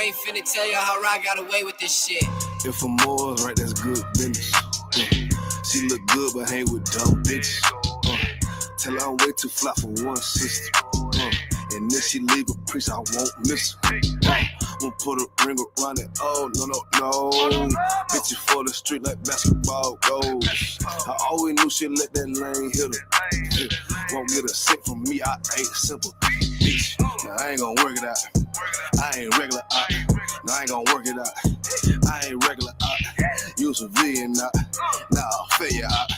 I ain't finna tell you how I got away with this shit. If I'm more right, that's good business. She look good, but hang with dumb bitches. Tell her I'm way too fly for one sister. And if she leave a priest, I won't miss her. Won't put a ring around it. Oh, no. Bitches for the street like basketball goals. I always knew she'd let that lane hit her. Won't get a cent from me, I ain't simple. Bitch, now I ain't gonna work it out. I ain't regular out. No, I ain't gonna work it out. I ain't regular out. You civilian out. Nah, failure out.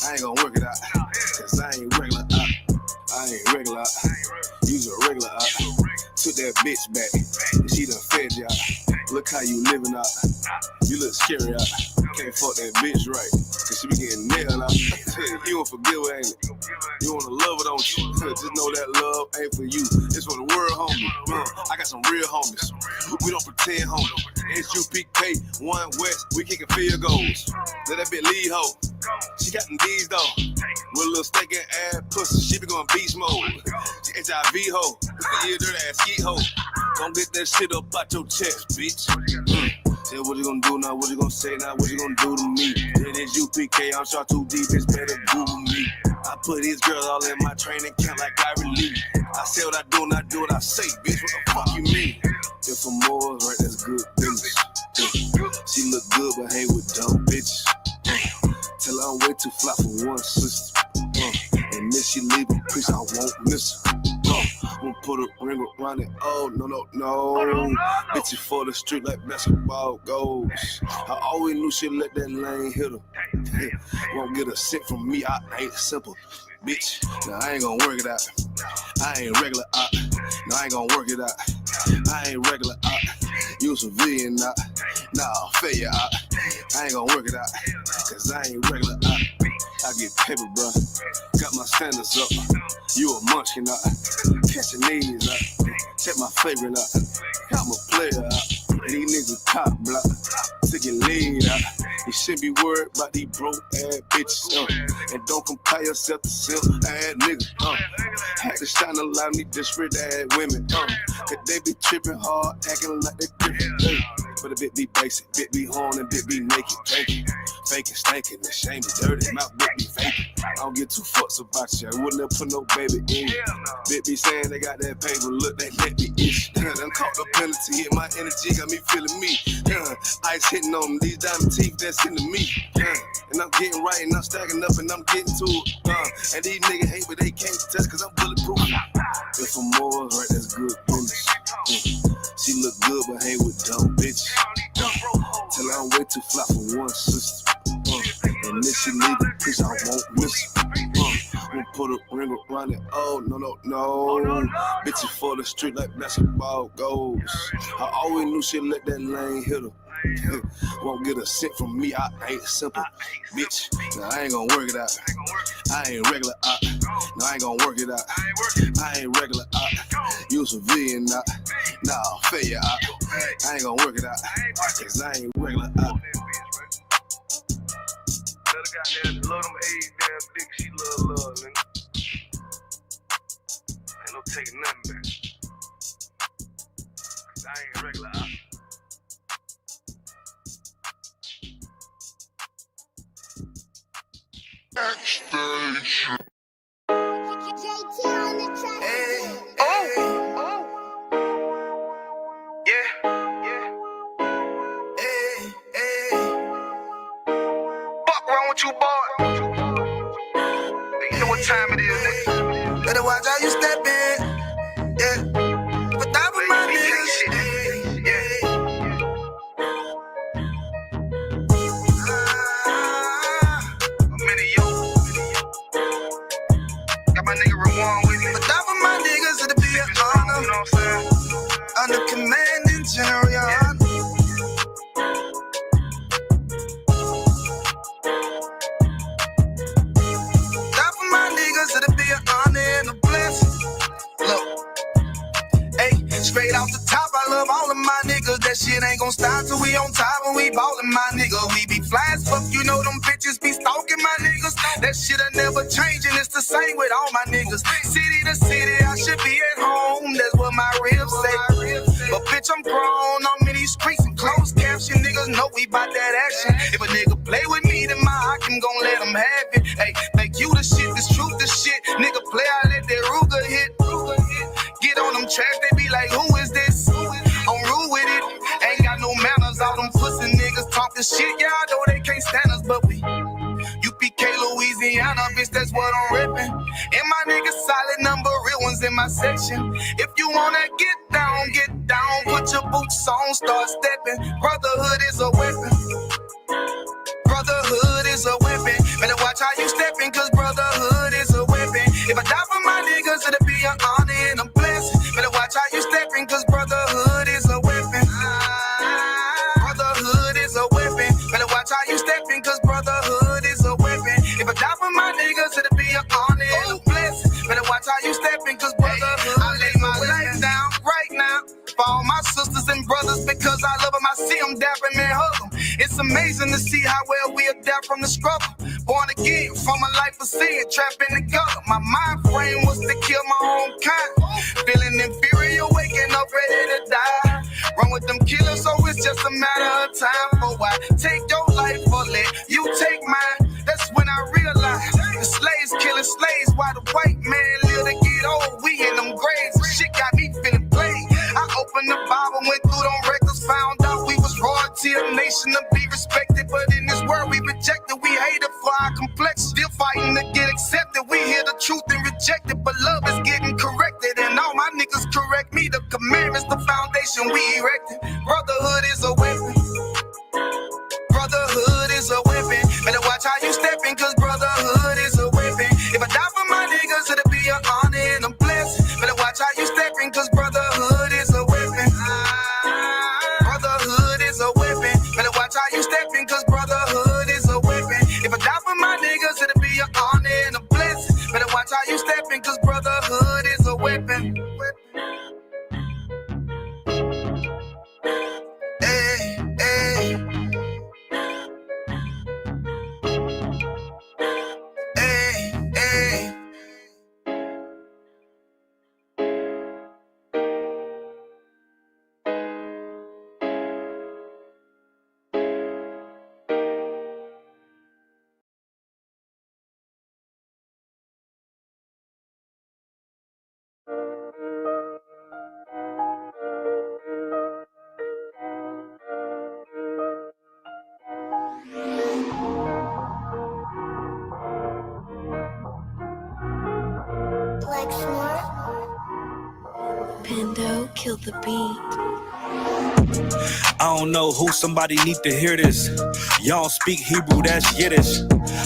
I ain't gonna work it out. Cause I ain't regular out. I ain't regular out. You's a regular out. Took that bitch back. And she done fed you out. Look how you living out. You look scary out. Can't fuck that bitch right. Cause she be getting nailed out. You don't forgive her, ain't it? You wanna love her, don't you? Just know that love ain't for you. It's for the world, homie. I got some real homies. We don't pretend, homie. ISUPK, one West, we kicking field goals. Let that bitch lead, ho. She got them D's, though. With a little steak and ass pussy, she be going beast mode. She HIV, ho. You a dirty ass skeet, ho. Don't get that shit up out your chest, bitch. Say what you gonna do now, what you gonna say now, what you gonna do to me? It is UPK, I'm shot too deep, it's better Google me. I put these girls all in my training camp like I relieve. I say what I do and I do what I say, bitch, what the fuck you mean? If I'm more right, that's good business. She look good, but hang with dumb bitches. Tell her I'm way too fly for one sister. And if she leave a priest, I won't miss her. Won't put a ring around it. Oh, no. Bitches for the street like basketball goals. I always knew she'd let that lane hit her. Won't get a cent from me, I ain't simple. Bitch, now I ain't gonna work it out. I ain't regular out. No, I ain't gonna work it out. I ain't regular out. You civilian out. Nah, failure out. I ain't gonna work it out. Cause I ain't regular out. I get paper, bro. Got my standards up. You a munchkin out. Catching knees out. Check my favorite out. I'm a player out. These niggas top block. Took your lead out. You shouldn't be worried about these broke ass bitches. And don't compare yourself to simp ass niggas. Had to shine a light on these disparate ass women. Cause they be tripping hard, acting like they different. But a bit be basic, bit be horn and bit be naked. Faking, stinking, the shame is dirty. My bit be faking. I don't get too fucks about you. I wouldn't have put no baby in you. Bit be saying they got that paper, look, they let me itch. Done caught the penalty, hit my energy, got me feeling me. Ice hitting on them, these diamond teeth that's into me. And I'm getting right and I'm stacking up and I'm getting to it. And these niggas hate but they can't touch cause I'm bulletproof. If I'm more right, that's good business. She look good but hang with dumb bitches. Tell her I'm way too fly for one sister. And if she leave a piece, I won't miss her. Won't put a ring around it. Oh, no. Bitches for the street like basketball goals. I always knew she'd let that lane hit her. Won't get a cent from me, I ain't simple. Bitch, now I ain't gonna work it out. I ain't regular out. No, I ain't gonna work it out. I ain't regular out. You civilian out. Nah, failure out. I ain't gonna work it out. Cause I ain't regular out. Goddamn, love them AIDS damn dick, she love, nigga. Ain't no taking nothing back. Cause I ain't regular out. Backstage. Hey, oh. Yeah. Fuck wrong with you, boy? You know what time it is, nigga. Better watch how you step in. Yeah. But that was my niggas. Yeah. I'm in it, yo. Got my nigga Rewan with me. But that was my niggas, it'll be an honor. You know what I'm saying? Under commanding general, your honor. Straight off the top, I love all of my niggas. That shit ain't gon' stop till we on top and we ballin', my nigga. We be fly as fuck, you know them bitches be stalking my niggas. That shit'll never change and it's the same with all my niggas. City to city, I should be at home. That's what my ribs say. But bitch, I'm grown, I'm in these streets and closed caption. Niggas know we bout that action. If a nigga play with me, then my hock can gon' let him have it. Hey, make you the shit, this truth the shit. Nigga play, I let that Ruger hit. Get on them tracks, they be like, who is this? I'm rude with it. Ain't got no manners, all them pussy niggas talking shit. Yeah, I know they can't stand us, but we UPK, Louisiana, bitch, that's what I'm ripping. And my niggas solid number, real ones in my section. If you wanna get down, put your boots on, start stepping. Brotherhood is a weapon. Brotherhood is a weapon. Better watch how you stepping, cause brotherhood is a weapon. If I die for my niggas, it'll be an honor and a blessing. Better watch how you stepping, cause brotherhood is a weapon. Brotherhood is a weapon. Better watch how you stepping, cause brotherhood is a weapon. If I die for my niggas, it'll be an honor and a blessing. Better watch how you stepping, cause brotherhood. I lay my life down right now for all my sisters and brothers, because I love them. I see them dapping and hug them. It's amazing to see how well we adapt from the struggle. Born again from a life of sin, trapped in the gutter. My mind frame was to kill my own kind. Feeling inferior, waking up ready to die. Run with them killers, so it's just a matter of time. For I take your life or let you take mine. That's when I realized the slaves killing slaves while the white man live to get old. We in them graves, shit got me feeling played. I opened the Bible, went through them records, found out we was royalty, a nation to be respected. But in this world we rejected, we hated for our complex. Still fighting to get accepted. We hear the truth and reject it, but love is getting corrected. And all my niggas correct me. The commandments, the foundation we erected. Brotherhood is a weapon. Brotherhood is a weapon. Better watch how you stepping, cause brotherhood is a weapon. If I die for my niggas, it'll be an honor and a blessing. Better watch how you stepping, cause brotherhood is a weapon. Brotherhood is a weapon. Better watch how you stepping, cause brotherhood is a weapon. If I die for my niggas, it'll be an honor and a blessing. Better watch how you stepping, cause brotherhood is a weapon. Hey, hey. Pando killed the beat. I don't know who, somebody need to hear this. Y'all speak Hebrew, that's Yiddish.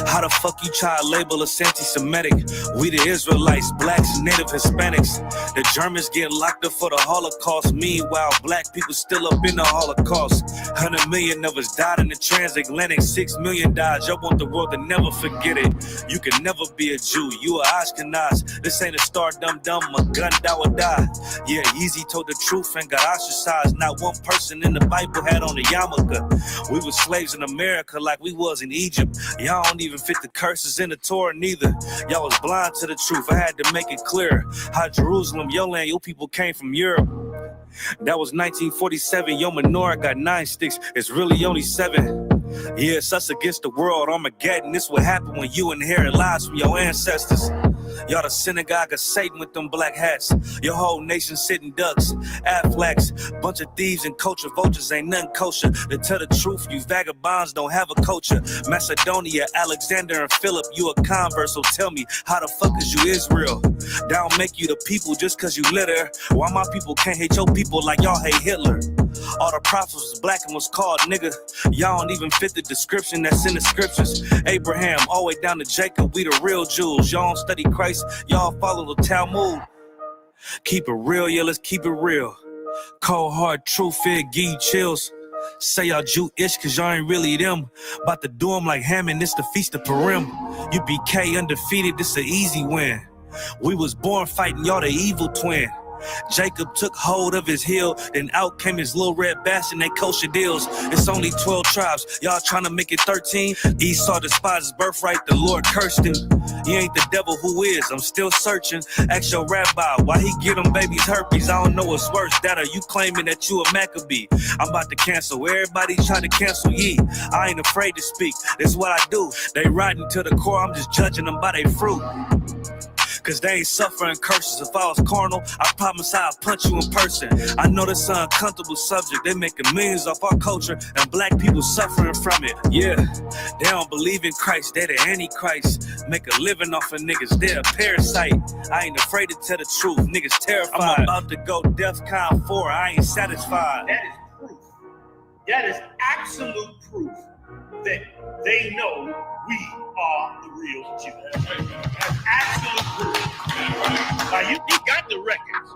How the fuck you try to label us anti-Semitic? We the Israelites, blacks, native Hispanics. The Germans get locked up for the Holocaust. Meanwhile, black people still up in the Holocaust. 100 million of us died in the transatlantic. 6 million died. Y'all want the world to never forget it. You can never be a Jew. You a Ashkenaz. This ain't a star dum-dum, a gun that would die. Yeah, Yeezy told the truth and got ostracized. Not one person in the Bible had on a yarmulke. We were slaves in America like we was in Egypt. Y'all don't even fit the curses in the Torah neither. Y'all was blind to the truth. I had to make it clear. How Jerusalem, your land, your people came from Europe. That was 1947. Your menorah got 9 sticks. It's really only 7. Yeah, it's us against the world. Armageddon. This what happened when you inherit lies from your ancestors. Y'all the synagogue of Satan with them black hats. Your whole nation sitting ducks, Aflacs, bunch of thieves and culture vultures, ain't nothing kosher. To tell the truth, you vagabonds don't have a culture. Macedonia, Alexander and Philip, you a convert, so tell me, how the fuck is you Israel? That don't make you the people just cause you litter. Why my people can't hate your people like y'all hate Hitler? All the prophets was black and was called nigga. Y'all don't even fit the description that's in the scriptures. Abraham, all the way down to Jacob, we the real Jews. Y'all don't study Christ, y'all follow the Talmud. Keep it real, yeah, let's keep it real. Cold hard truth, it give you chills. Say y'all Jewish cause y'all ain't really them. About to do them like Hammond, this the feast of Purim. UPK undefeated, this an easy win. We was born fighting, y'all the evil twin. Jacob took hold of his heel, then out came his little red bastard, they kosher deals. It's only 12 tribes, y'all trying to make it 13. Esau despised his birthright, the Lord cursed him. He ain't the devil, who is? I'm still searching. Ask your rabbi why he give them babies herpes. I don't know what's worse, that or you claiming that you a Maccabee. I'm about to cancel, everybody trying to cancel ye. I ain't afraid to speak, that's what I do. They riding to the core, I'm just judging them by their fruit. Cause they ain't suffering curses. If I was carnal, I promise I'd punch you in person. I know this an uncomfortable subject. They making millions off our culture and black people suffering from it. Yeah, they don't believe in Christ. They the Antichrist. Make a living off of niggas. They're a parasite. I ain't afraid to tell the truth. Niggas terrified. I'm about to go DEFCON 4. I ain't satisfied. That is proof. That is absolute proof that they know we are the real Jews. That's absolute proof. Now you got the records.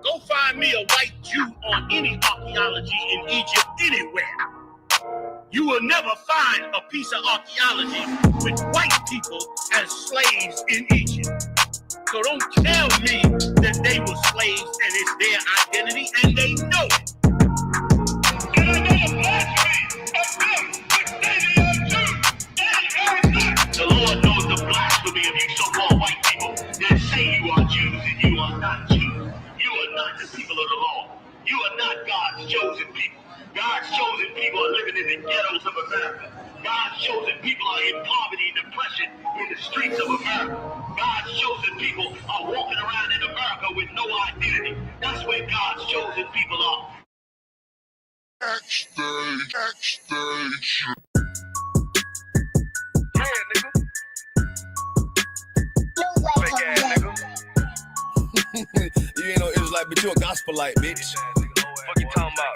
Go find me a white Jew on any archaeology in Egypt anywhere. You will never find a piece of archaeology with white people as slaves in Egypt. So don't tell me that they were slaves and it's their identity, and they know it. And another blasphemy of them, which they are Jews. The Lord knows the blasphemy of you so-called white people that say you are Jews and you are not Jews. You are not the people of the law. You are not God's chosen people. God's chosen people are living in the ghettos of America. God's chosen people are in poverty and depression in the streets of America. God's chosen people are walking around in America with no identity. That's where God's chosen people are. Backstage. Yeah, nigga. Fake ass nigga. You ain't no Israelite, but you a gospelite, bitch. What you talking about?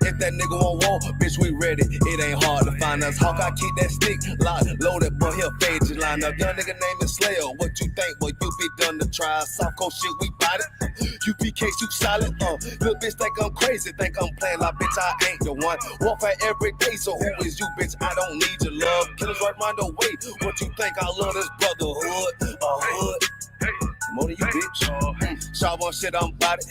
If that nigga won't walk, bitch, we ready. It ain't hard to find us. Hawk, I keep that stick locked, loaded, boy, he'll fade you line up. Young nigga named is Slayer. What you think, boy, you be done to try. Soft cold shit, we bought it. UPK, you solid. Little bitch think I'm crazy, think I'm playing like, bitch, I ain't the one. Warfare every day, so who is you, bitch? I don't need your love. Killers right round the way. What you think? I love this brotherhood. Hood. More than you, bitch. Sharp on shit, I'm about it.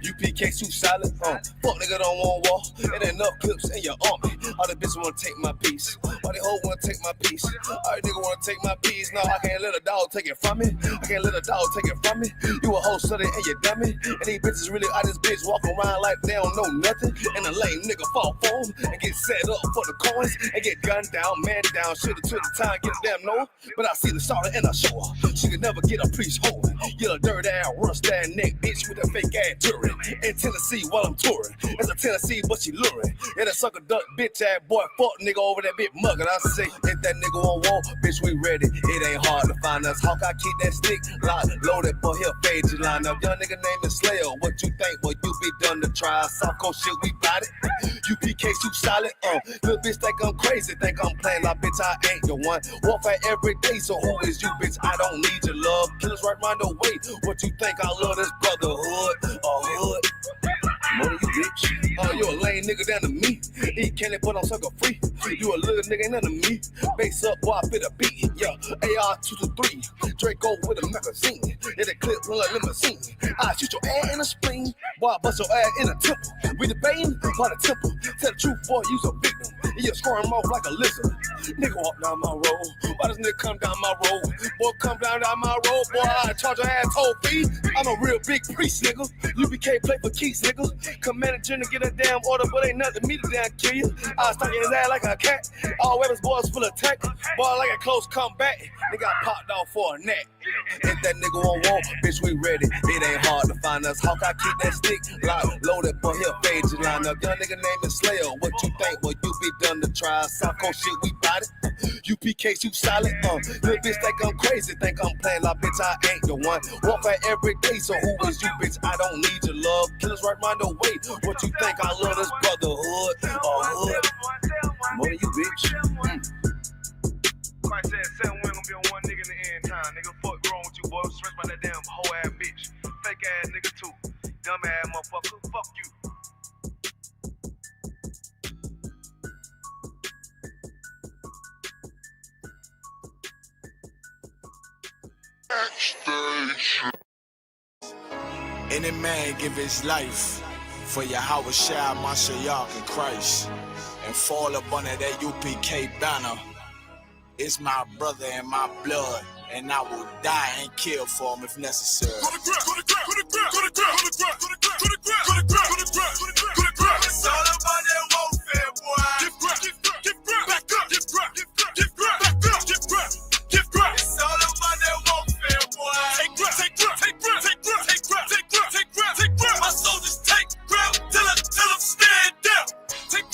UPK, you solid. Fuck nigga don't want war. It ain't enough clips in your army. All the bitches wanna take my piece. All they hoes wanna take my piece. All they nigga wanna take my piece. No, I can't let a dog take it from me. I can't let a dog take it from me. You a hoe study and you dummy. And these bitches really out this bitch walk around like they don't know nothing. And a lame nigga fall for them and get set up for the coins and get gunned down, man down. Should've took the time, get a damn no. But I see the sorrow and I show her. She could never get a priest hold. Get a dirt ass, rust ass neck bitch with a fake ass jury. In Tennessee while I'm touring. It's a Tennessee, but she luring. And a sucker duck bitch ass boy, fuck nigga over that bitch muggin'. I say, if that nigga won't walk, bitch, we ready. It ain't hard to find us. Hawk, I keep that stick locked, loaded, but he'll fade you line up. Young nigga named is Slayer. What you think? Boy, you be done to try. Soft cold shit, we bout it. UPK, you solid. Little bitch think I'm crazy, think I'm playing like, bitch, I ain't the one. Warfare every day, so who is you, bitch? I don't need your love. Killers right round the way. What you think? I love this brotherhood. Hood. More than you, bitch. You a lame nigga down to me. Eat candy, but I'm sucker free. You a little nigga, ain't none of me. Base up, boy, I fit a beat. Yeah, AR-223. Draco with a magazine. Yeah, the clip run like limousine. I shoot your ass in the spleen. Boy, I bust your ass in the temple. We debating by the temple. Tell the truth, boy, you's a victim. You scoring off like a lizard. Nigga walk down my road. Why does nigga come down my road? Boy, come down my road. Boy, I charge your ass toll fee. I'm a real big priest, nigga. UPK play for keys, nigga. Commander General get a damn order, but ain't nothing me to damn kill you. I stuck in his ass like a cat. All weapons, boys full of tech. Boy, like a close comeback. Nigga got popped off for a neck. If that nigga won't walk, bitch, we ready. It ain't hard to find us. Hawk, I keep that stick locked, loaded, but he'll fade you line up. Young nigga named is Slayer. What you think? Well, you be done to try. South Coast shit, we bout it. UPK, you solid. Little bitch think I'm crazy, think I'm playing like, bitch, I ain't the one. Warfare every day, so who is you, bitch? I don't need your love. Killers right round the way. What you think? I love this brotherhood. Hood. More than you, bitch. Christ said 7 women gonna be on one nigga in the end time. Nigga, fuck wrong with you, boy. Stress by that damn hoe ass bitch. Fake ass nigga too. Dumb ass motherfucker. Fuck you. Backstage. Any man give his life for Yahweh Shai, Mashiach, and Christ, and fall up under that UPK banner. It's my brother and my blood, and I will die and kill for him if necessary. It's all about that warfare, boy. Back up. It's all about that warfare, boy. My soldiers take ground till I'm stand down. Take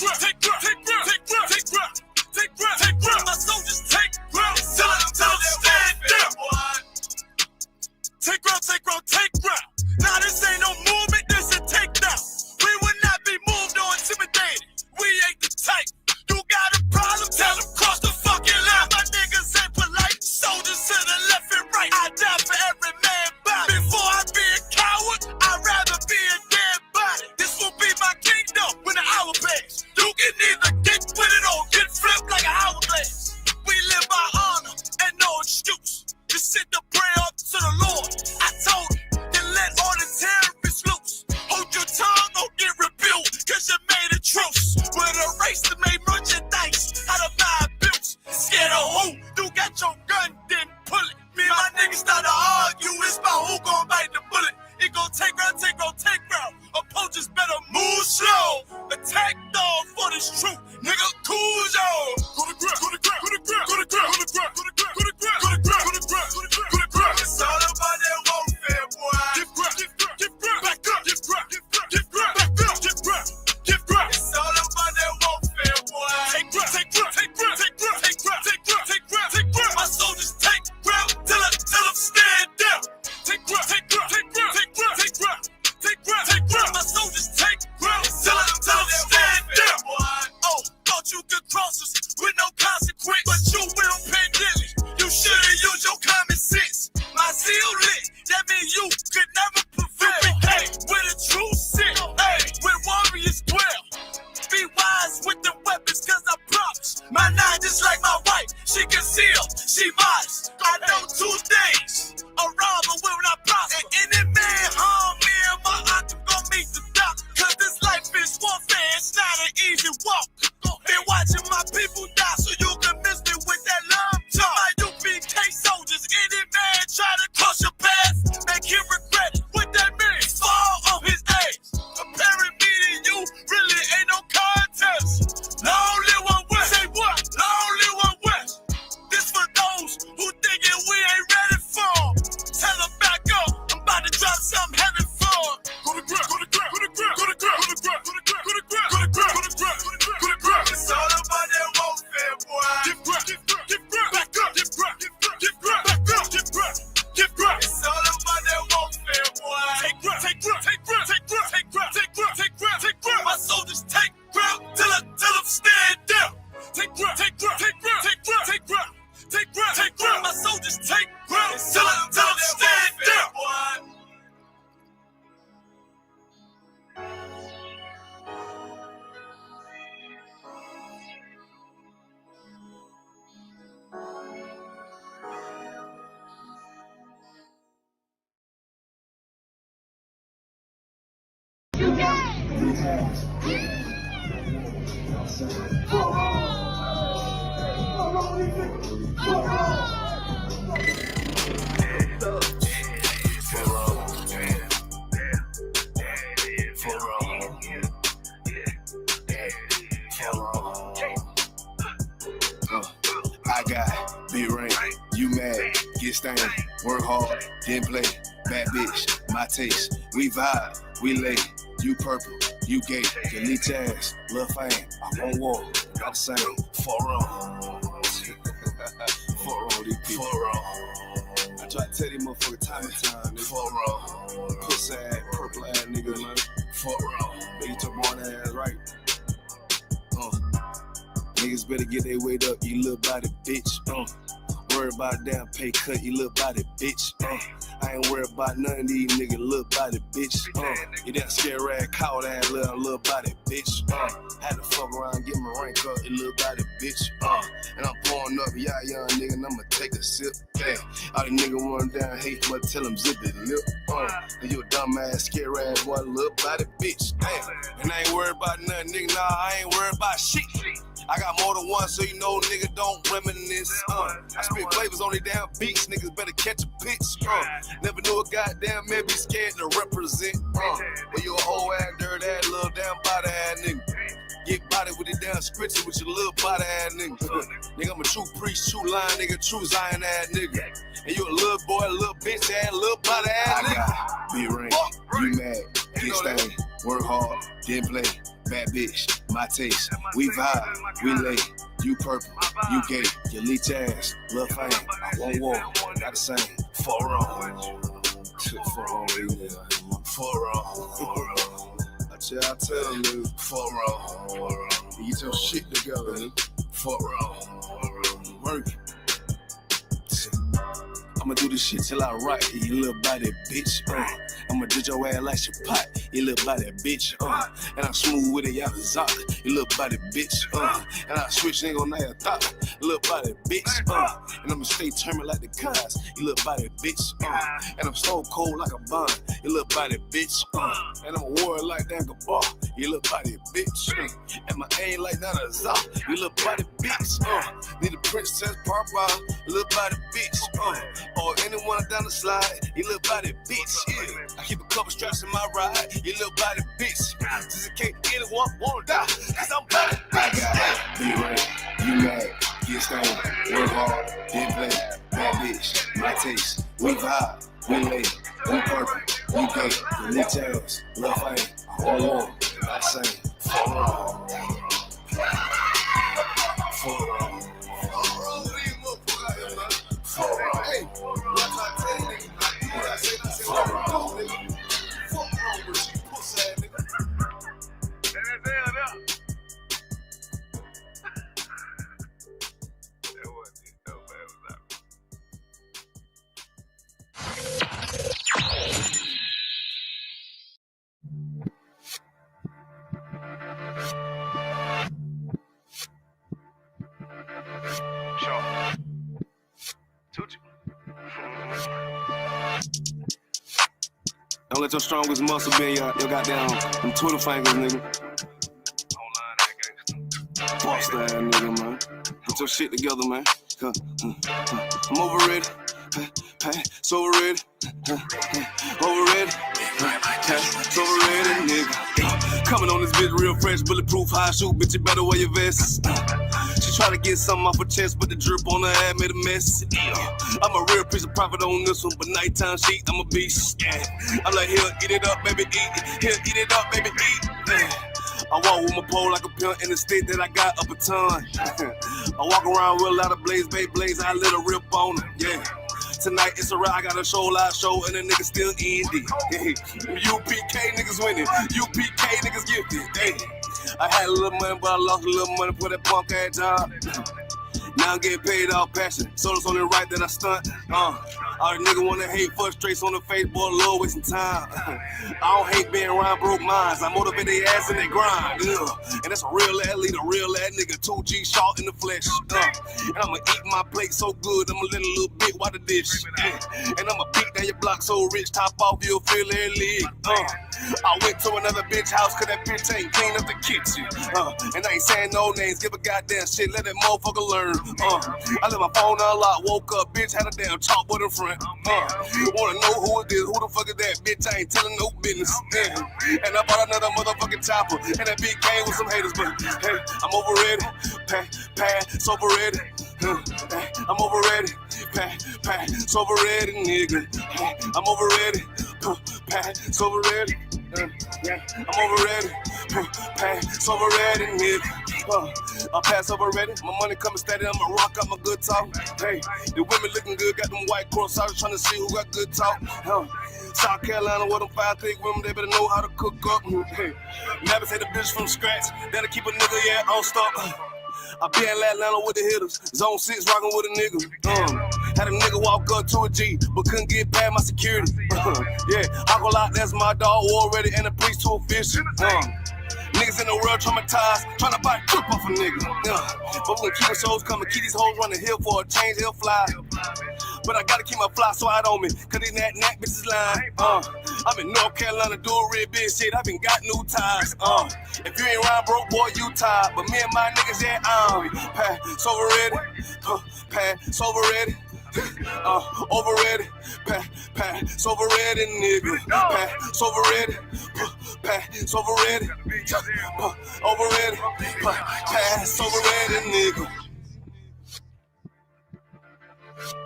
ground. My soldiers take ground till I'm stand down. Take ground. Now this ain't no movement, this a takedown. We will not be moved or intimidated. We ain't the type. You got a problem? Tell them cross the fucking line. My niggas ain't polite. Soldiers to the left and right. I die for every man body. Before I be a coward, I'd rather be a dead body. This will be my kingdom when the hour pass. You can either get with it or get flipped like an hourglass. We live by honor and no excuse. Just sit to pray up to the Lord. I told him, then let all the terrorists loose. Hold your tongue or get rebuked, cause you made a truce. With a race that made merchandise out of my abuse. Scared of who? You got your gun, then pull it. Me and my niggas start to argue, it's about who gon' bite the bullet. It gon' take round. Opponents better move slow. Attack dog for this truth. Nigga, cool zone. Go to ground. It's all about that warfare, boy. Back up. It's all about that warfare, boy. Take ground. My soldiers take ground till I'm stand down. Take ground. My soldiers take ground till I'm stand down. Oh, thought you could cross us with no consequence, but you will pay daily. You should've used your common sense. My zeal lit, that means you could never prevail. Hey, with a true sin, hey, where warriors dwell. Be wise with the weapons, cause I promise. My nine just like my wife, she concealed, she modest. I know 2 things, a robber will not prosper. And any man harm me and my aunt gon' meet the doc. Cause this life is warfare, it's not an easy walk. Been watching my people die so you can miss me with that love talk. My UPK soldiers, any man try to cross your path, make him regret it. What that means? Fall on his ass. Comparing me to you really ain't no contest. Long live one West. Say what? Long live one West. This for those who thinking we ain't ready for. Tell them back up. I'm about to drop something heavy for. Go to ground. It's all about that warfare, boy. Back up. It's all about that warfare, boy. Take ground. My soldiers take ground till I'm stand down. Take ground. My soldiers take ground till I'm stand down. I got big rain, you mad, get stained, work hard, then play, bad bitch, my taste, we vibe, we lay, you purple, you gay, delete your ass, lil' fame, I won't walk, got the same, for wrong, these people, I try to tell these motherfuckers time and time, nigga, for wrong, pussy ass, purple ass nigga, man, for wrong, get your born ass right, niggas better get their weight up, you little body bitch. Worry about a damn pay cut, you little body bitch. I ain't worried about none of these niggas, little body bitch. You that scare ass, cow ass, little body bitch. Had to fuck around, get my rank up, you little body bitch. And I'm pouring up, y'all young nigga, and I'ma take a sip. Yeah. All these niggas run down, hate, but tell them zip it lip. And you a dumb ass, scare ass, boy, little body bitch. Damn. And I ain't worried about nothing, nigga, nah, I ain't worried about shit. I got more than one, so you know nigga don't reminisce. I spit flavors on these damn beats, niggas better catch a pitch. Never knew a goddamn man be scared to represent. But you a whole ass, dirty ass, little damn body ass nigga. Get body with it down, scritchy with your little body ass nigga. Nigga, I'm a true priest, true line nigga, true Zion ass nigga. And you a little boy, little bitch ass, little body ass nigga. Be rain, you mad, get stained, work hard, then play. Bad bitch, my taste. We vibe, we lay. You purple, you gay. You leech ass, lil' fame. I won't walk, not the same. For wrong. For wrong, yeah. For wrong. I tell you, for wrong. Get your shit together, for wrong. Work. I'ma do this shit till I rock it, you little body bitch. I'ma ditch your ass like your pot, you little body bitch. And I'm smooth with it, y'all zop, you little body bitch. And I switch, ain't gon' know your thought, you little body bitch. And I'ma stay terminal like the cars, you little body bitch. And I'm stone cold like a bond, you little body bitch. And I'm a warrior like Dan Gabar, you little body bitch. And my aim like that a zop, you little body bitch. Need a princess pop bar, you little body bitch. Or anyone down the slide, you little body bitch. Yeah. I keep a couple straps in my ride, you little body bitch. Just in case anyone wanna die, cause I'm body bitch. I got be right, you mad, get stained, work hard, then play. Bad bitch, my taste, we vibe, we lay, we purple, we gay, you leech ass, lil' fame, I won't want, not same, for wrong. For wrong. Hey, what I tell you, nigga? What I say, fuck wrong, nigga. Fuck wrong with you, pussy ass nigga. That's hell up. That wasn't it, though, man. It was out. Sure. Toot you. Don't let your strongest muscle be your goddamn them Twitter fingers, nigga. Online, that gangster. Boss ass nigga, man. Get your shit together, man. I'm overrated. So overrated. Overrated. So overrated, nigga. Coming on this bitch real fresh, bulletproof, high shoot, bitch, you better wear your vest. She try to get something off her chest, but the drip on her head made a mess. I'm a real piece of profit on this one, but nighttime sheet, I'm a beast. I'm like, here, eat it up, baby, eat. Here, eat it up, baby, eat. I walk with my pole like a pimp in the state that I got up a ton. I walk around with a lot of blaze, I lit a rip on it, yeah. Tonight it's a ride, I got a show, live show, and the niggas still indie. UPK niggas winning, UPK niggas gifted. Hey, I had a little money, but I lost a little money for that punk ass job. Now I'm getting paid off passion, so it's only right that I stunt. All the niggas wanna hate, frustrates on the face, boy, a little wasting time. I don't hate being around broke minds, I motivate their ass in their grind. And that's a real ass leader, real ass nigga, 2G short in the flesh. And I'ma eat my plate so good, I'ma let a little bit while the dish. And I'ma beat down your block so rich, top off, you'll feel it leg. I went to another bitch house, cause that bitch ain't clean up the kitchen. And I ain't saying no names, give a goddamn shit, let that motherfucker learn. I left my phone unlocked, woke up, bitch, had a damn chalkboard in front. Wanna know who it is, who the fuck is that bitch, I ain't telling no business. And I bought another motherfucking chopper, and that bitch came with some haters, but hey, I'm overrated, pass overrated. I'm overrated, pass overrated, nigga. I'm overrated, pass overrated. I'm overrated, pass overrated, nigga. I pass overrated, my money coming steady, I'ma rock up my good talk. Hey, the women looking good, got them white cross, I was trying to see who got good talk. South Carolina, where them 5 thick women, they better know how to cook up. Hey, never say the bitch from scratch, that'll keep a nigga, yeah, on stop. I be in Atlanta with the hitters, zone 6 rockin' with a nigga. Had a nigga walk up to a G, but couldn't get past my security. Yeah, I go out, that's my dog, already, and the police too official. Niggas in the world traumatized, tryna buy a trip off a nigga. But when keep the shows coming, keep these hoes running hill for a change, he'll fly. But I gotta keep my fly slide on me, cause these knack bitches lying. I'm in North Carolina doing real big shit, I been got new ties. If you ain't round broke, boy, you tired. But me and my niggas, yeah, pass over ready, pass over ready. Overrated, pass overrated, nigga. Pass overrated, pass overrated, overrated, pass overrated, nigga.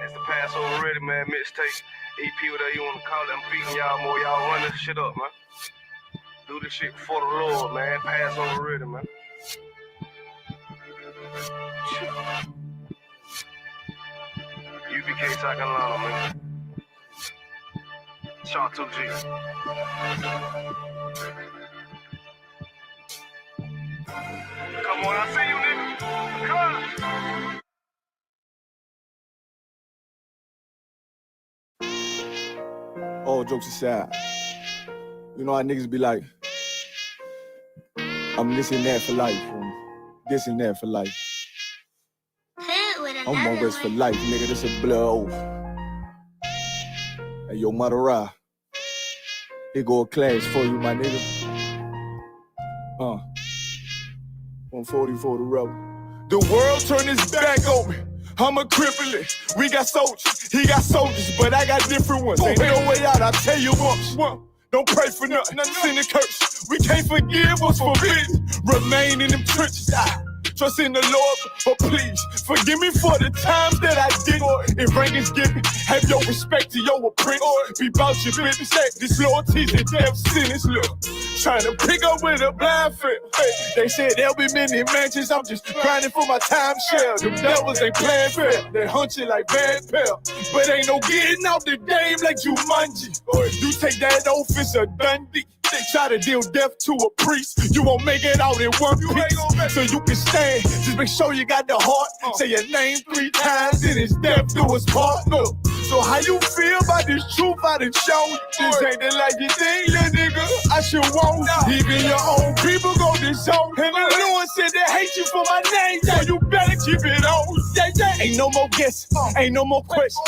That's the Pass Overrated, man, mixtape. EP, whatever you wanna call it. I'm feeding y'all more. Y'all run this shit up, man. Do this shit for the Lord, man. Pass Overrated, man. UPK South Carolina, man. Shaw 2G. Come on, I see you, nigga. Come on. All jokes aside, you know how niggas be like, I'm this and that for life, this and that for life. I'm on this for life, nigga, this a blood oath. Hey, yo, Madara, here go a class for you, my nigga. 140 for the rebel. The world turned its back on me. I'm a cripple. We got soldiers, he got soldiers, but I got different ones. Ain't no way out, I'll tell you once. Don't pray for nothing, sin and curse. We can't forgive what's forbidden. Remain in them trenches. Trust in the Lord, but please forgive me for the times that I did. If rank is given, have your respect to your apprentice. Be about your business. This loyalty's a death sentence. Look, trying to pick up with a blind fail. They said there'll be many mansions. I'm just grinding for my time share. Them devils ain't playing fair. They hunt you like bad pal. But ain't no getting out the game like Jumanji. You take that oath, it's a Dundee. They try to deal death to a priest. You won't make it out in one piece. So you can stand. Just make sure you got the heart. Say your name 3 times, and it's death do us part. No. So how you feel about this truth I done shown? This ain't the life you think, little nigga. I should want. Even your own people go disown. And the Lord said they hate you for my name, so you better keep it on. Ain't no more guess, ain't no more question.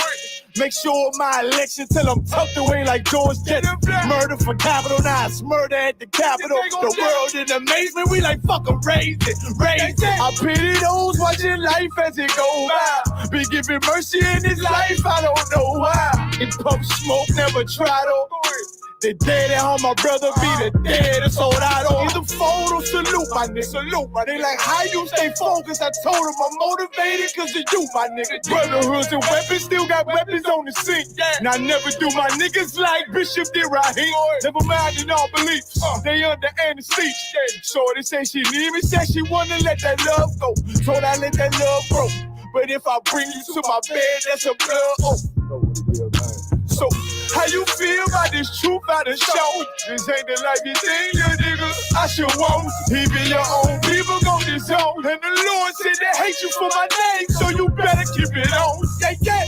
Make sure my election till I'm tucked away like George Jetson. Murder for capital, now it's murder at the Capitol. The world in amazement, we like fuck 'em, raise it. I pity those watching life as it go by. Be giving mercy in this life, I don't know why. In pump smoke, never try to. The dead at home, my brother be the dead, it's all I don't. Either photo, salute my nigga. They like, how you stay focused? I told them I'm motivated cause of you, my nigga. Brotherhoods and weapons, still got weapons on the scene. And I never do my niggas like Bishop did Raheem. Never mind in all beliefs, they under anesthesia. Shorty say she leave me, said she wanna let that love go. Told I let that love grow. But if I bring you to my bed, that's a blood oath. So, how you feel about this truth I done shown? This ain't the life you think, little nigga. I should want. Even your own people go disown. And the Lord said they hate you for my name, so you better keep it on. Yeah.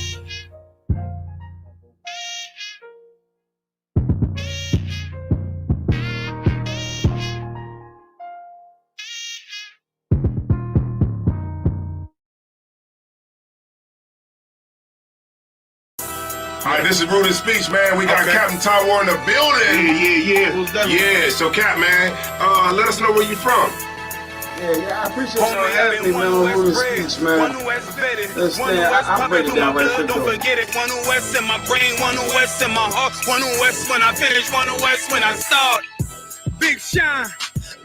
All right, this is Rooted Speech, man. We got Captain Taiwan in the building. Yeah. So, Cap, man, let us know where you from. Yeah, I appreciate y'all having me, man, on Rooted Speech, man. I'll break it down right quick, though. Don't forget it. One West in my brain, one West in my heart, one West when I finish, one West when I start. Big shine.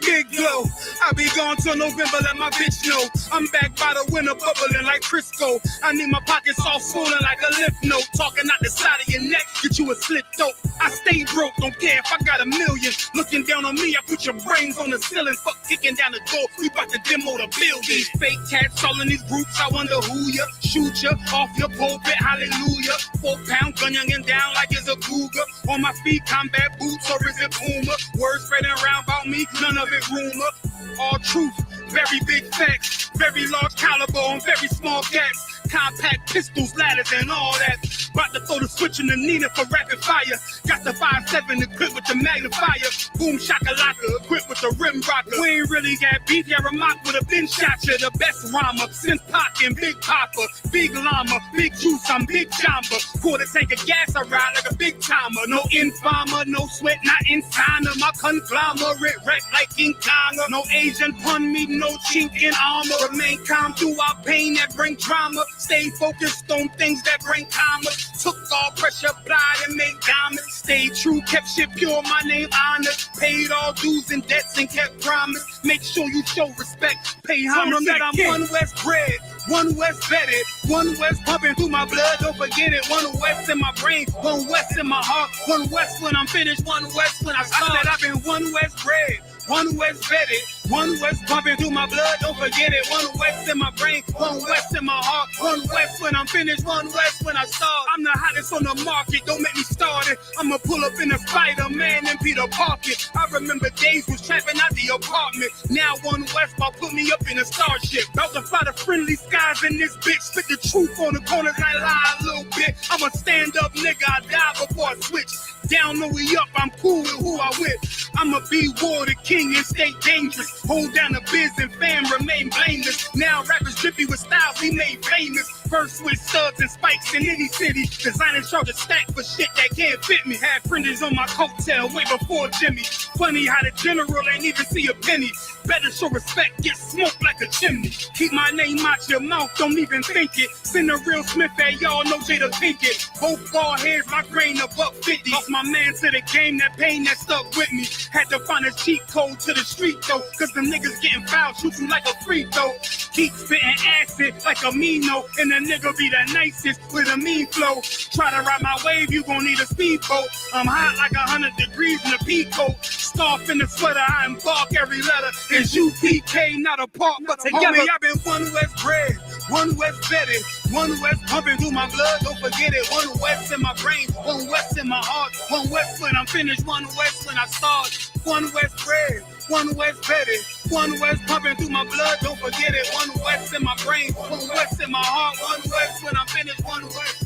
Big glow, I be gone till November, let my bitch know. I'm back by the winter, bubbling like Crisco. I need my pockets all swollen like a lymph node. Talking out the side of your neck, get you a slip throat. I stay broke, don't care if I got $1 million. Looking down on me, I put your brains on the ceiling. Fuck kicking down the door, we bout to demo the building. Fake cats all in these groups, I wonder who ya. Shoot ya off your pulpit, hallelujah. 4-pound gun youngin' down like it's a cougar. On my feet, combat boots, or is it Puma? Words spreading around about me, none of it rumor. All truth, Very big facts, very large caliber on very small gaps. Compact pistols, ladders, and all that. About to throw the switch in the Nina for rapid fire. Got the 5.7 equipped with the magnifier. Boom shakalaka equipped with the rim rocker. We ain't really got beef, yeah, Ramak would have been shot you. The best rhymer since Pac and Big Papa. Big llama, big juice, I'm Big Jamba. Quarter tank of gas, I ride like a big timer. No informer, no sweat, not inside of my conglomerate. Wreck like King Kong. No Asian pun me, no chink in armor. Remain calm through our pain that bring drama. Stay focused on things that bring karma. Took all pressure, applied and made diamonds. Stayed true, kept shit pure, my name honored. Paid all dues and debts and kept promise. Make sure you show respect. Pay homage that I'm one West bred, one West vetted, one West pumping through my blood, don't forget it. One West in my brain, one West in my heart. One West when I'm finished, one West when I start. I said I've been one West bred, one West vetted, one West pumping through my blood, don't forget it. One West in my brain, one West in my heart. One West when I'm finished, one West when I start. I'm the hottest on the market, don't make me start it. I'ma pull up in a Spider-Man and Peter Parker. I remember days was trapping out the apartment. Now one West about put me up in a starship. About to fly the friendly skies in this bitch. Spit the truth on the corners, I lie a little bit. I'm a stand-up nigga, I die before I switch. Down, no we up, I'm cool with who I with. I'ma be war the king and stay dangerous. Hold down the biz and fam, remain blameless. Now rappers drippy with styles we made famous. First with studs and spikes in any city. Designing charge a stack for shit that can't fit me. Had friends on my coattail way before Jimmy. Funny how the general ain't even see a penny. Better show respect, get smoked like a chimney. Keep my name out your mouth, don't even think it. Send a real Smith at y'all, no Jada Pinkett. Both ball heads, my grain of up 50. Lost my man to the game, that pain that stuck with me. Had to find a cheat code to the street though, cause the niggas getting fouled, shoot you like a free throw. Keep spitting acid like a Mino, and the nigga be the nicest with a mean flow. Try to ride my wave, you gon' need a speedboat. I'm hot like 100 degrees in a peacoat. Scarf in the sweater, I embark every letter. It's UPK, not a part, but together. Homie, I've been one West bred, one West vetted, one West pumping through my blood, don't forget it. One West in my brain, one West in my heart. One West when I'm finished, one West when I start. One West bred, one West vetted, one West pumping through my blood, don't forget it. One West in my brain, one West in my heart. One West when I'm finished, one West.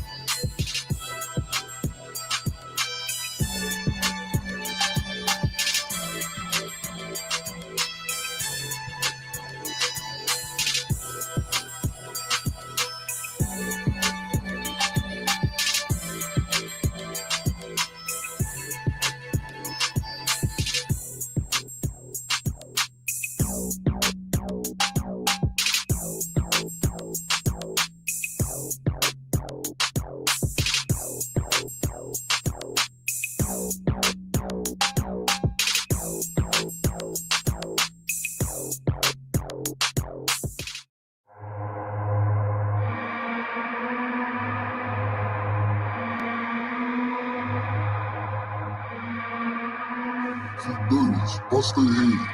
Bust their head.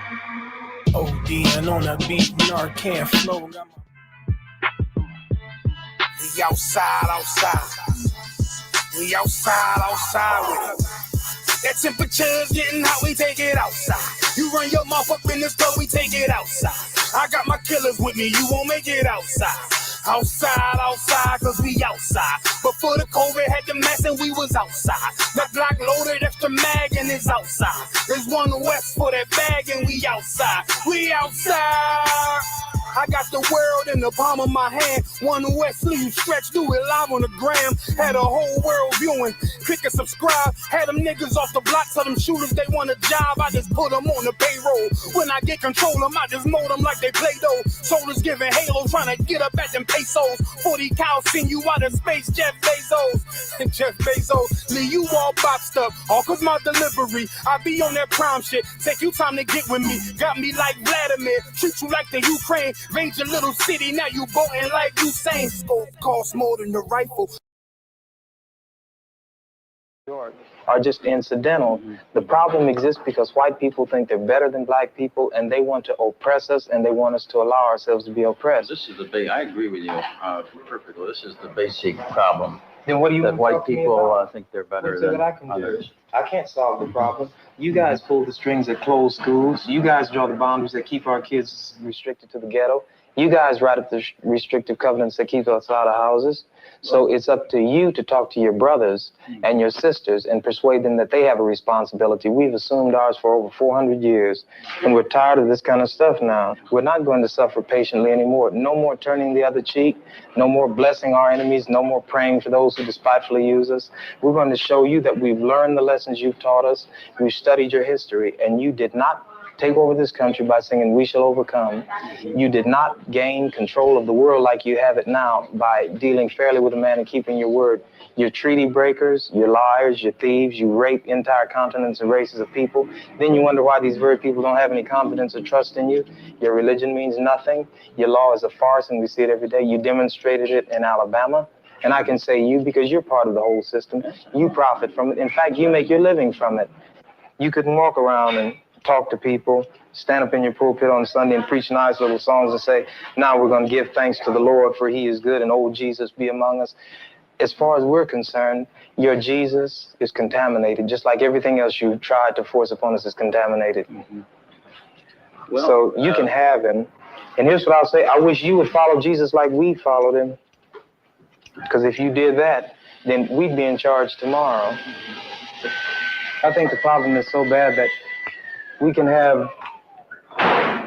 ODing on a beat, Narcan flow. We outside. We outside with us. That temperature's getting hot, we take it outside. You run your mouth up in the store, we take it outside. I got my killers with me, you won't make it outside. Outside, cause we outside. Before the COVID had the mask and we was outside. The Glock loaded extra mag and it's outside. There's one West for that bag and we outside. We outside. I got the world in the palm of my hand. One West sleeve stretch, do it live on the gram. Had a whole world viewing. Click and subscribe. Had them niggas off the block, so them shooters they want a job. I just put them on the payroll. When I get control them, I just mold them like they Play-Doh. Soldiers giving Halo, trying to get up at them pesos. 40 cows send you out of space, Jeff Bezos. And Jeff Bezos, leave you all boxed up. All cause my delivery, I be on that prime shit. Take you time to get with me. Got me like Vladimir, treat you like the Ukraine. Raid your little city, now you boating like Usain. Scope costs more than the rifle. Are just incidental. The problem exists because white people think they're better than black people and they want to oppress us and they want us to allow ourselves to be oppressed. This is the I agree with you perfectly. This is the basic problem Then what do you that want to white talk to me people about? think they're better What's it than that I can others. do? I can't solve the problem. You guys pull the strings that close schools. You guys draw the boundaries that keep our kids restricted to the ghetto. You guys write up the restrictive covenants that keep us out of houses. So it's up to you to talk to your brothers and your sisters and persuade them that they have a responsibility. We've assumed ours for over 400 years, and we're tired of this kind of stuff now. We're not going to suffer patiently anymore. No more turning the other cheek. No more blessing our enemies. No more praying for those who despitefully use us. We're going to show you that we've learned the lessons you've taught us. We've studied your history, and you did not take over this country by singing "We Shall Overcome." You did not gain control of the world like you have it now by dealing fairly with a man and keeping your word. You're treaty breakers, you're liars, you're thieves, you rape entire continents and races of people. Then you wonder why these very people don't have any confidence or trust in you. Your religion means nothing. Your law is a farce, and we see it every day. You demonstrated it in Alabama. And I can say you because you're part of the whole system. You profit from it. In fact, you make your living from it. You couldn't walk around and talk to people, stand up in your pulpit on Sunday and preach nice little songs and say, now we're going to give thanks to the Lord for he is good and old Jesus be among us. As far as we're concerned, your Jesus is contaminated, just like everything else you tried to force upon us is contaminated. Well, so you can have him. And here's what I'll say. I wish you would follow Jesus like we followed him. Because if you did that, then we'd be in charge tomorrow. I think the problem is so bad that we can have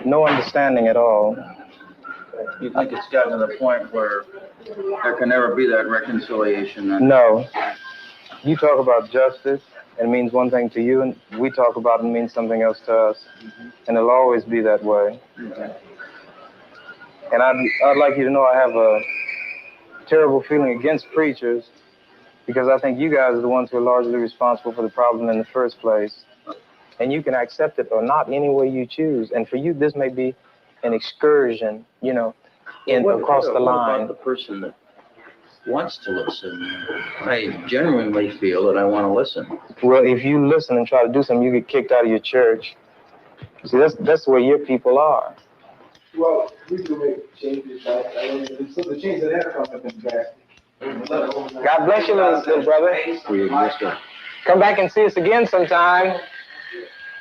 no understanding at all. You think it's gotten to the point where there can never be that reconciliation? Then? No. You talk about justice, and it means one thing to you, and we talk about it and it means something else to us. And it'll always be that way. And I'd like you to know I have a terrible feeling against preachers because I think you guys are the ones who are largely responsible for the problem in the first place. And you can accept it or not any way you choose. And for you, this may be an excursion, you know, across the line. What about the person that wants to listen? I genuinely feel that I want to listen. Well, if you listen and try to do something, you get kicked out of your church. See, that's where your people are. Well, we can make changes. So the changes that have come have been drastic. God bless you, little brother. Come back and see us again sometime.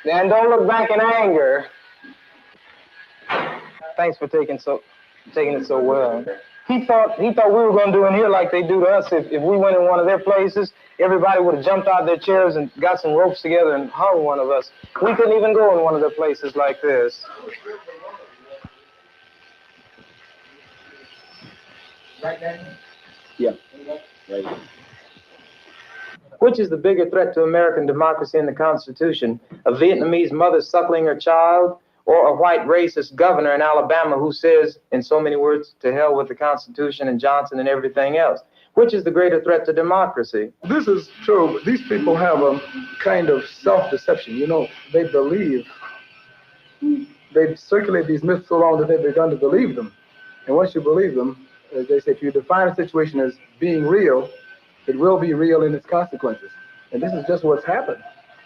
And don't look back in anger. Thanks for taking it so well. He thought we were going to do in here like they do to us. If we went in one of their places, everybody would have jumped out of their chairs and got some ropes together and hung one of us. We couldn't even go in one of their places like this. Right, Daniel? Yeah. Right. Which is the bigger threat to American democracy and the Constitution? A Vietnamese mother suckling her child, or a white racist governor in Alabama who says, in so many words, to hell with the Constitution and Johnson and everything else? Which is the greater threat to democracy? This is true, but these people have a kind of self-deception. You know, they believe, they circulate these myths so long that they've begun to believe them. And once you believe them, as they say, if you define a situation as being real, it will be real in its consequences. And this is just what's happened.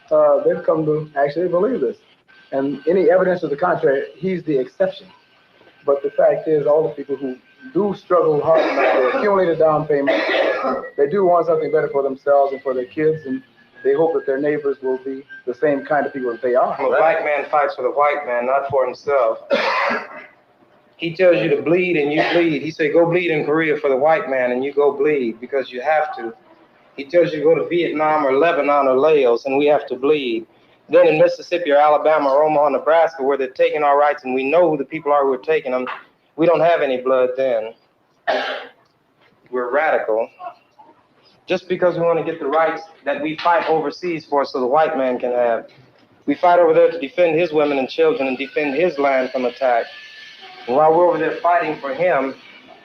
They've come to actually believe this. And any evidence to the contrary, he's the exception. But the fact is, all the people who do struggle hard enough to accumulate a down payment, they do want something better for themselves and for their kids, and they hope that their neighbors will be the same kind of people that they are. Well, the black man fights for the white man, not for himself. He tells you to bleed and you bleed. He said, go bleed in Korea for the white man, and you go bleed because you have to. He tells you to go to Vietnam or Lebanon or Laos, and we have to bleed. Then in Mississippi or Alabama or Omaha, Nebraska, where they're taking our rights and we know who the people are who are taking them, we don't have any blood then. We're radical. Just because we want to get the rights that we fight overseas for so the white man can have. We fight over there to defend his women and children and defend his land from attack. And while we're over there fighting for him,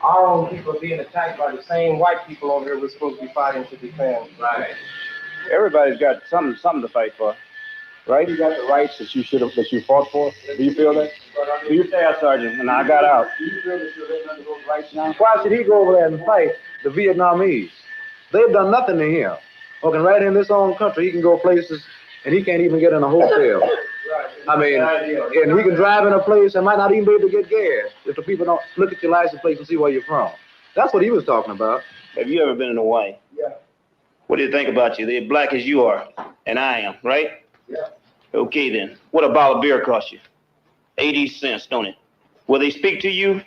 our own people are being attacked by the same white people over here we're supposed to be fighting to defend. Right. Everybody's got something to fight for. Right? You got the rights that you fought for. Do you feel that? Do you say, Sergeant? And I got out. Do you feel that you're living under those rights now? Why should he go over there and fight the Vietnamese? They've done nothing to him. Walking right in this own country, he can go places and he can't even get in a hotel. I mean, and he can drive in a place and might not even be able to get gas if the people don't look at your license plate and see where you're from. That's what he was talking about. Have you ever been in Hawaii? Yeah. What do you think about you? They're black as you are, and I am, right? Yeah. Okay then. What a bottle of beer cost you? 80 cents, don't it? Will they speak to you?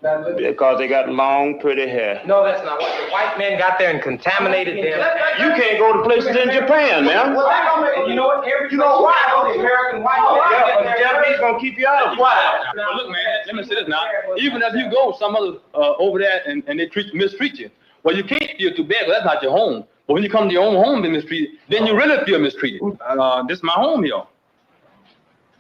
Because they got long, pretty hair. No, that's not what the white men got there and contaminated them. You can't go to places in Japan, man. Well, you know what? You know why? The American white men. Yeah, but the Japanese gonna keep you out of it. Why? Well, look, man, let me say this now. Even if you go some other over there and they mistreat you, well, you can't feel too bad, but that's not your home. But when you come to your own home and mistreated, then you really feel mistreated. This is my home here.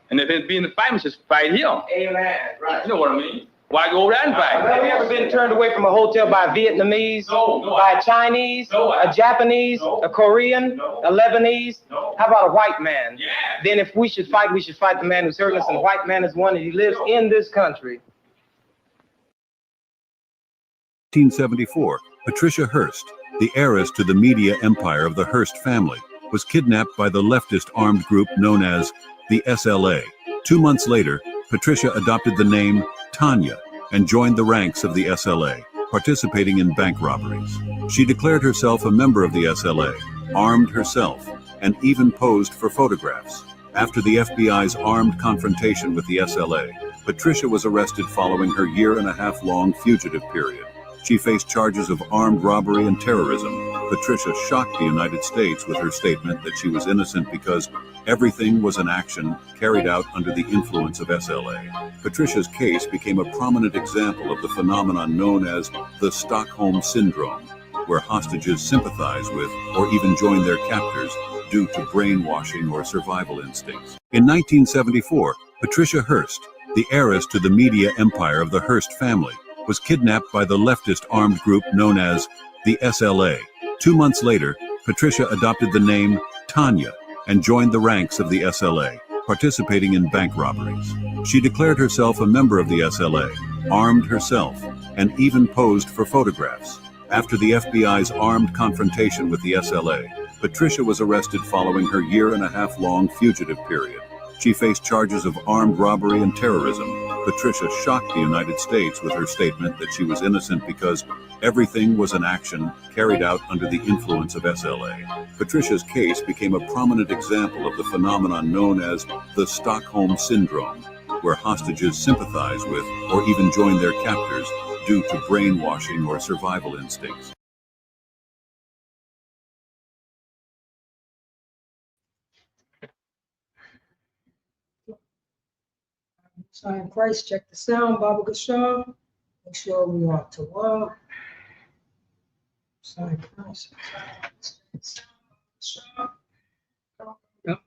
And if it's being the fight, just fight here. Amen. Right. You know what I mean? Why go over there and fight? Have you ever been turned away from a hotel by a Vietnamese, by a Chinese, a Japanese, a Korean, a Lebanese? How about a white man? Yeah. Then if we should fight the man who's hurting us, and the white man is one, and he lives in this country. 1974, Patricia Hearst, the heiress to the media empire of the Hearst family, was kidnapped by the leftist armed group known as the SLA. 2 months later, Patricia adopted the name Tanya and joined the ranks of the SLA, participating in bank robberies. She declared herself a member of the SLA, armed herself, and even posed for photographs. After the FBI's armed confrontation with the SLA, Patricia was arrested following her year-and-a-half-long fugitive period. She faced charges of armed robbery and terrorism. Patricia shocked the United States with her statement that she was innocent because everything was an action carried out under the influence of SLA. Patricia's case became a prominent example of the phenomenon known as the Stockholm Syndrome, where hostages sympathize with or even join their captors due to brainwashing or survival instincts. In 1974, Patricia Hearst, the heiress to the media empire of the Hearst family, was kidnapped by the leftist armed group known as the SLA. 2 months later, Patricia adopted the name Tanya and joined the ranks of the SLA, participating in bank robberies. She declared herself a member of the SLA, armed herself, and even posed for photographs. After the FBI's armed confrontation with the SLA, Patricia was arrested following her year-and-a-half-long fugitive period. She faced charges of armed robbery and terrorism. Patricia shocked the United States with her statement that she was innocent because everything was an action carried out under the influence of SLA. Patricia's case became a prominent example of the phenomenon known as the Stockholm Syndrome, where hostages sympathize with or even join their captors due to brainwashing or survival instincts. Sign Christ, check the sound, Baba Gasham. Make sure we are to love. Sign Christ. Yep,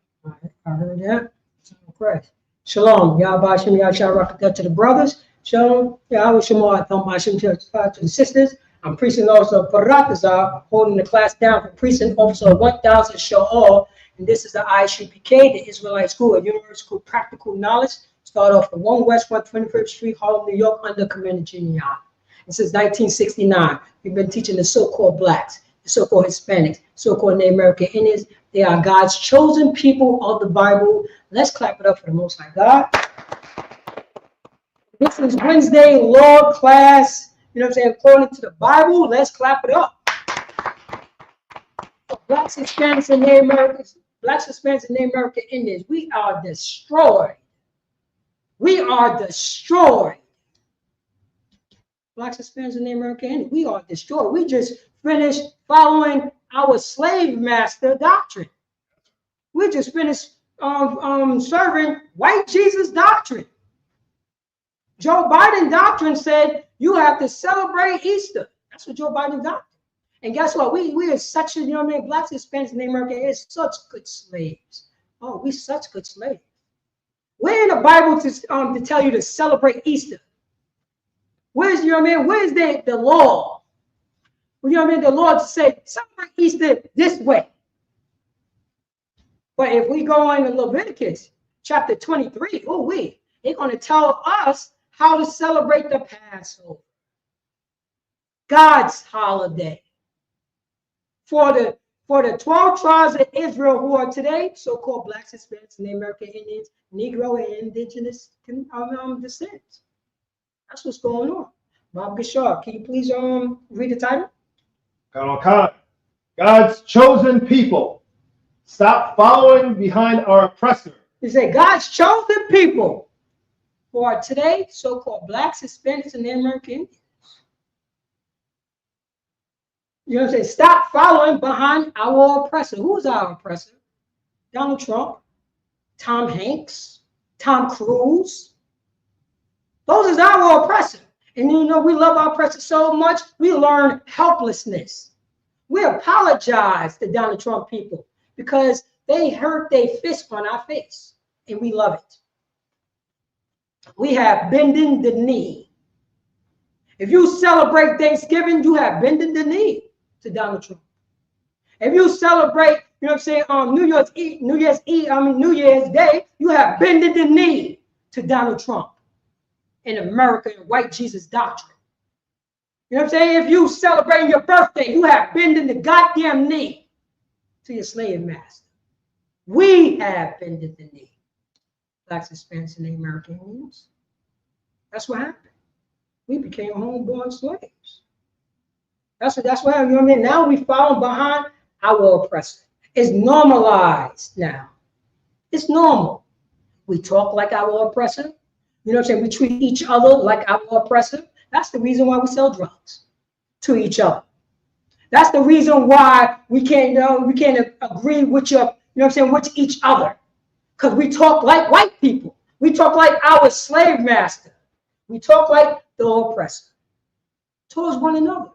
I heard that. Sign Christ. Shalom. Yahweh Shem Yahshua Rakadah to the brothers. Shalom. Yahweh Shemar Thom Hashem to the sisters. I'm Precinct Officer Paratazar, holding the class down for Precinct Officer 1000 Sha'al. And this is the ISUPK, the Israelite School of Universal Practical Knowledge. Start off at 1 West 125th Street, Harlem, New York, under Commander Genion. And since 1969, we've been teaching the so-called blacks, the so-called Hispanics, so-called Native American Indians. They are God's chosen people of the Bible. Let's clap it up for the Most High God. This is Wednesday law class. You know what I'm saying? According to the Bible, let's clap it up. Blacks, Hispanics, and Native Americans, blacks, Hispanics, and Native American Indians, we are destroyed. We are destroyed. Blacks, Hispanics, and Native American Indians, we are destroyed. We just finished following our slave master doctrine. We just finished serving white Jesus doctrine. Joe Biden doctrine said you have to celebrate Easter. That's what Joe Biden doctrine. And guess what? We are such, you know what I mean? Blacks, Hispanics, and Native American Indians, such good slaves. Oh, we such good slaves. Where in the Bible to tell you to celebrate Easter? Where's, you know what I mean? Where's the law? You know what I mean? The law to say celebrate Easter this way. But if we go into Leviticus chapter 23, they're going to tell us how to celebrate the Passover, God's holiday. For the 12 tribes of Israel who are today so-called blacks, Hispanics, Native American Indians, Negro, and indigenous descent. That's what's going on. Bob Gashar, can you please read the title? God's chosen people. Stop following behind our oppressor. He said, God's chosen people who are today so-called blacks, Hispanics, and American Indians. You know what I'm saying? Stop following behind our oppressor. Who's our oppressor? Donald Trump, Tom Hanks, Tom Cruise. Those are our oppressor. And you know, we love our oppressor so much, we learn helplessness. We apologize to Donald Trump people because they hurt their fist on our face, and we love it. We have bending the knee. If you celebrate Thanksgiving, you have bending the knee to Donald Trump. If you celebrate, you know what I'm saying, New Year's Day, you have bended the knee to Donald Trump in America and white Jesus doctrine. You know what I'm saying? If you celebrating your birthday, you have bended the goddamn knee to your slave master. We have bended the knee. Blacks, Hispanics, and American Indians. That's what happened. We became homeborn slaves. That's what happened. You know what I mean? Now we follow behind our oppressor. It's normalized now. It's normal. We talk like our oppressor. You know what I'm saying? We treat each other like our oppressor. That's the reason why we sell drugs to each other. That's the reason why we can't agree with you know what I'm saying, with each other. Because we talk like white people. We talk like our slave master. We talk like the oppressor towards one another.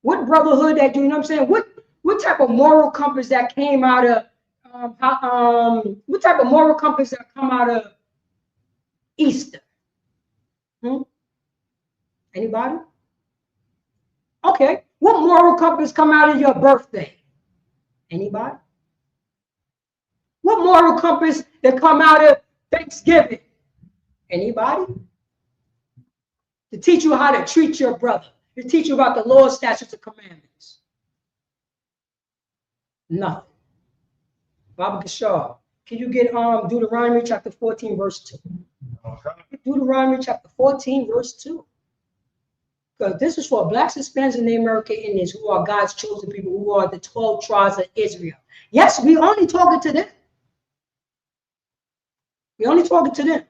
What brotherhood that do, you know what I'm saying? What type of moral compass that came out of what type of moral compass that come out of Easter? Anybody? Okay. What moral compass come out of your birthday? Anybody? What moral compass that come out of Thanksgiving? Anybody? To teach you how to treat your brother. To teach you about the law, statutes, and commandments. Nothing. Baba Gashar, can you get Deuteronomy chapter 14, verse 2? Deuteronomy chapter 14, verse 2. Because this is for blacks, Hispanics, and American Indians who are God's chosen people, who are the 12 tribes of Israel. Yes, we only talking to them. We only talking to them.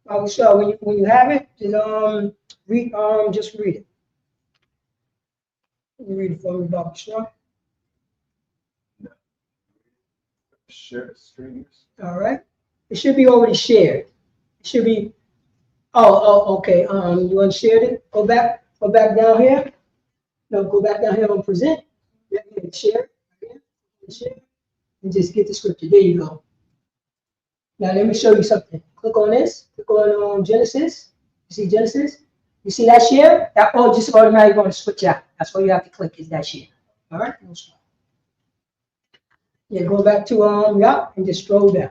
Baba Gashar, when you have it, just read it. Read it for me, Baba Gashar. Share the screen. All right. It should be already shared. It should be. Oh, okay. You unshared it. Go back down here. No, go back down here on present. Share. Share. And just get the scripture. There you go. Now let me show you something. Click on this. Click on Genesis. You see Genesis? You see that share? That just automatically going to switch out. That's all you have to click is that share. All right. Yeah, go back to and just scroll down.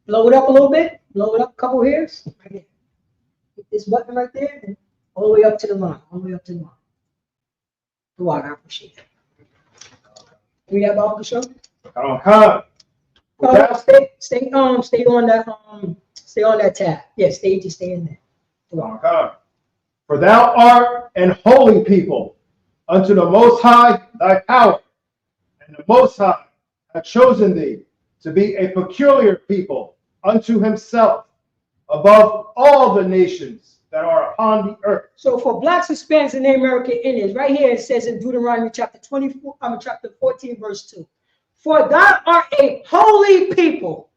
Blow it up a little bit. Blow it up a couple hairs. Right there. Hit this button right there, and all the way up to the line. All the way up to the line. The water, I appreciate it. Read that, Baba Gashar? Stay on that tab. Yeah, just stay in there. For thou art an holy people unto the Most High thy power, and the Most High hath chosen thee to be a peculiar people unto himself above all the nations that are upon the earth. So for blacks, Hispanics, and American Indians, right here it says in Deuteronomy chapter 14, verse 2. For thou art a holy people.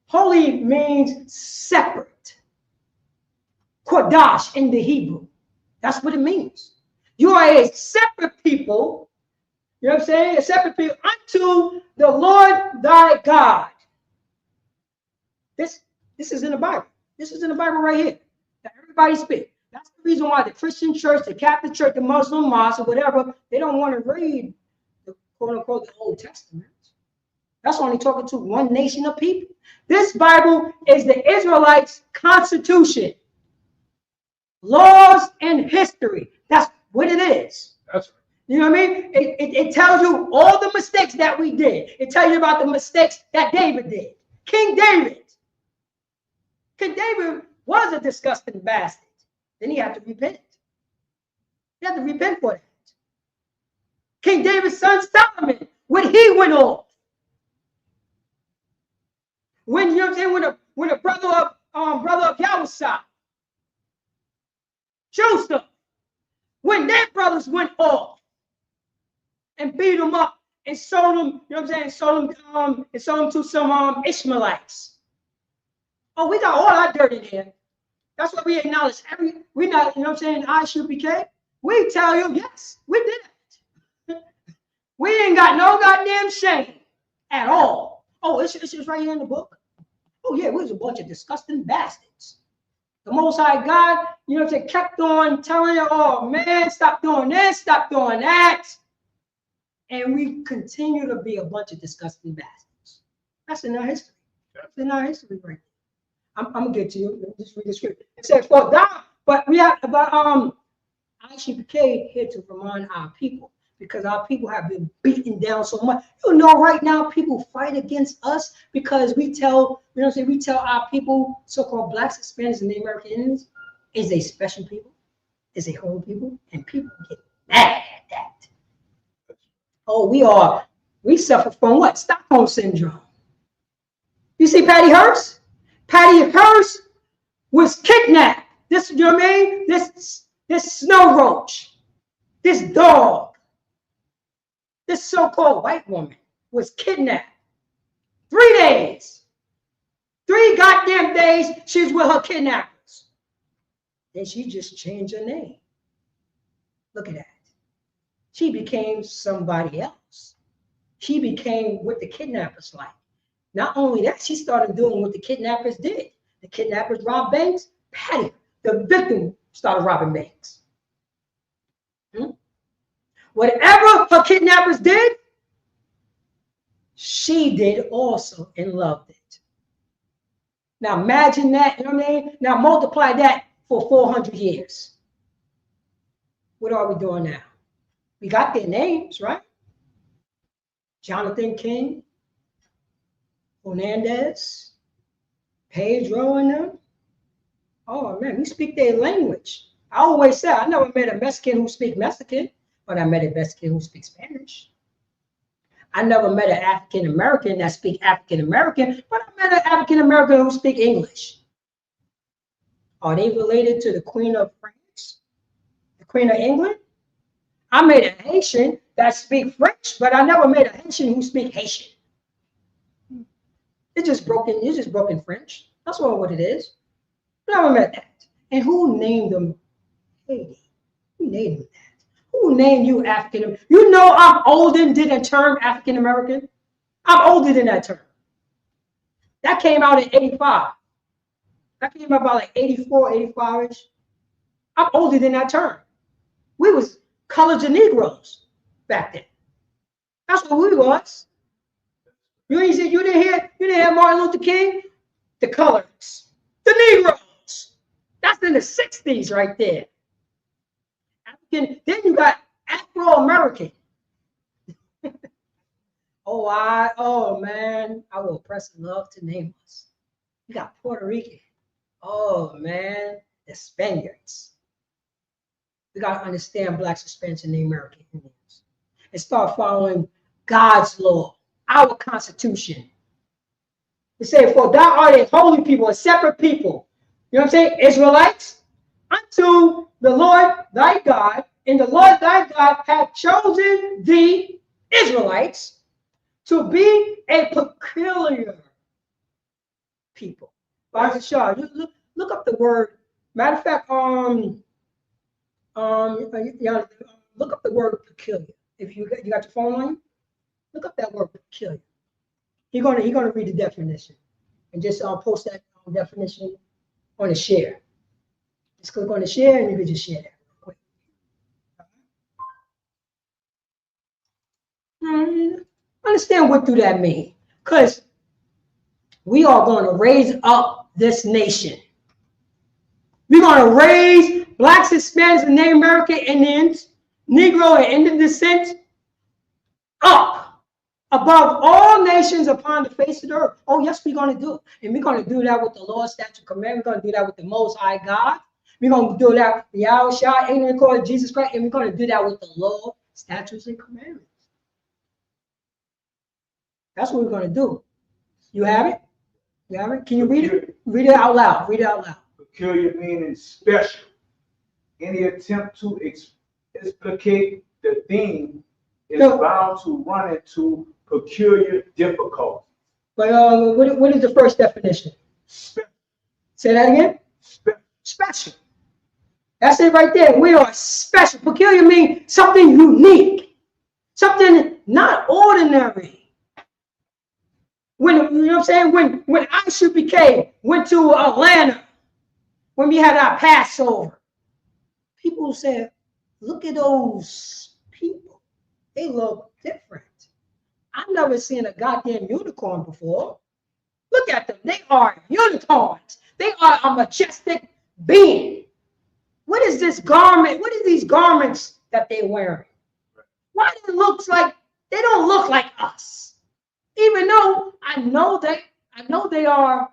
Holy means separate. Kodash in the Hebrew. That's what it means. You are a separate people. You know what I'm saying? A separate people unto the Lord thy God. This is in the Bible. This is in the Bible right here. That everybody speak. That's the reason why the Christian church, the Catholic church, the Muslim mosque, or whatever, they don't want to read the quote unquote the Old Testament. That's only talking to one nation of people. This Bible is the Israelites' constitution. Laws and history. That's what it is. That's right. You know what I mean? It tells you all the mistakes that we did. It tells you about the mistakes that David did. King David was a disgusting bastard, then he had to repent. He had to repent for that. King David's son Solomon, when he went off, when you know what I'm saying, when a brother of Yahusha, Joseph, when their brothers went off and beat them up and sold them, you know what I'm saying, sold them to some Ishmaelites. Oh, we got all our dirt in here. That's what we acknowledge. We not, you know what I'm saying, ISUPK. We tell you, yes, we did it. We ain't got no goddamn shame at all. Oh, it's right here in the book. Oh, yeah, we was a bunch of disgusting bastards. The Most High God, you know, kept on telling you, oh, man, stop doing this, stop doing that. And we continue to be a bunch of disgusting bastards. That's in our history. That's in our history right now. I'm going to get to you. Just read the script. It says, for that, but we have, ISUPK here to remind our people, because our people have been beaten down so much. You know, right now, people fight against us because we tell, you know what I'm saying, we tell our people, so-called blacks, Hispanics, and Native American Indians, is a special people, is a whole people, and people get mad at that. Oh, we suffer from what? Stockholm syndrome. You see Patty Hearst? Patty Hearst was kidnapped. This, you know what I mean? This snow roach, this dog, this so-called white woman was kidnapped. 3 days. 3 goddamn days she was with her kidnappers. Then she just changed her name. Look at that. She became somebody else. She became what the kidnappers like. Not only that, she started doing what the kidnappers did. The kidnappers robbed banks. Patty, the victim, started robbing banks. Whatever her kidnappers did, she did also and loved it. Now imagine that, you know what I mean? Now multiply that for 400 years. What are we doing now? We got their names, right? Jonathan King, Hernandez, Pedro and them. Oh man, we speak their language. I always say, I never met a Mexican who speaks Mexican, but I met a Mexican who speaks Spanish. I never met an African American that speaks African American, but I met an African American who speaks English. Are they related to the Queen of France, the Queen of England? I met a Haitian that speaks French, but I never met a Haitian who speaks Haitian. It's just broken French. That's all what it is. Never met that. And who named them Haiti? Who named them that? Who named you African American? You know I'm older than the term African American. I'm older than that term. That came out in 85. That came out about like 84, 85-ish. I'm older than that term. We was colors of Negroes back then. That's what we was. You didn't hear Martin Luther King? The colors, the Negroes. That's in the 60s right there. African, then you got Afro-American. Oh man, I will press love to name us. You got Puerto Rican. Oh man, the Spaniards. We got to understand blacks, Hispanics, and Native American Indians and start following God's law, our Constitution. It says, for thou art a holy people, a separate people. You know what I'm saying? Israelites, unto the Lord thy God, and the Lord thy God hath chosen the Israelites to be a peculiar people. Pastor Shaw, look up the word. Matter of fact, look up the word peculiar. If you got your phone on you, look up that word peculiar. He's gonna read the definition and just post that definition on the share. Just click on the share and you can just share that real quick. Understand what do that mean? Because we are going to raise up this nation. We're going to raise blacks, Hispanics, and Native American Indians, Negro and Indian descent up above all nations upon the face of the earth. Oh, yes, we're going to do it. And we're going to do that with the Lord, statute, command. We're going to do that with the Most High God. We're going to do that with the Yahushua, ignorant called Jesus Christ. And we're going to do that with the law, statutes, and commandments. That's what we're going to do. You have it? You have it? Can you read it? Read it out loud. Read it out loud. Peculiar meaning special. Any attempt to explicate the theme is bound to run into peculiar difficulty. But what is the first definition? Special. Say that again? Special. That's it right there. We are special. Peculiar means something unique, something not ordinary. When, you know what I'm saying? When ISUPK went to Atlanta, when we had our Passover, people said, look at those people. They look different. I've never seen a goddamn unicorn before. Look at them. They are unicorns. They are a majestic being. What is this garment? What are these garments that they're wearing? Why do it look like they don't look like us? Even though I know they are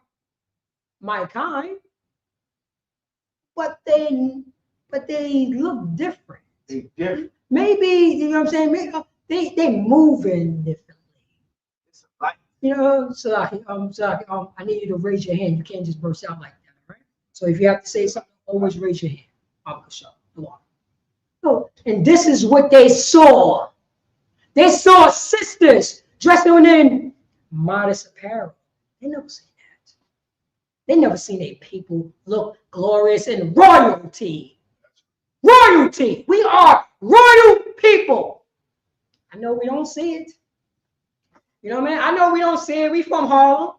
my kind, but they look different. They different. Maybe, you know what I'm saying? Maybe they moving differently. You know, so I need you to raise your hand. You can't just burst out like that, right? So if you have to say something, always raise your hand. I'll show you. So, and this is what they saw. They saw sisters dressed in modest apparel. They never seen that. They never seen a people look glorious in royalty. Royalty. We are royal people. I know we don't see it. You know what I mean? I know we don't see it. We from Harlem.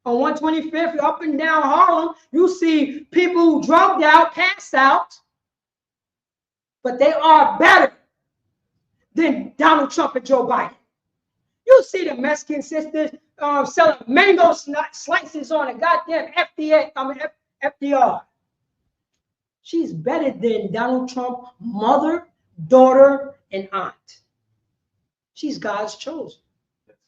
On 125th, up and down Harlem, you see people drugged out, passed out. But they are better than Donald Trump and Joe Biden. You see the Mexican sisters selling mango slices on a goddamn FDR. She's better than Donald Trump, mother, daughter, and aunt. She's God's chosen.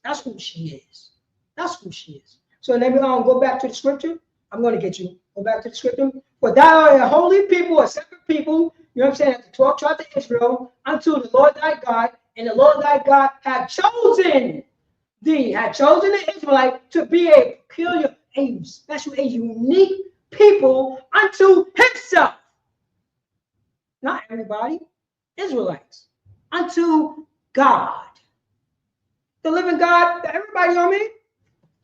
That's who she is. That's who she is. So let me go back to the scripture. I'm going to get you. Go back to the scripture. For thou art a holy people, a separate people, you know what I'm saying, the 12 tribes of Israel, unto the Lord thy God, and the Lord thy God had chosen thee, had chosen the Israelite to be a peculiar, a special, a unique people unto himself. Not everybody, Israelites, unto God. The living God, everybody, you know what I mean?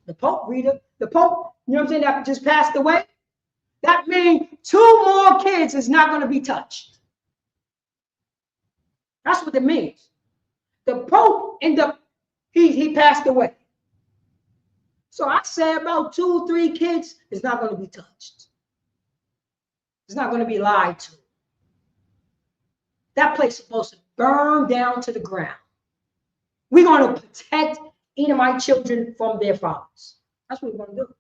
The Pope, reader, the Pope, you know what I'm saying, that just passed away. That means 2 more kids is not going to be touched. That's what it means. The Pope he passed away. So I say about 2 or 3 kids is not going to be touched. It's not going to be lied to. That place is supposed to burn down to the ground. We're going to protect Edomite children from their fathers. That's what we're going to do.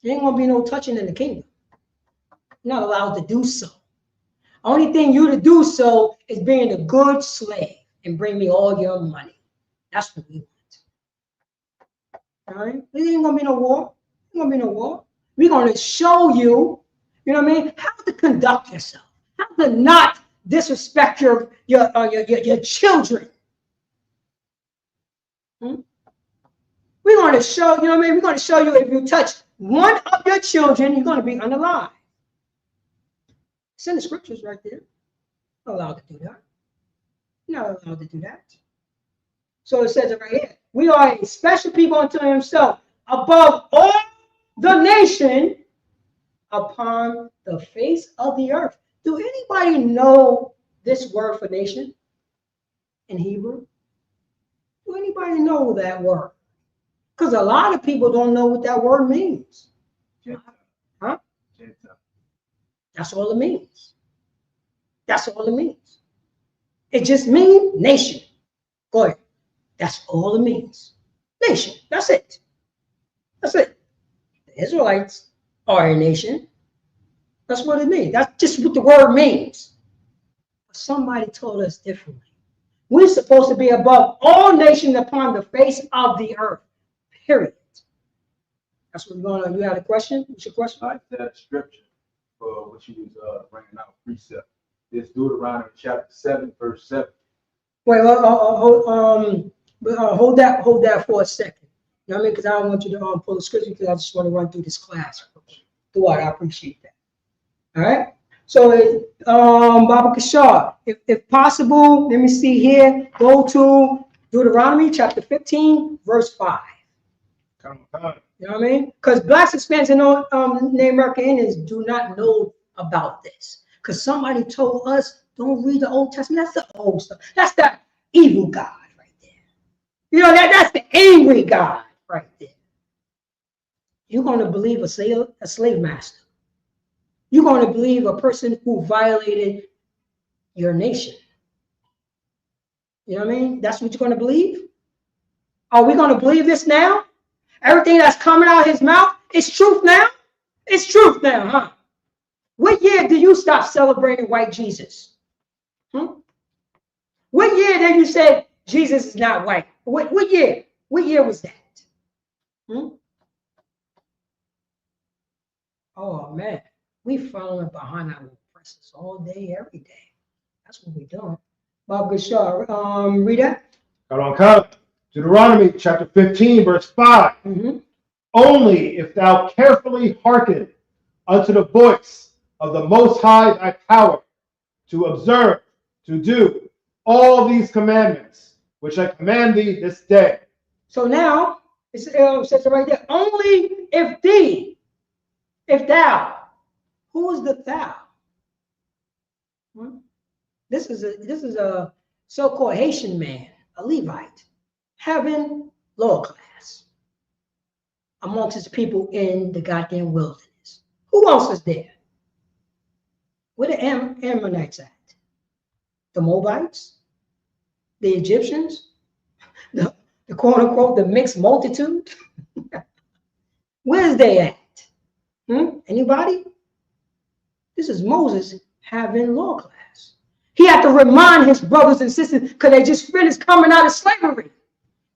There ain't going to be no touching in the kingdom. You're not allowed to do so. Only thing you to do so is being a good slave and bring me all your money. That's what we want. All right? There ain't going to be no war. There ain't going to be no war. We're going to show you, you know what I mean, how to conduct yourself, how to not disrespect your children. We're going to show, you know what I mean? We're going to show you if you touch one of your children, you're going to be unalive. It's in the scriptures right there. You're not allowed to do that. You're not allowed to do that. So it says it right here. We are a special people unto himself, above all the nation upon the face of the earth. Do anybody know this word for nation in Hebrew? Do anybody know that word? Because a lot of people don't know what that word means. Huh? That's all it means. That's all it means. It just means nation. Go ahead. That's all it means. Nation. That's it. That's it. The Israelites are a nation. That's what it means. That's just what the word means. But somebody told us differently. We're supposed to be above all nations upon the face of the earth. Period. That's what we're going on. You had a question? What's your question? I like that scripture for what you was bringing out, precept. It's Deuteronomy chapter 7, verse 7. Wait, hold that for a second. You know what I mean? Because I don't want you to pull the scripture because I just want to run through this class. I appreciate that. All right. So, Baba Kishar, if possible, let me see here. Go to Deuteronomy chapter 15, verse 5. Come on. You know what I mean? Because blacks, Hispanics, and Native American Indians do not know about this. Because somebody told us, don't read the Old Testament. That's the old stuff. That's that evil God right there. You know, that's the angry God right there. You're going to believe a slave master. You're going to believe a person who violated your nation. You know what I mean? That's what you're going to believe? Are we going to believe this now? Everything that's coming out of his mouth is truth now? It's truth now, huh? What year did you stop celebrating white Jesus? What year did you say Jesus is not white? What year? What year was that? Oh, man. We following behind our oppressors all day, every day. That's what we're doing. Bob Gashar, read that. Come. Deuteronomy chapter 15, verse 5. Only if thou carefully hearken unto the voice of the Most High thy power, to observe, to do all these commandments, which I command thee this day. So now, it says right there, only if thou. Who is the thou? This is a so-called Haitian man, a Levite, having lower class amongst his people in the goddamn wilderness. Who else is there? Where the Ammonites at? The Moabites? The Egyptians? The quote-unquote, the mixed multitude? Where's they at? Anybody? This is Moses having lower class. He had to remind his brothers and sisters because they just finished coming out of slavery.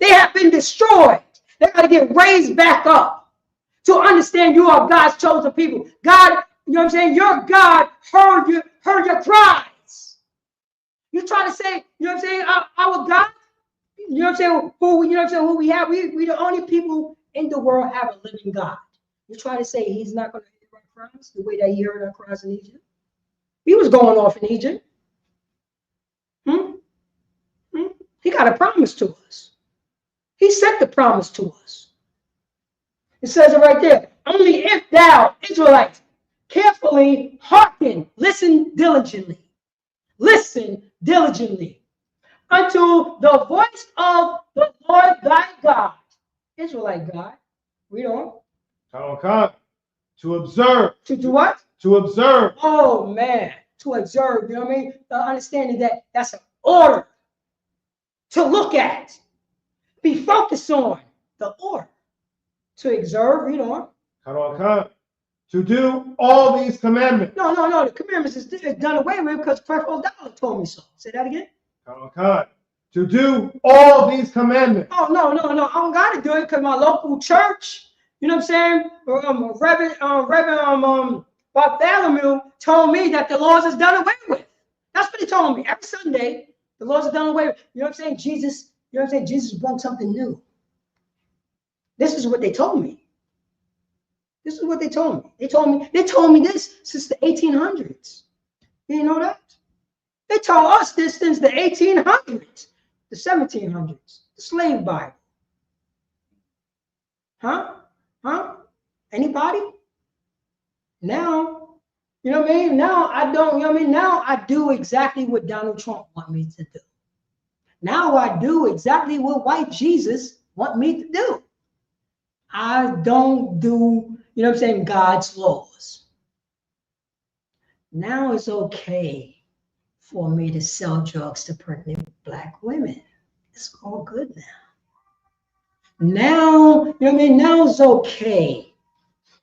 They have been destroyed. They got to get raised back up to understand you are God's chosen people. God, you know what I'm saying? Your God heard your cries. You try to say, you know what I'm saying, our God, you know what I'm saying, who we have, we the only people in the world have a living God. You try to say he's not going to hear our cries the way that he heard our cries in Egypt. He was going off in Egypt. He got a promise to us. He sent the promise to us. It says it right there. Only if thou, Israelites, carefully hearken, listen diligently unto the voice of the Lord thy God. Israelite God. Read on. Come. To observe. To do what? To observe. Oh, man. To observe. You know what I mean? The understanding that that's an order to look at. Be focused on the order. To observe. Read on. Come. To do all these commandments. No. The commandments is done away with because Purple Dollar told me so. Say that again. Come. To do all these commandments. Oh, no. I don't got to do it because my local church, you know what I'm saying? Reverend Bartholomew told me that the laws is done away with. That's what he told me. Every Sunday, the laws are done away with. You know what I'm saying? Jesus, you know what I'm saying? Jesus brought something new. This is what they told me. This is what they told me. They told me this since the 1800s. You know that? They told us this since the 1800s, the 1700s, the slave Bible. Huh? Anybody? Now, you know what I mean? Now I don't, you know what I mean? Now I do exactly what Donald Trump want me to do. Now I do exactly what white Jesus want me to do. I don't do, you know what I'm saying, God's laws. Now it's okay for me to sell drugs to pregnant black women. It's all good now. Now, you know what I mean? Now it's okay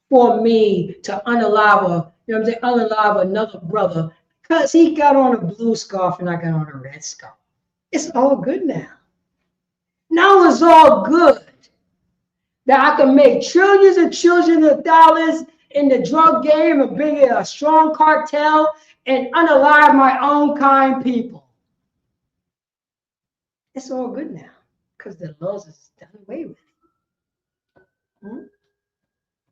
for me to unalive another brother because he got on a blue scarf and I got on a red scarf. It's all good now. Now it's all good. That I can make trillions and trillions of dollars in the drug game and bring in a strong cartel and unalive my own kind people. It's all good now because the laws is done away with.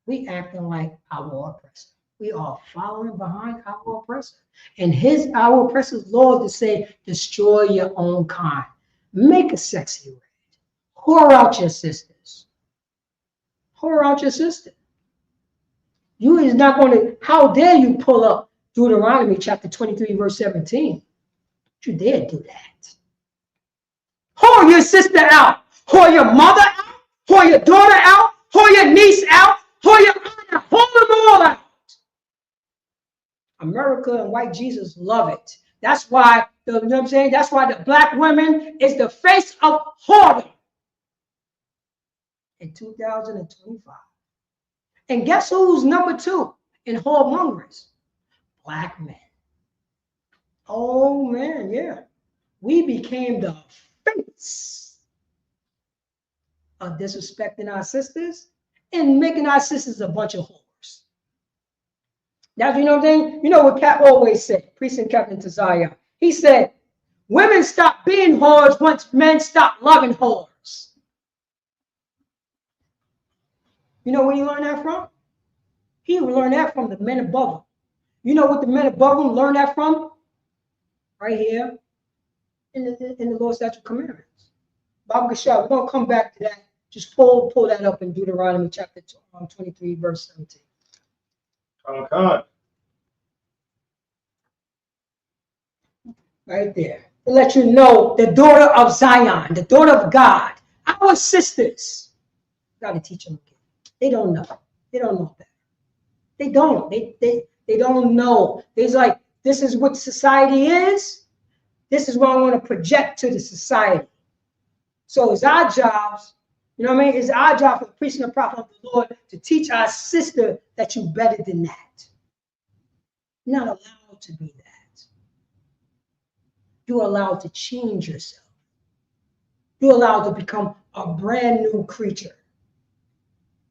We acting like our oppressor. We are following behind our oppressor. And our oppressor's law to say, destroy your own kind. Make a sexy red. Whore out your sisters. Whore out your sister. You is not going to, how dare you pull up Deuteronomy chapter 23, verse 17. You dare do that. Whore your sister out. Whore your mother out. Whore your daughter out. Whore your niece out. Whore your aunt out. Whore them all out. America and white Jesus love it. That's why, you know what I'm saying? That's why the black women is the face of whoredom in 2025. And guess who's number 2 in whoremongers? Black men. Oh man, yeah. We became the face of disrespecting our sisters and making our sisters a bunch of whores. Now, you know what I'm saying? You know what Cap always said, Priest and Captain Taziah. He said, women stop being whores once men stop loving whores. You know where you learn that from? He learned that from the men above him. You know what the men above him learned that from? Right here in the Lord's Statute Commandments. Baba Gashar, we're going to come back to that. Just pull that up in Deuteronomy chapter 23, verse 17. Okay. Right there. To let you know, the daughter of Zion, the daughter of God, our sisters. Got to teach them again. They don't know. They don't know that. They don't. They don't know. It's like, this is what society is. This is what I want to project to the society. So it's our jobs, you know what I mean? It's our job for the priest and the prophet of the Lord to teach our sister that you're better than that. You're not allowed to be that. You're allowed to change yourself. You're allowed to become a brand new creature.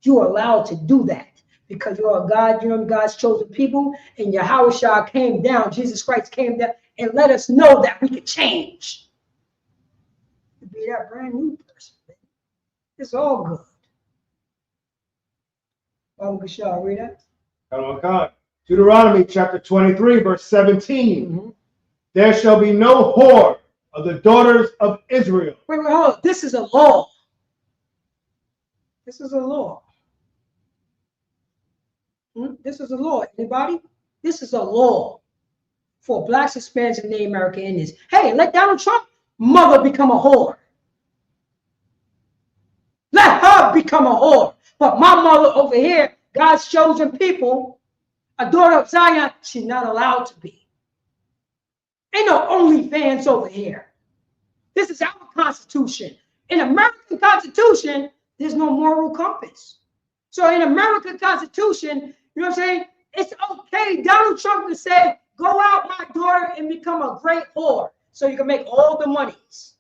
You're allowed to do that. Because you're a God, you know, God's chosen people, and Yahweh came down, Jesus Christ came down and let us know that we could change. To be that brand new person. It's all good. Baba Gashar, read that. Okay. Deuteronomy chapter 23, verse 17. There shall be no whore of the daughters of Israel. Wait, hold on. This is a law. This is a law. This is a law. Anybody? This is a law for blacks, Hispanics, and Native American Indians. Hey, let Donald Trump mother become a whore. Let her become a whore. But my mother over here, God's chosen people, a daughter of Zion, she's not allowed to be. Ain't no OnlyFans over here. This is our Constitution. In American Constitution, there's no moral compass. So in American Constitution, you know what I'm saying? It's okay. Donald Trump can say, go out, my daughter, and become a great whore so you can make all the monies.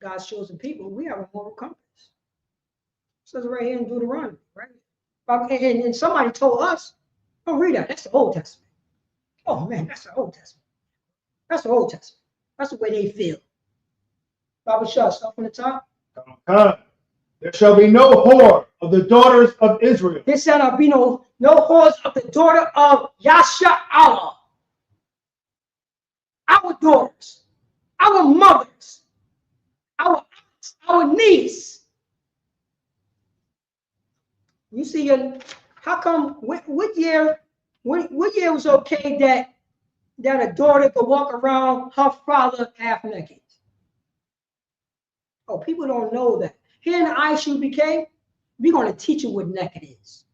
God's chosen people, we have a moral compass. It says right here in Deuteronomy, right? And somebody told us, don't read that. That's the Old Testament. Oh, man, that's the Old Testament. That's the Old Testament. That's the way they feel. Baba Shah, start from the top. There shall be no whore of the daughters of Israel. There shall be no whores of the daughter of Yasha Allah. Our daughters, our mothers, our aunts, our niece. You see, how come? What year was okay that a daughter could walk around her father half naked? Oh, people don't know that. Here in the ISUPK, we're going to teach you what naked is.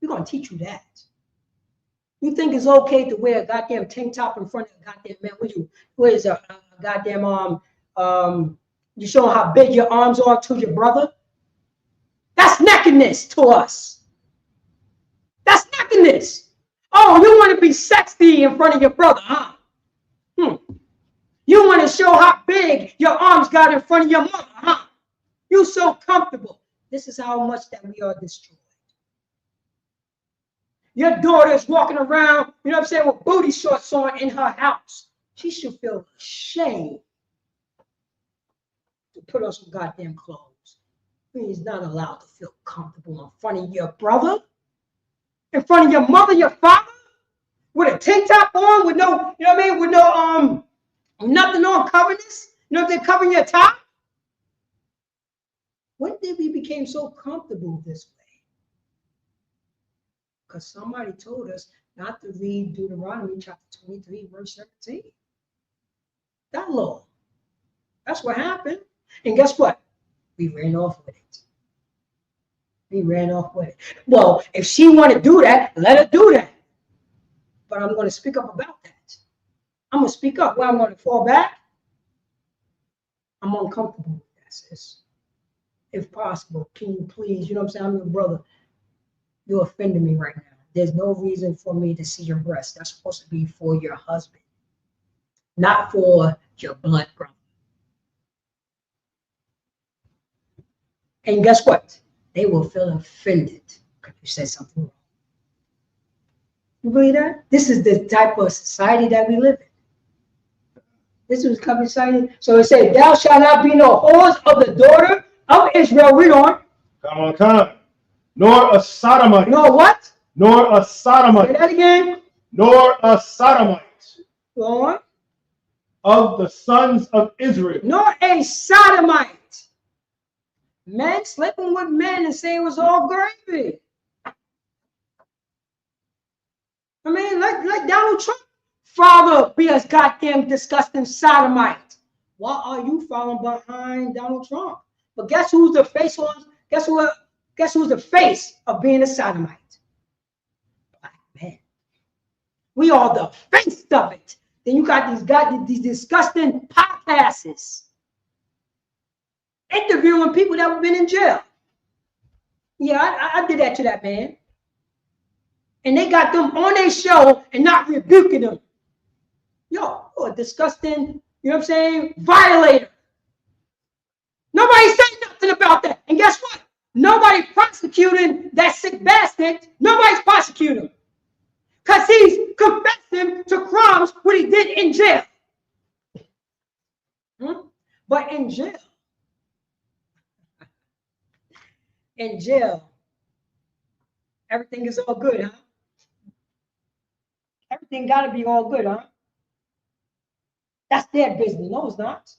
We're going to teach you that. You think it's okay to wear a goddamn tank top in front of a goddamn man? What is a goddamn you show how big your arms are to your brother? That's nakedness to us. That's nakedness. Oh, you want to be sexy in front of your brother, huh? You want to show how big your arms got in front of your mother, huh? You so comfortable. This is how much that we are destroyed. Your daughter is walking around, you know what I'm saying, with booty shorts on in her house. She should feel ashamed to put on some goddamn clothes. He's not allowed to feel comfortable in front of your brother, in front of your mother, your father, with a tank top on, with no, you know what I mean, with no nothing on covering this. You know, they're covering your top. When did we become so comfortable this way? Because somebody told us not to read Deuteronomy chapter 23, verse 17. That law. That's what happened. And guess what? We ran off with it. We ran off with it. Well, if she want to do that, let her do that. But I'm going to speak up about that. I'm going to speak up. Where I'm going to fall back. I'm uncomfortable with that, sis. If possible, can you please, you know what I'm saying? I'm your brother. You're offending me right now. There's no reason for me to see your breast. That's supposed to be for your husband, not for your blood brother. And guess what? They will feel offended because you said something wrong. You believe that? This is the type of society that we live in. This is covenant society. So it said, thou shalt not be no whores of the daughter of Israel. Read on. Come on. Nor a sodomite. Nor what? Nor a sodomite. Say that again. Nor a sodomite. Go on. Of the sons of Israel. Nor a sodomite. Men sleeping with men and saying it was all gravy. I mean, like Donald Trump. Father, be a goddamn disgusting sodomite. Why are you following behind Donald Trump? But guess who's the face on? Guess who's the face of being a sodomite? Black men. We are the face of it. Then you got these disgusting podcasts interviewing people that have been in jail. Yeah, I did that to that man. And they got them on their show and not rebuking them. Yo, a disgusting, you know what I'm saying, violator. Nobody said nothing about that. And guess what? Nobody prosecuting that sick bastard. Nobody's prosecuting him. Because he's confessing to crimes what he did in jail. But in jail, everything is all good, huh? Everything got to be all good, huh? That's their business. No, it's not.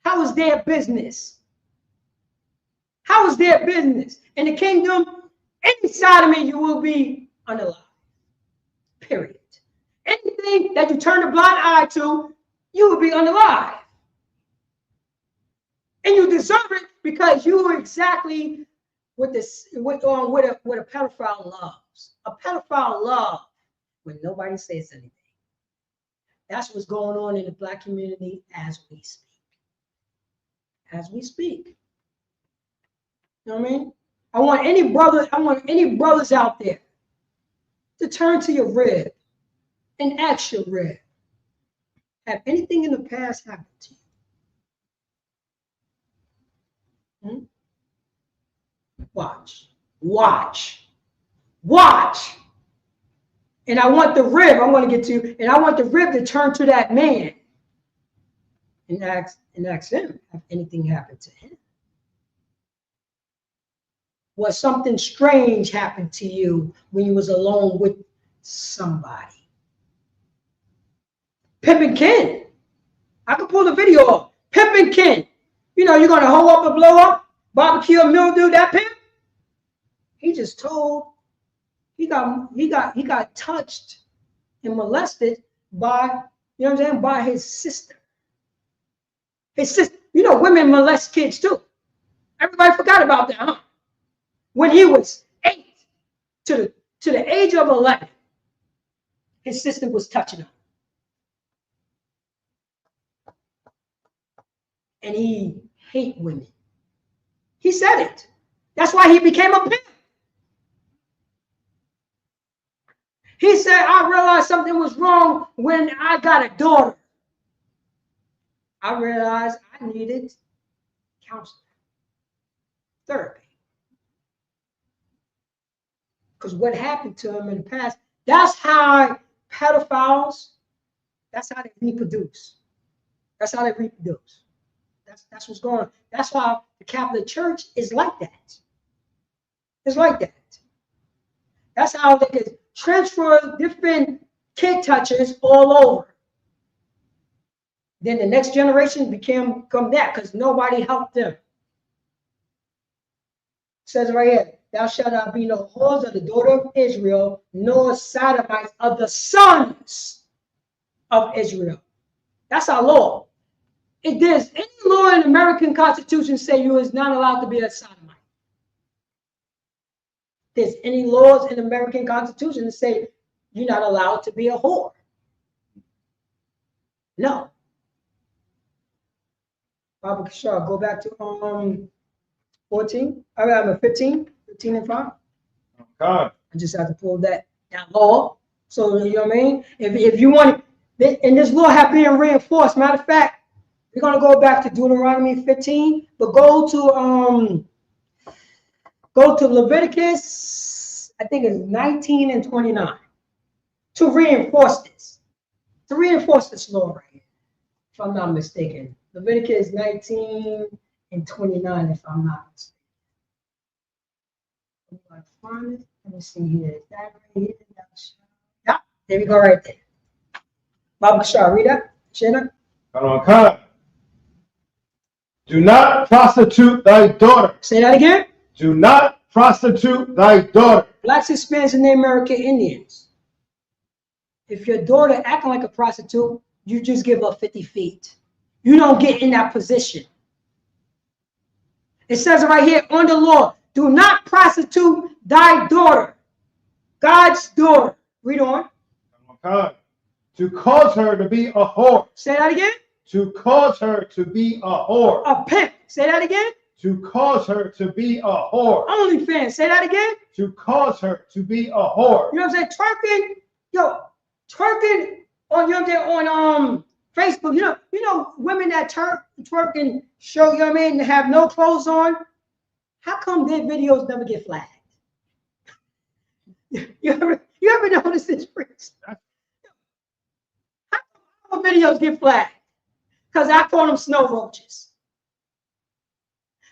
How is their business? How is their business? In the kingdom, any sodomy you will be unalive. Period. Anything that you turn a blind eye to, you will be unalive. And you deserve it because you are exactly what a pedophile loves. A pedophile loves when nobody says anything. That's what's going on in the Black community as we speak. As we speak. You know what I mean? I want any brothers out there to turn to your rib and ask your rib, have anything in the past happened to you? Watch. And I want the rib, I'm going to get to, and I want the rib to turn to that man and ask him, have anything happened to him? Was something strange happened to you when you was alone with somebody? Pimp and Ken. I could pull the video up. Pimp and Ken. You know, you're going to hoe up and blow up, barbecue and mildew that pimp? He just told, he got touched and molested by, you know what I'm saying, by his sister. His sister, you know, women molest kids too. Everybody forgot about that, huh? When he was 8 to the age of 11, his sister was touching him. And he hated women. He said it. That's why he became a pimp. He said, I realized something was wrong when I got a daughter. I realized I needed counseling, therapy. Because what happened to them in the past, that's how pedophiles, that's how they reproduce. That's how they reproduce. That's what's going on. That's why the Catholic Church is like that. It's like that. That's how they can transfer different kid touchers all over. Then the next generation become that because nobody helped them. It says right here, thou shalt not be no whores of the daughter of Israel, nor sodomites of the sons of Israel. That's our law. If there's any law in the American Constitution say you is not allowed to be a sodomite. If there's any laws in the American Constitution that say you're not allowed to be a whore. No. Baba Kishar, go back to 15 and 5. God. I just have to pull that law. So you know what I mean? If you want, and this law have been reinforced. Matter of fact, we're gonna go back to Deuteronomy 15, but go to Leviticus, I think it's 19 and 29, to reinforce this. To reinforce this law right here, if I'm not mistaken. Leviticus 19 and 29, if I'm not mistaken. I'm gonna find it. Let me see here. Is that right here? Yeah, there we go right there. Baba Kishar, read that. Shana. Do not prostitute thy daughter. Say that again. Do not prostitute thy daughter. Blacks, Hispanics, and the American Indians. If your daughter acting like a prostitute, you just give her 50 feet. You don't get in that position. It says right here on the law, do not prostitute thy daughter. God's daughter. Read on. To cause her to be a whore. Say that again. To cause her to be a whore. A pimp. Say that again. To cause her to be a whore. OnlyFans. Say that again. To cause her to be a whore. You know what I'm saying? Twerking on on Facebook. You know women that twerk and show, you know what I mean, have no clothes on. How come their videos never get flagged? You ever notice this, Prince? How come videos get flagged? Because I call them snow roaches.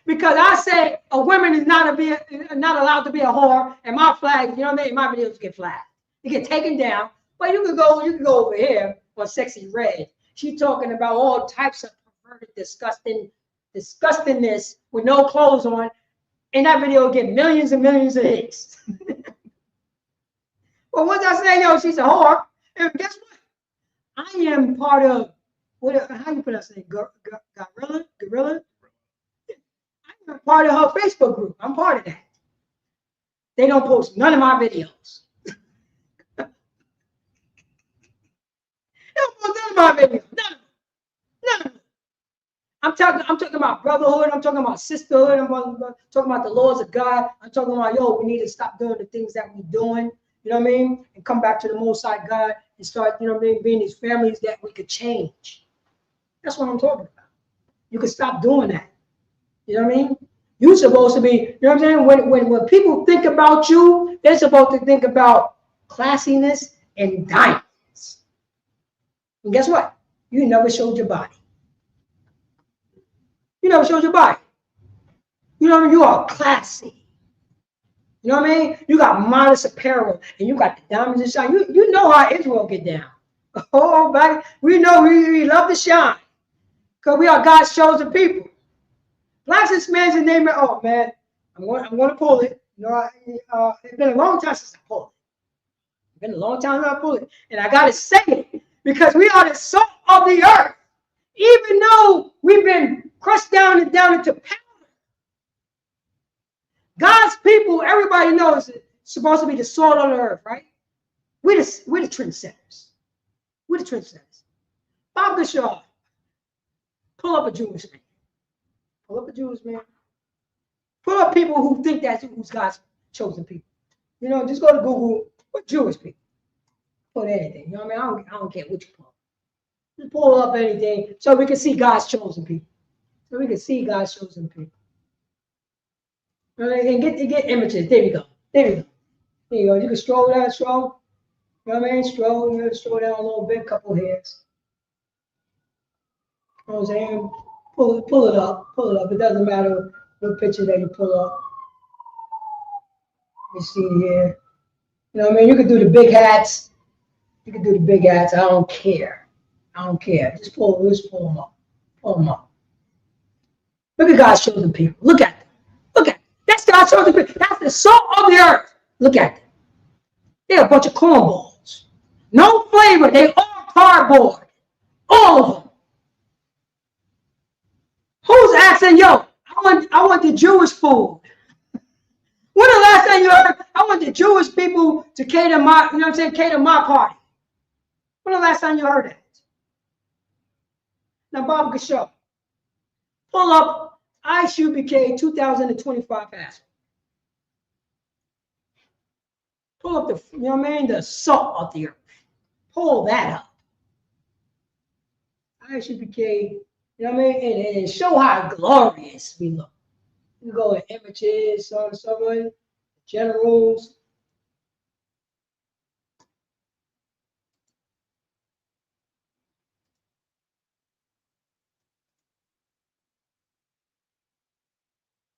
Because I say a woman is not allowed to be a whore, and my flag, you know what I mean, my videos get flagged. They get taken down. But you can go over here on Sexy Red. She's talking about all types of perverted, disgustingness with no clothes on, and that video will get millions and millions of hits. Well, once I say, she's a whore, and guess what? I am part of how you pronounce it? Gorilla? I'm part of her Facebook group. I'm part of that. They don't post none of my videos. They don't post none of my videos. None of them. I'm talking about brotherhood. I'm talking about sisterhood. I'm talking about the laws of God. I'm talking about, we need to stop doing the things that we're doing. You know what I mean? And come back to the Most High God and start, being these families that we could change. That's what I'm talking about. You can stop doing that. You know what I mean? You're supposed to be, you know what I'm saying? When people think about you, they're supposed to think about classiness and diamonds. And guess what? You never showed your body. You never showed your body. You know what I mean? You are classy. You know what I mean? You got modest apparel and you got the diamonds and shine. You know how Israel get down. Oh, buddy. We know we love to shine. Because we are God's chosen people. Blacks and Hispanics and name it. Oh, man. I'm going to pull it. It's been a long time since I pulled it. It's been a long time since I pulled it. And I got to say it because we are the salt of the earth. Even though we've been crushed down into powder. God's people, everybody knows it's supposed to be the salt of the earth, right? We're the trendsetters. We're the trendsetters. Bob Bishop, pull up a Jewish man. Pull up a Jewish man. Pull up people who think that's who's God's chosen people. Just go to Google, what Jewish people? Put anything. You know what I mean? I don't care what you pull. Just pull up anything so we can see God's chosen people. So we can see God's chosen people. All right, and get images. There you go. There you go. There you go. You can scroll down, scroll. You know what I mean? Scroll. You gotta scroll down a little bit, couple hairs. You know what I'm saying? Pull it up. Pull it up. It doesn't matter what picture that you pull up. You see here. You know what I mean? You can do the big hats. You can do the big hats. I don't care. I don't care. Just pull them up. Pull them up. Look at God's chosen people. Look at them. Look at them. That's God's chosen people. That's the salt of the earth. Look at them. They're a bunch of cornballs. No flavor. They all cardboard. All of them. Who's asking, yo, I want the Jewish food? When the last time you heard, I want the Jewish people to cater my, you know what I'm saying, cater my party? When the last time you heard that? Now, Bob can show. Pull up ISUPK 2025 passport. Pull up the, you know what I mean, the salt of the earth. Pull that up. ISUPK, you know what I mean, and show how glorious we look. You go in images, so on and so on, generals.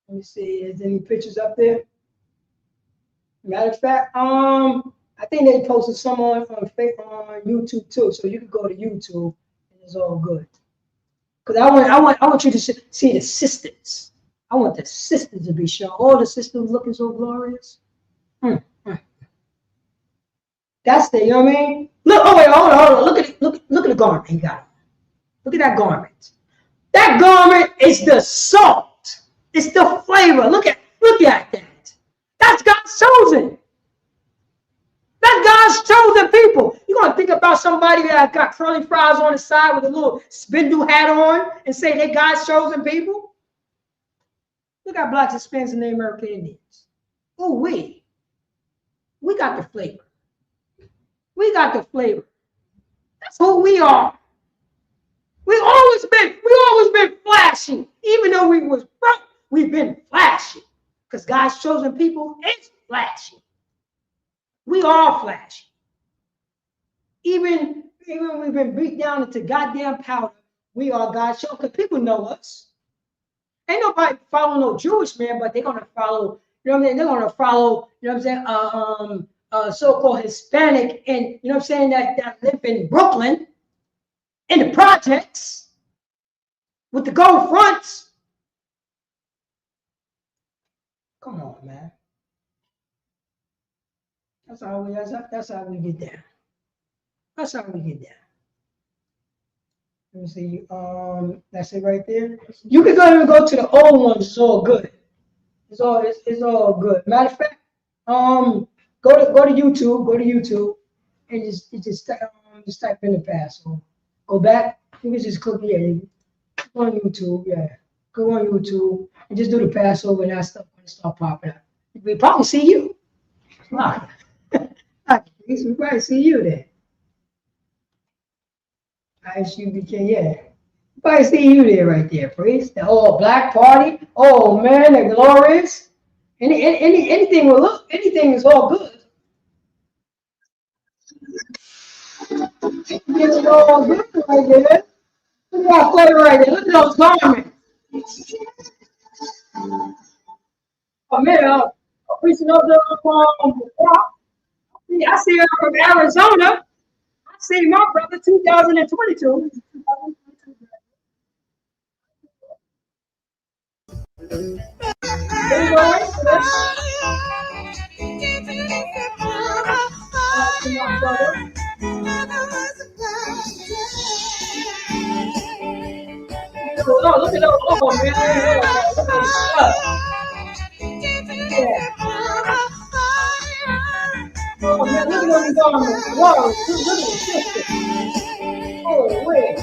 Let me see, is there any pictures up there? Matter of fact, I think they posted some on YouTube too, so you can go to YouTube and it's all good. Cause I want you to see the sisters. I want the sisters to be shown. All the sisters looking so glorious. That's the, you know what I mean? Look, oh wait, hold on. Look at the garment he got. Look at that garment. That garment is the salt. It's the flavor. Look at that. That's God's chosen. That's God's chosen people. You're gonna think about somebody that got curly fries on the side with a little spindle hat on and say they God's chosen people? Look at blacks, Hispanics, and Native American Indians. Oh, we got the flavor. We got the flavor. That's who we are. We always been flashy. Even though we was broke, we've been flashy. Because God's chosen people is flashy. We are flashy. Even when we've been beat down into goddamn powder, we are God's chosen. Because people know us. Ain't nobody follow no Jewish man, but they're gonna follow, you know what I mean? They're gonna follow, you know what I'm saying, so-called Hispanic, and you know what I'm saying, that live in Brooklyn, in the projects, with the gold fronts. Come on, man. That's how we get there. That's how we get there. Let me see. That's it right there. You can go to the old ones. It's all good. It's all good. Matter of fact, go to YouTube. Go to YouTube, and just type in the past. So go back. You can just click here. Go on YouTube. Yeah. Go on YouTube and just do the Passover and that stuff when it start popping up. We probably see you. We probably see you there. ISUPK, yeah. We probably see you there right there, priest. The whole black party. Oh man, they're glorious. Anything will look. Anything is all good. It's all good right there. Look at that flavor right there. Look at those garments. Oh man, preaching up there from I see her from Arizona. I see my brother 2022. Oh, look at those. Oh, man. Look at stuff. Yeah. Oh, man. Look at those garments. Whoa. Look at the sister. Oh, wait.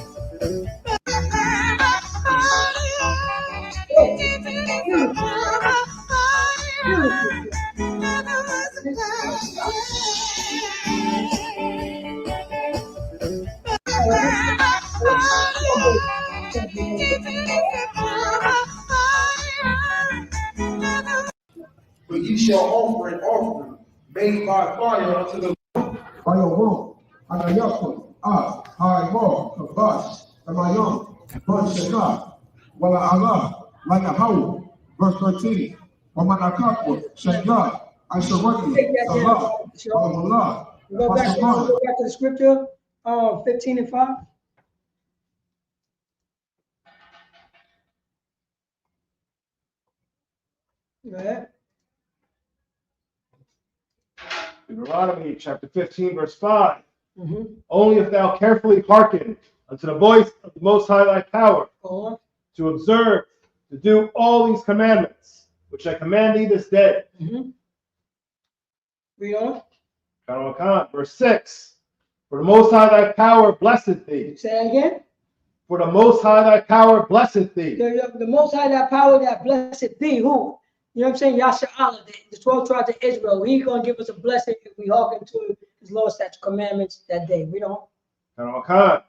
shall offer an offering made by fire unto the Lord. Ayawon, Anayako, Haimor, Kabash, Amayon, Bonsheka, Wala Allah, Lanahawu, verse 13. Wamanakapo, Shanga, Aisharaki, Salah, Allah, Go back to the scripture, 15 and 5. Go ahead. Deuteronomy chapter 15, verse 5. Only if thou carefully hearken unto the voice of the Most High thy power, to observe, to do all these commandments, which I command thee this day. Read on. Verse 6. For the Most High thy power blesseth thee. Say that again. For the Most High thy power blesseth thee. The Most High thy power that blesseth thee. Who? You know what I'm saying? Yasha Allah, the 12 tribes of Israel. He's going to give us a blessing if we hearken to his law, statutes, commandments that day. Read on.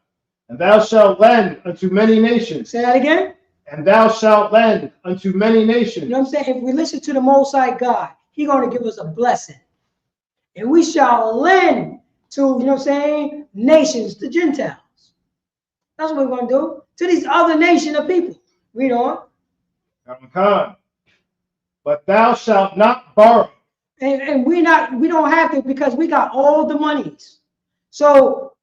And thou shalt lend unto many nations. Say that again. And thou shalt lend unto many nations. You know what I'm saying? If we listen to the Most High God, he's going to give us a blessing. And we shall lend to, you know what I'm saying, nations, the Gentiles. That's what we're going to do. To these other nation of people. Read on. But thou shalt not borrow. And we don't have to, because we got all the monies. So,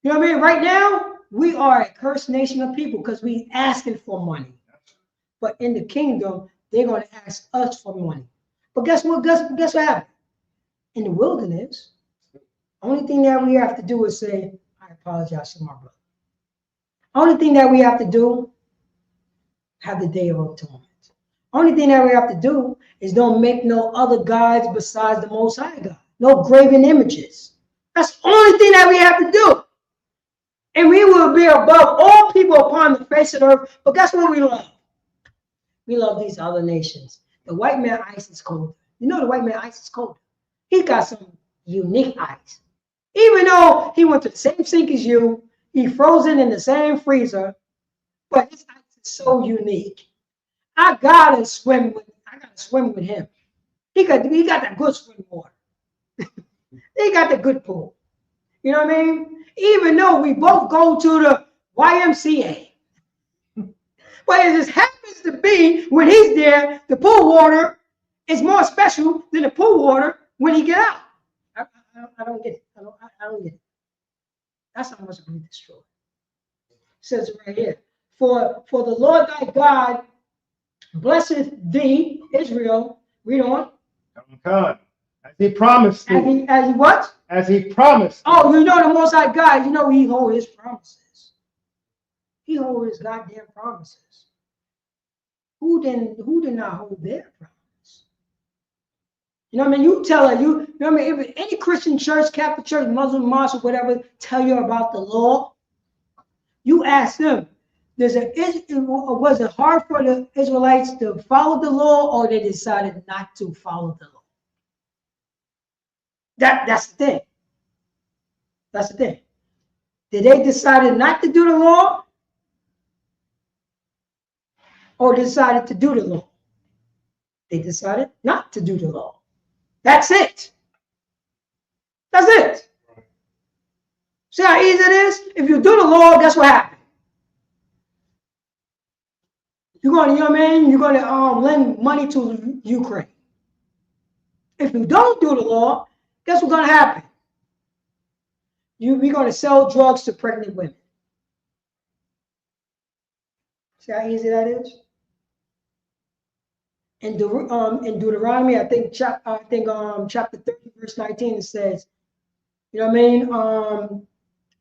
you know what I mean? Right now, we are a cursed nation of people because we asking for money. But in the kingdom, they're going to ask us for money. But guess what? Guess what happened? In the wilderness, only thing that we have to do is say, I apologize to my brother. Only thing that we have to do, have the day of atonement. Only thing that we have to do is don't make no other gods besides the Most High God. No graven images. That's the only thing that we have to do. And we will be above all people upon the face of the earth. But guess what we love? We love these other nations. The white man ice is colder. You know the white man ice is colder. He got some unique ice. Even though he went to the same sink as you, he frozen in the same freezer, but his ice is so unique. I gotta swim with him. He got that good swim water. He got the good pool. You know what I mean? Even though we both go to the YMCA. But it just happens to be when he's there, the pool water is more special than the pool water when he get out. I don't get it. I don't get it. That's how much we destroy. It says it right here. For the Lord thy God blesseth thee, Israel. Read on. God. As he promised thee. As he what? As he promised. Oh, you know the Most High God, you know he hold his promises. He hold his goddamn promises. Who did not hold their promise? You know what I mean? You tell her, you know what I mean? If any Christian church, Catholic church, Muslim mosque, or whatever, tell you about the law, you ask them, was it hard for the Israelites to follow the law, or they decided not to follow the law? That's the thing. That's the thing. Did they decide not to do the law, or decided to do the law? They decided not to do the law. That's it. That's it. See how easy it is? If you do the law, guess what happens? You're going to, you know what I mean? You're going to lend money to Ukraine. If you don't do the law, guess what's going to happen? We're going to sell drugs to pregnant women. See how easy that is? In Deuteronomy, I think chapter 30, verse 19, it says, you know what I mean?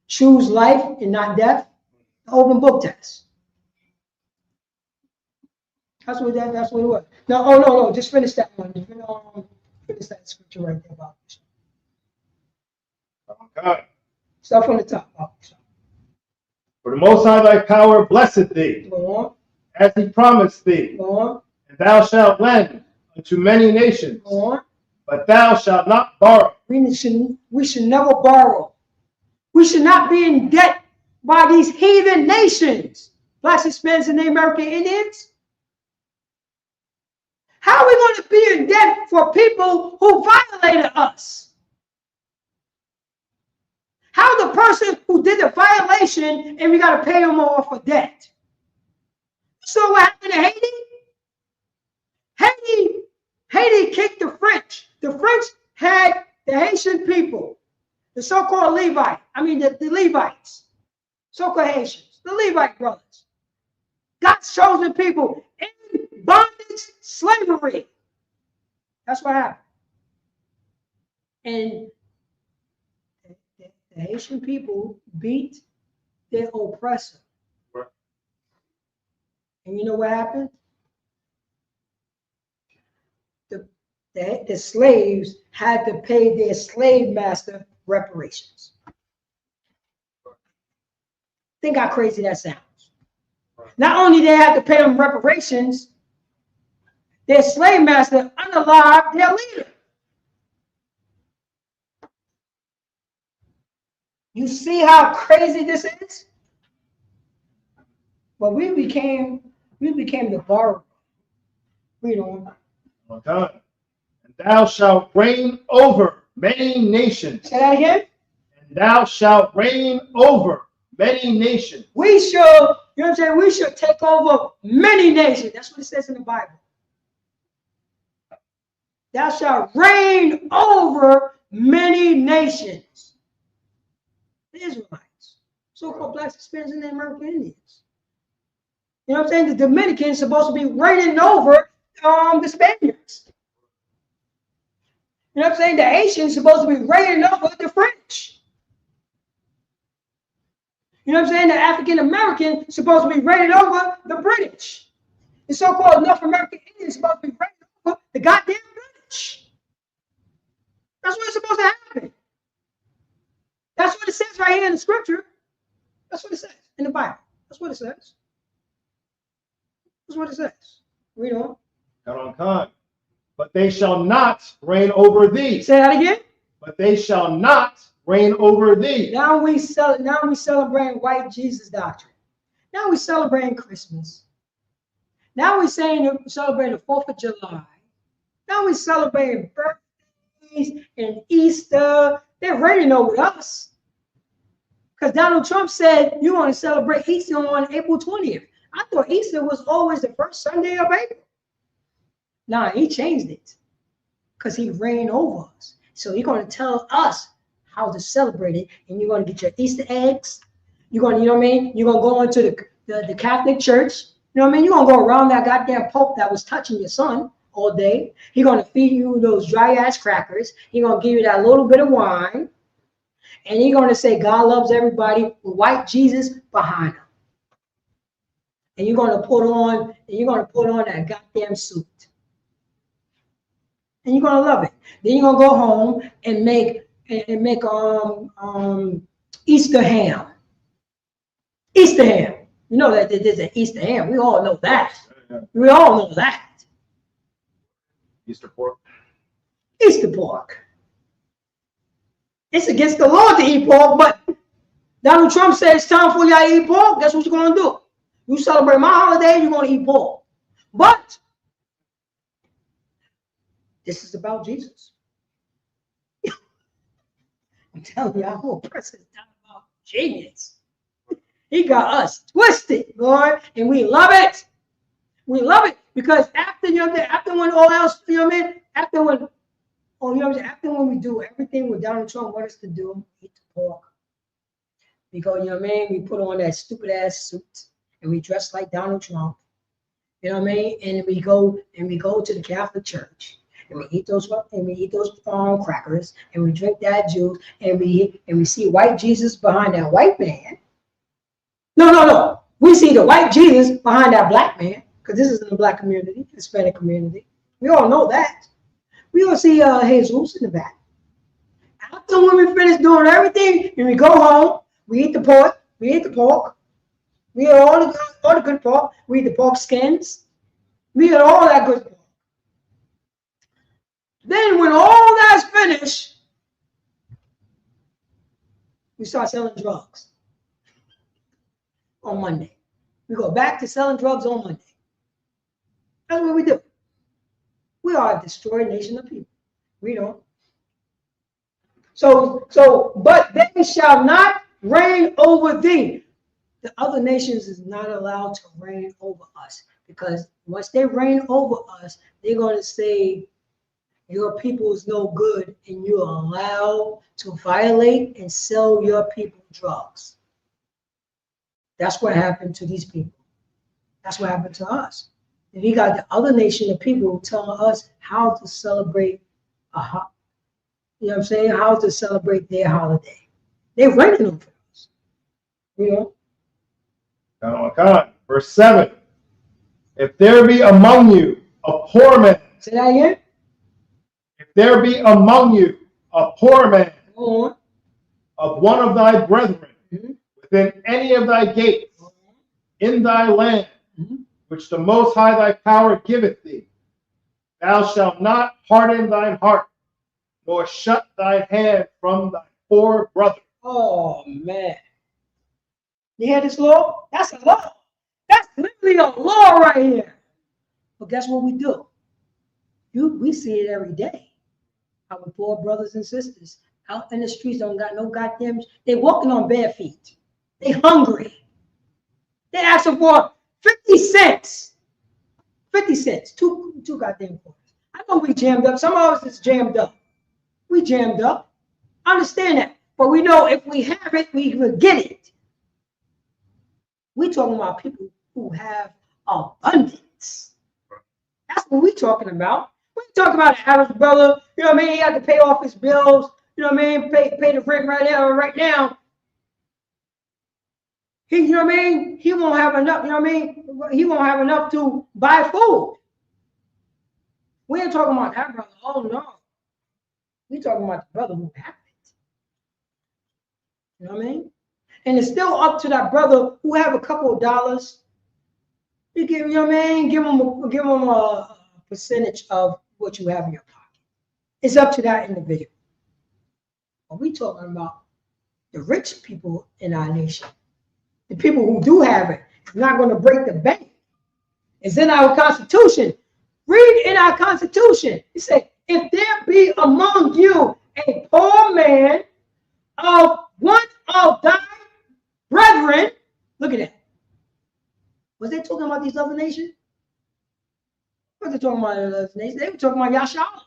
Choose life and not death. The open book test. That's what it was. No, just finish that one. Finish that scripture right there about this. God. Stuff on the top. For the Most High thy power blesseth thee, as he promised thee, and thou shalt lend unto many nations, but thou shalt not borrow. We should never borrow. We should not be in debt by these heathen nations, Blacks, Hispanics, and the American Indians. How are we going to be in debt for people who violated us? How the person who did the violation and we got to pay them off for debt? So what happened to Haiti? Haiti kicked the French. The French had the Haitian people, the so-called the Levites, so-called Haitians, the Levite brothers, God's chosen people in bondage, slavery. That's what happened. And the Haitian people beat their oppressor. Right. And you know what happened? The slaves had to pay their slave master reparations. Think how crazy that sounds. Not only they had to pay them reparations, their slave master unalived their leader. You see how crazy this is? But we became the borrower. Read on. Okay. And thou shalt reign over many nations. Say that again. And thou shalt reign over many nations. We should, you know what I'm saying? We should take over many nations. That's what it says in the Bible. Thou shalt reign over many nations. The Israelites, so-called blacks, Hispanics, and the American Indians. You know what I'm saying? The Dominicans are supposed to be reigning over the Spaniards. You know what I'm saying? The Haitians are supposed to be reigning over the French. You know what I'm saying? The African American is supposed to be reigning over the British. The so-called North American Indians are supposed to be reigning over the goddamn British. That's what's supposed to happen. That's what it says right here in the scripture. That's what it says in the Bible. That's what it says. That's what it says. Read on. Got on time. But they shall not reign over thee. Say that again. But they shall not reign over thee. Now we celebrate white Jesus doctrine. Now we celebrating Christmas. Now we celebrating the 4th of July. Now we celebrating birthdays and Easter. They're reigning over us. Because Donald Trump said you want to celebrate Easter on April 20th. I thought Easter was always the first Sunday of April. Nah, he changed it because he reigned over us. So he's going to tell us how to celebrate it, and you're going to get your Easter eggs. You're going to, you know what I mean? You're going to go into the Catholic Church. You know what I mean? You're going to go around that goddamn Pope that was touching your son all day. He's going to feed you those dry-ass crackers. He's going to give you that little bit of wine. And he's going to say God loves everybody with white Jesus behind him. And you're going to put on that goddamn suit. And you're going to love it. Then you're going to go home and make Easter ham. Easter ham. You know that there's an Easter ham. We all know that. We all know that. Easter pork. Easter pork. It's against the law to eat pork, but Donald Trump said it's time for y'all to eat pork. Guess what you're going to do? You celebrate my holiday, you're going to eat pork. But this is about Jesus. I'm telling you, our Oppressor is not about genius. He got us twisted, Lord, and we love it. We love it because after when all else, you know what I mean? After when we do everything what Donald Trump wants us to do, eat the pork. We go, you know what I mean? We put on that stupid ass suit and we dress like Donald Trump. You know what I mean? And we go to the Catholic Church. And we eat those crackers, and we drink that juice, and we see white Jesus behind that white man. No. We see the white Jesus behind that black man, because this is in the black community, Hispanic community. We all know that. We all see Jesus in the back. After when we finish doing everything, and we go home, we eat the pork. We eat all the good pork. We eat the pork skins. We eat all that good pork. Then when all that's finished, we start selling drugs on Monday. We go back to selling drugs on Monday. That's what we do. We are a destroyed nation of people. We don't. So, but they shall not reign over thee. The other nations is not allowed to reign over us, because once they reign over us, they're going to say your people is no good and you're allowed to violate and sell your people drugs. That's what happened to these people. That's what happened to us. And you got the other nation of people telling us how to celebrate you know what I'm saying, how to celebrate their holiday. They're reigning over us. You know? God. Verse 7. If there be among you a poor man. Say that again. If there be among you a poor man of one of thy brethren within any of thy gates in thy land, which the Most High thy power giveth thee, thou shalt not harden thine heart, nor shut thy hand from thy poor brother. Oh, man. You hear this law? That's a law. That's literally a law right here. But guess what we do? We see it every day. Our poor brothers and sisters out in the streets don't got no goddamn. They walking on bare feet. They hungry. They asking for 50 cents. 50 cents. Two goddamn quarters. I know we jammed up. Some of us is jammed up. We jammed up. I understand that. But we know if we have it, we will get it. We talking about people who have abundance. That's what we talking about. We talking about an average brother, you know what I mean? He had to pay off his bills, you know what I mean? Pay the rent right now. He, you know what I mean? He won't have enough, you know what I mean? He won't have enough to buy food. We ain't talking about that brother. Oh no. We talking about the brother who have it. You know what I mean? And it's still up to that brother who have a couple of dollars. You give, you know what I mean? Give him a percentage of what you have in your pocket. It's up to that individual. But we talking about the rich people in our nation. The people who do have it. It's not going to break the bank. It's in our Constitution. Read in our Constitution. It says, if there be among you a poor man of one of thy brethren, look at that. Was they talking about these other nations? What they talking about other nations? They were talking about Yashala.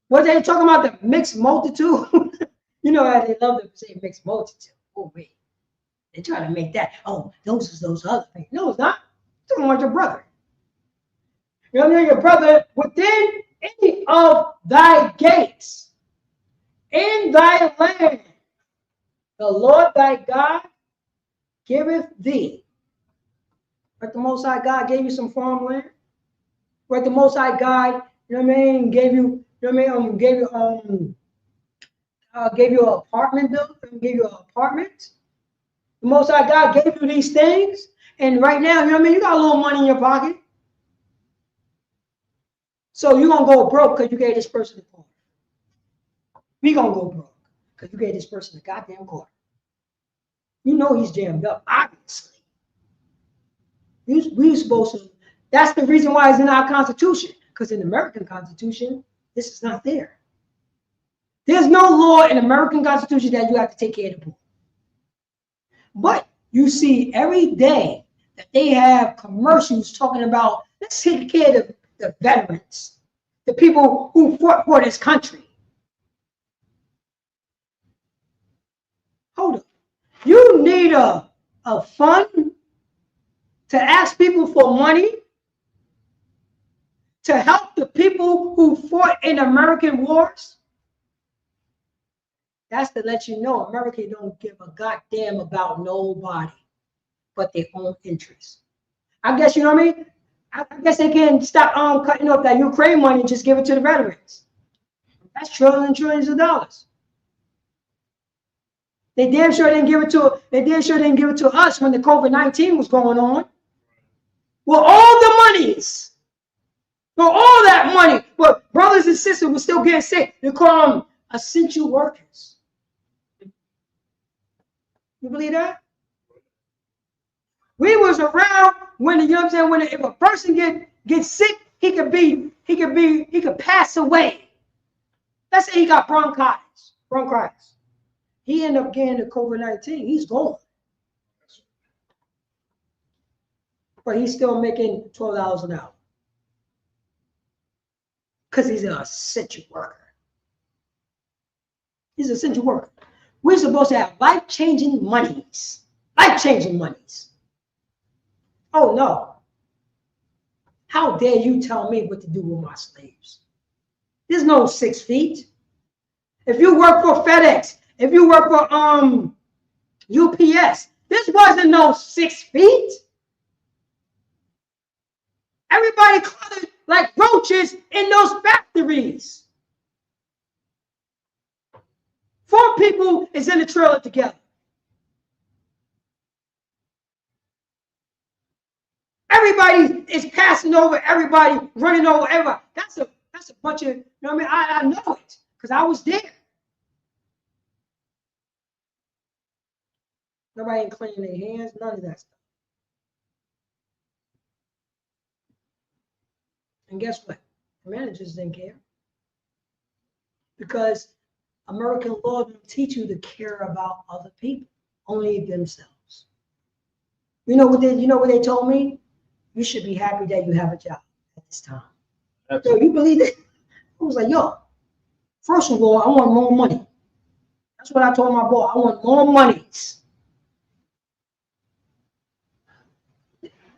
Was they talking about the mixed multitude? You know how they love to say mixed multitude. Oh, wait. They try to make that, oh, those is those other things. No, it's not. It's talking about your brother. You know what I mean? Your brother within any of thy gates, in thy land, the Lord thy God giveth thee. But the Most High God gave you some farmland. But the Most High God, you know what I mean, gave you, you know what I mean, gave you an apartment building, gave you an apartment. The Most High God gave you these things, and right now, you know what I mean, you got a little money in your pocket. So you're gonna go broke because you gave this person a quarter. We gonna go broke because you gave this person a goddamn quarter. You know he's jammed up, obviously. We supposed to. That's the reason why it's in our Constitution. Because in the American Constitution, this is not there. There's no law in the American Constitution that you have to take care of the poor. But you see every day that they have commercials talking about, let's take care of the veterans, the people who fought for this country. Hold up. You need a fund to ask people for money to help the people who fought in American wars? That's to let you know America don't give a goddamn about nobody but their own interests. I guess, you know what I mean? I guess they can stop cutting up that Ukraine money and just give it to the veterans. That's trillions and trillions of dollars. They damn sure didn't give it to us when the COVID-19 was going on. Well, all the monies, for all that money, but brothers and sisters were still getting sick. They call them essential workers. You believe that? We was around when, you know what I'm saying, when if a person gets sick he could pass away. Let's say he got bronchitis. He ended up getting the COVID-19. He's gone. But he's still making $12 an hour. Because he's an essential worker. He's an essential worker. We're supposed to have life-changing monies. Life-changing monies. Oh, no. How dare you tell me what to do with my slaves? There's no 6 feet. If you work for FedEx, if you work for UPS, this wasn't no 6 feet. Everybody cluttered like roaches in those factories. 4 people is in the trailer together. Everybody is passing over everybody, running over everybody. That's a bunch of, you know what I mean? I know it because I was there. Nobody ain't cleaning their hands, none of that stuff. And guess what? The managers didn't care. Because American law don't teach you to care about other people, only themselves. You know what they told me? You should be happy that you have a job at this time. So you believe it? I was like, yo, first of all, I want more money. That's what I told my boss. I want more monies.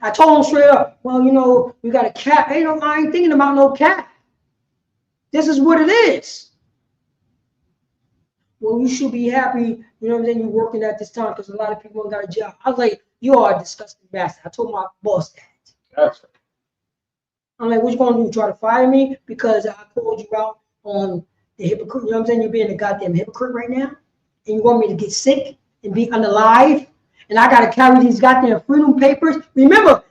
I told him straight up, well, you know, we got a cap. Hey, no, I ain't thinking about no cap. This is what it is. Well, you should be happy, you know what I'm saying, you're working at this time because a lot of people ain't got a job. I was like, you are a disgusting bastard. I told my boss that. That's right. I'm like, what you gonna do? Try to fire me because I called you out on the hypocrite? You know what I'm saying? You're being a goddamn hypocrite right now, and you want me to get sick and be unalive, and I gotta carry these goddamn freedom papers. Remember,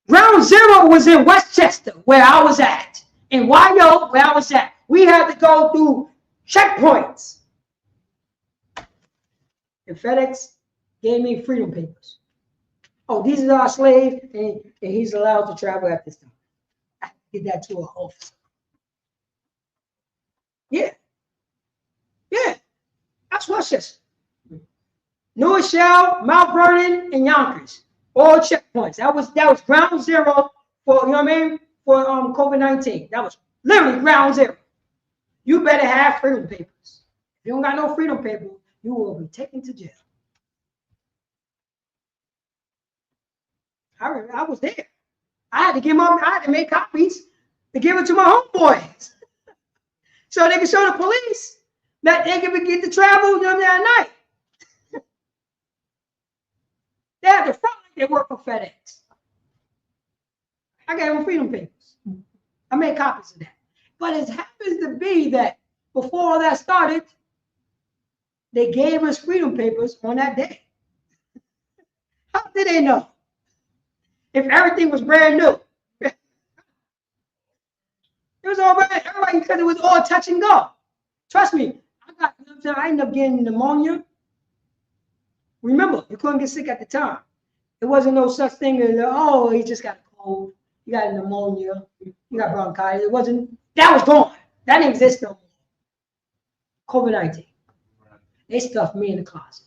Ground Zero was in Westchester, where I was at, in Wyo, where I was at. We had to go through checkpoints, and FedEx gave me freedom papers. Oh, these are our slaves, and he's allowed to travel at this time. I did that to an officer. Yeah. That's Westchester. New Rochelle, Mount Vernon, and Yonkers. All checkpoints. That was ground zero for, you know what I mean, for COVID-19. That was literally ground zero. You better have freedom papers. If you don't got no freedom paper, you will be taken to jail. I was there. I had to make copies to give it to my homeboys. So they can show the police that they can get to travel them that night. They had the front like they work for FedEx. I gave them freedom papers. I made copies of that. But it happens to be that before all that started, they gave us freedom papers on that day. How did they know? If everything was brand new. It was all right, everybody, because it was all touch and go. Trust me, I ended up getting pneumonia. Remember, you couldn't get sick at the time. There wasn't no such thing as, oh, he just got a cold, you got pneumonia, you got bronchitis. It wasn't, that was gone. That didn't exist no more. COVID-19. They stuffed me in the closet.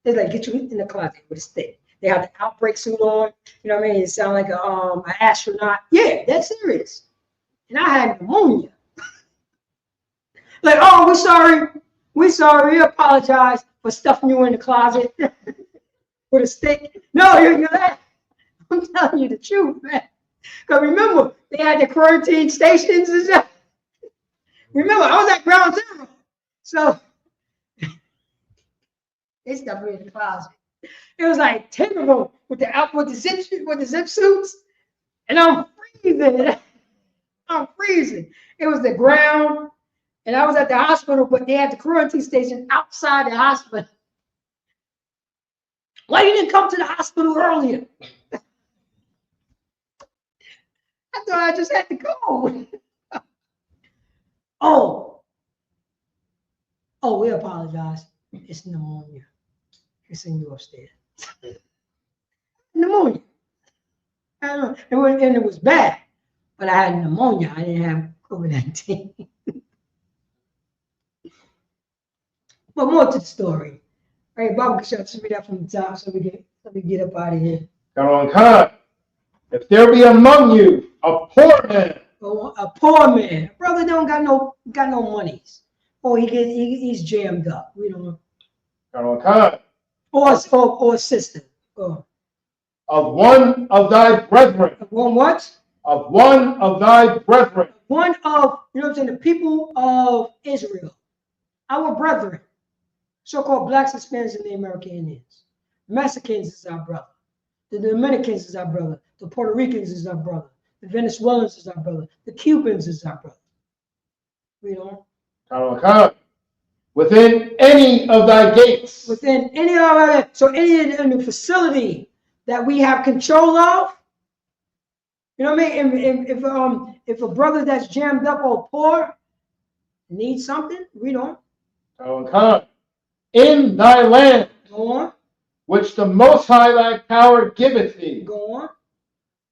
They like, get you in the closet with a stick. They had the outbreak suit on. You know what I mean? It sounded like an astronaut. Yeah, that's serious. And I had pneumonia. Like, oh, we sorry, we apologize for stuffing you in the closet with a stick. No, you're that. I'm telling you the truth, man. Because remember, they had the quarantine stations and stuff. Remember, I was at ground zero. So they stuffed me in the closet. It was like 10 of them with the zip suits, and I'm freezing. I'm freezing. It was the ground, and I was at the hospital, but they had the quarantine station outside the hospital. Why you didn't come to the hospital earlier? I thought I just had to go. Oh, we apologize. It's pneumonia. It's in you upstairs. Pneumonia. And it was bad. But I had pneumonia. I didn't have COVID-19. But more to the story. All right, Bob, can you read that from the top so we get up out of here? Come on. If there be among you a poor man. A poor man. Brother don't got no monies. Or he's jammed up. We don't know. Come on. Or sister. Of one of thy brethren. Of one what? Of one of thy brethren. One of, you know what I'm saying, the people of Israel. Our brethren. So-called blacks, Hispanics, and the American Indians. Mexicans is our brother. The Dominicans is our brother. The Puerto Ricans is our brother. The Venezuelans is our brother. The Cubans is our brother. Read on. Come. Within any of thy gates. Within any of our, so any in the facility that we have control of. You know what I mean? If a brother that's jammed up or poor needs something, read on. Come. In thy land. Go on. Which the Most High thy power giveth thee. Go on.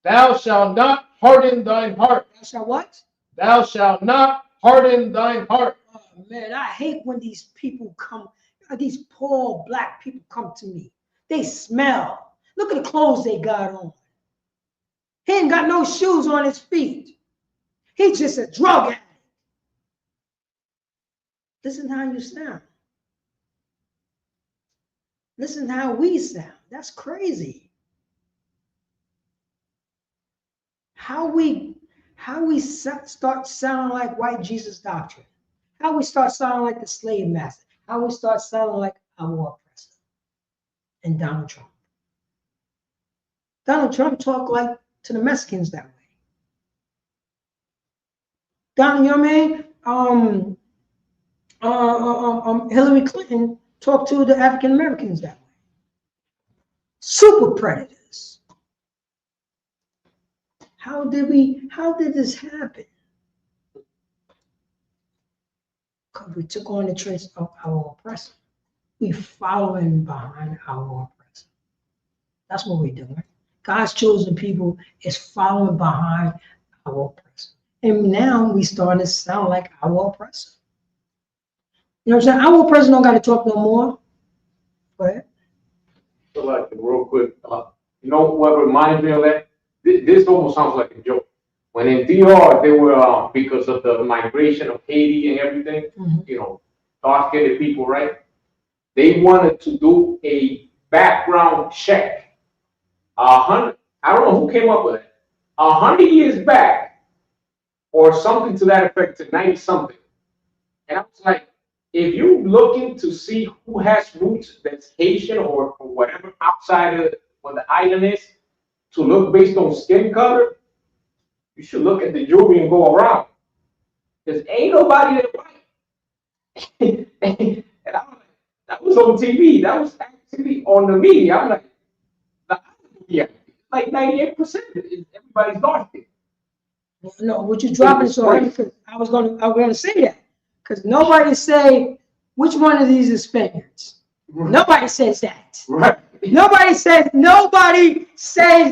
Thou shalt not harden thine heart. Thou shalt what? Thou shalt not harden thine heart. Oh man, I hate when these people come, these poor black people come to me. They smell. Look at the clothes they got on. He ain't got no shoes on his feet. He's just a drug addict. Listen how you sound. Listen how we sound. That's crazy. How we start sounding like white Jesus doctrine. How we start sounding like the slave master. How we start sounding like our oppressor. And Donald Trump. Donald Trump talked like to the Mexicans that way. Donald, you know what I mean? Hillary Clinton talked to the African Americans that way. Super predators. How did this happen? Because we took on the traits of our oppressor. We following behind our oppressor. That's what we're doing. God's chosen people is following behind our oppressor. And now we starting to sound like our oppressor. You know what I'm saying? Our oppressor don't got to talk no more. Go ahead. So like real quick, you know what reminded me of that? This almost sounds like a joke. When in DR, they were, because of the migration of Haiti and everything, you know, dark-skinned people, right? They wanted to do a background check. I don't know who came up with it. 100 years back, or something to that effect, to 90-something. And I was like, if you're looking to see who has roots that's Haitian or whatever outside of what the island is, to look based on skin color, you should look at the jury and go around. Because ain't nobody that white. And I was like, that was on TV. That was actually on the media. I'm like, yeah, like 98%. Everybody's dark. No, what you dropping so heavy? Because I was gonna say that. Because nobody say which one of these is Spaniards. Right. Nobody says that. Right. Nobody says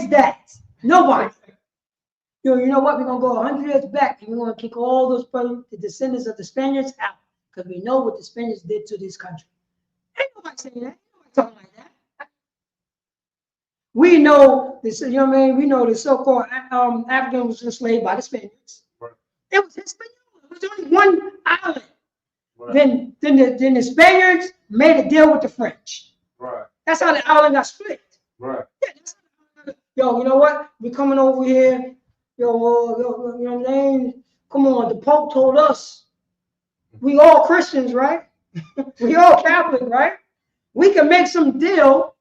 that. Nobody. You know what? We're gonna go 100 years back and we're gonna kick all those the descendants of the Spaniards out. Because we know what the Spaniards did to this country. Ain't nobody saying that. Ain't nobody talking like that. We know this, you know what I mean? We know the so-called African was enslaved by the Spaniards. Right. It was Hispaniola. It was only one island. Right. Then the Spaniards made a deal with the French. Right. That's how the island got split. Right. Yeah, yo, you know what? We're coming over here. Yo, you know what I mean? Come on, the Pope told us. We all Christians, right? We all Catholic, right? We can make some deal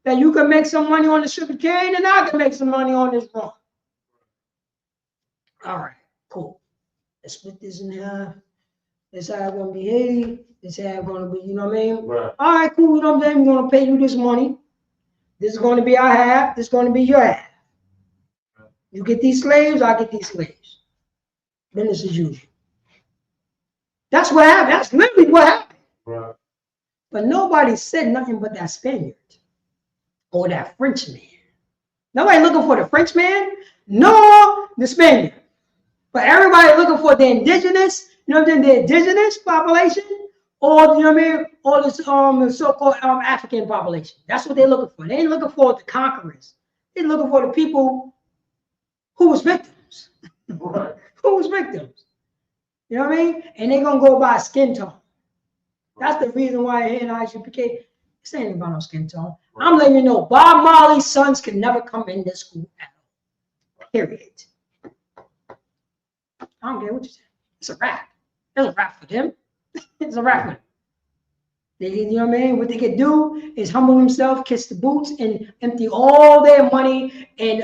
that you can make some money on the sugar cane and I can make some money on this rum. All right, cool. Let's split this in half. This how it's gonna be Haiti. This how it's gonna be, you know what I mean? Right. All right, cool. You know what I'm saying? We're gonna pay you this money. This is gonna be our half. This is gonna be your half. You get these slaves, I get these slaves. Business as usual. That's what happened. That's literally what happened. Right. But nobody said nothing but that Spaniard or that Frenchman Nobody looking for the Frenchman, nor the Spaniard. But everybody looking for the indigenous, you know what I'm saying, the indigenous population, or you know what I mean, or this the so-called African population. That's what they're looking for. They ain't looking for the conquerors. They're looking for the people who was victims. Who was victims. You know what I mean? And they're gonna go by skin tone. That's the reason why in ISUPK, this ain't about no skin tone. I'm letting you know, Bob Marley's sons can never come in this school at all. Period. I don't care what you say. It's a rap. It's a rap for them. It's a rap for them. They, you know what I mean? What they could do is humble themselves, kiss the boots, and empty all their money in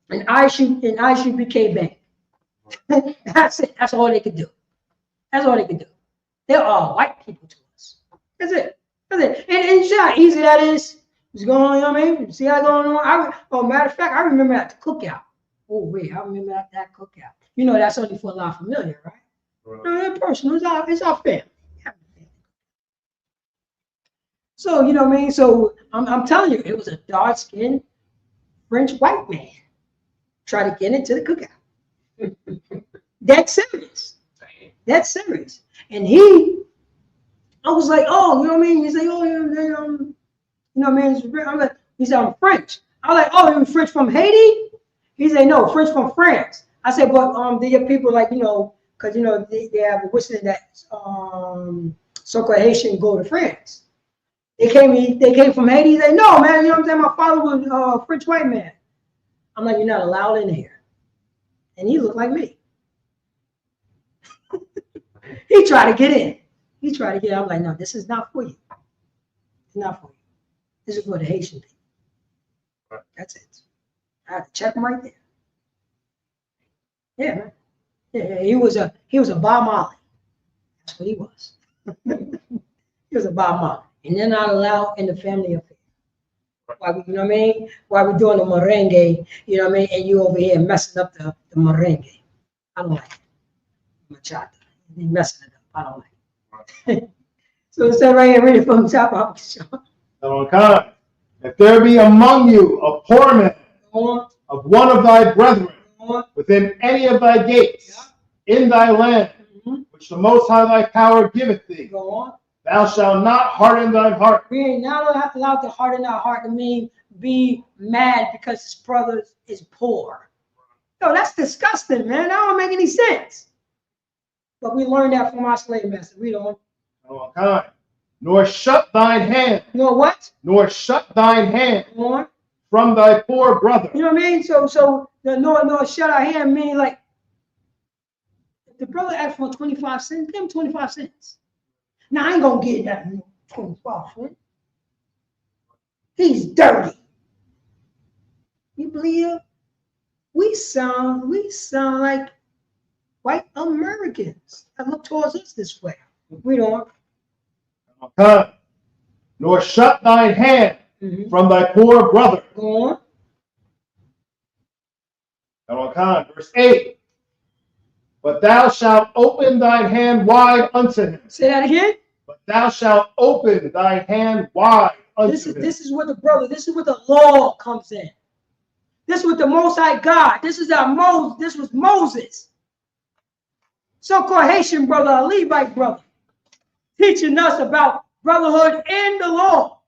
ISUPK bank. That's it. That's all they could do. That's all they could do. They're all white people to us. That's it. That's it. And you see how easy that is? It's going on, you know what I mean? See how it's going on? Matter of fact, I remember at the cookout. Oh, wait, I remember at that cookout. You know, that's only for La Familia, right? No, personal. It's our family. So, you know what I mean? So, I'm telling you, it was a dark-skinned French white man trying to get into the cookout. That's serious. That's serious. And I was like, oh, you know what I mean? He's like, oh, you know what I mean? I'm like, he said, I'm French. I was like, oh, you're French from Haiti? He said, no, French from France. I said, but they get people like, you know, because, you know, they have a whistling that so-called Haitian go to France. They came from Haiti. He said, no, man, you know what I'm saying? My father was a French white man. I'm like, you're not allowed in here. And he looked like me. He tried to get in. He tried to get in. I'm like, no, this is not for you. It's not for you. This is for the Haitian people. That's it. I had to check him right there. Yeah, man. Yeah, he was a Bob Marley. That's what he was. He was a Bob Marley. And they're not allowed in the family affair. Why, you know what I mean? Why we doing the merengue, you know what I mean? And you over here messing up the merengue. I don't like it. Machata. You messing it up. I don't like it. So it said right here, read it from the top of the show. If there be among you a poor man of one of thy brethren within any of thy gates in thy land, which the Most High thy power giveth thee, thou shalt not harden thine heart. We ain't not allowed to harden our heart to mean be mad because his brother is poor. Yo, that's disgusting, man. That don't make any sense. But we learned that from our slave master. We don't. Nor shut thine hand. Nor what? Nor shut thine hand from thy poor brother. You know what I mean? So nor shut our hand mean like if the brother asked for 25 cents, give him 25 cents. Now I ain't gonna get that 25 cents. He's dirty. You believe? We sound like white Americans that look towards us this way. We don't. Nor shut thine hand from thy poor brother. Go on. Verse 8. But thou shalt open thine hand wide unto him. Say that again. But thou shalt open thy hand wide unto him. This is where this is where the law comes in. This is what the Most High God. This was Moses. So-called Haitian brother, a Levite brother, teaching us about brotherhood and the law.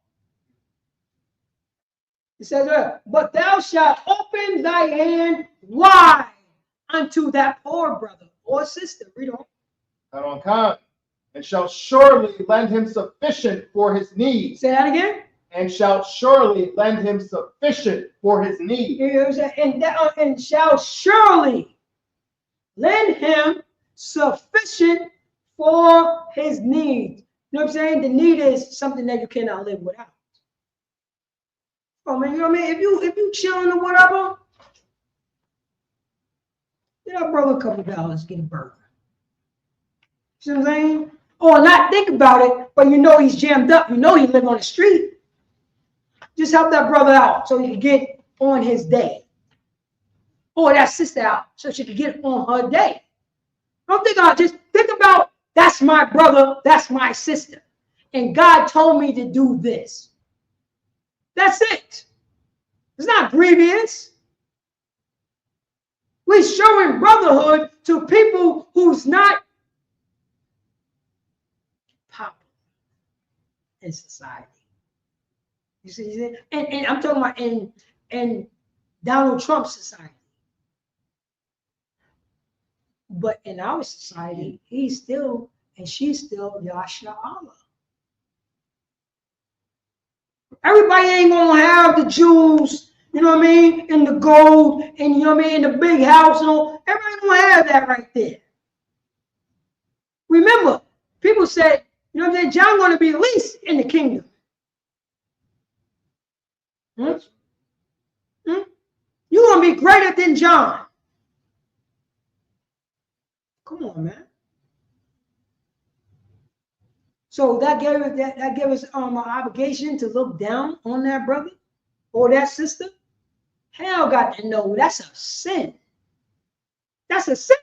It says, but thou shalt open thy hand wide unto that poor brother or sister. Read on. And shall surely lend him sufficient for his needs. Say that again. And shall surely lend him sufficient for his needs. And shall surely lend him sufficient for his needs. You know what I'm saying? The need is something that you cannot live without. Oh man, you know what I mean? If you chilling or whatever, get our brother a couple dollars, get a burger. You know what I'm saying? Or not think about it, but you know he's jammed up. You know he live on the street. Just help that brother out so he can get on his day. Or that sister out so she can get on her day. Don't think about it. Just think about that's my brother, that's my sister. And God told me to do this. That's it. It's not grievous. We're showing brotherhood to people who's not popular in society. You see, and I'm talking about in Donald Trump's society. But in our society, he's still and she's still Yasha Allah. Everybody ain't gonna have the jewels, you know what I mean, and the gold, and you know what I mean, and the big house and all. Everybody ain't gonna have that right there. Remember, people said, you know what I'm saying, John gonna be least in the kingdom. You're gonna be greater than John. Come on, man. So that gave us an obligation to look down on that brother or that sister. Hell, got to know that's a sin. That's a sin.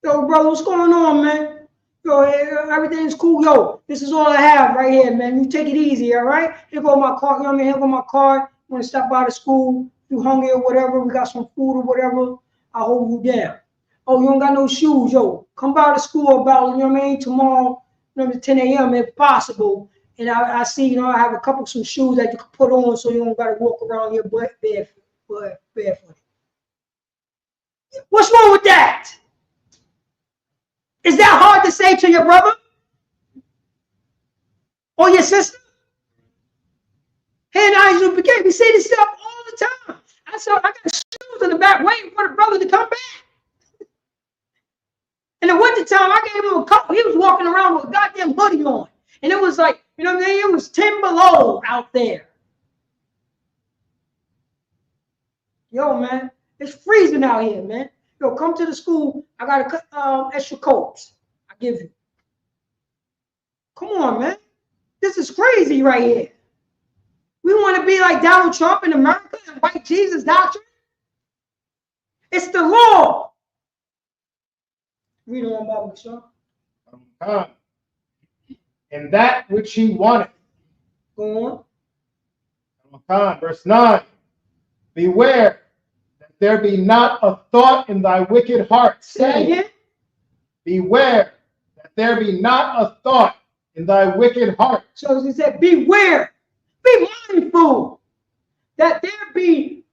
Yo, brother, what's going on, man? Yo, everything's cool. Yo, this is all I have right here, man. You take it easy, all right? Here go my card. You know what I mean? Here go my card. You want to stop by the school? You hungry or whatever? We got some food or whatever. I'll hold you down. Oh, you don't got no shoes, yo. Come by the school about, you know what I mean, tomorrow, you know, 10 a.m. if possible. And I see, you know, I have some shoes that you can put on so you don't got to walk around here barefoot. What's wrong with that? Is that hard to say to your brother? Or your sister? Hey, and ISUPK, we say this stuff all the time. I got shoes in the back waiting for the brother to come back. In the wintertime, I gave him a coat. He was walking around with a goddamn hoodie on. And it was like, you know what I mean? It was 10 below out there. Yo, man, it's freezing out here, man. Yo, come to the school. I got extra coats. I give you. Come on, man. This is crazy right here. We want to be like Donald Trump in America and white Jesus doctrine. It's the law. Read on Bible, Sean. And that which he wanted. Go on. Verse 9. Beware that there be not a thought in thy wicked heart. Say again. Beware that there be not a thought in thy wicked heart. So he said, beware, be mindful that there be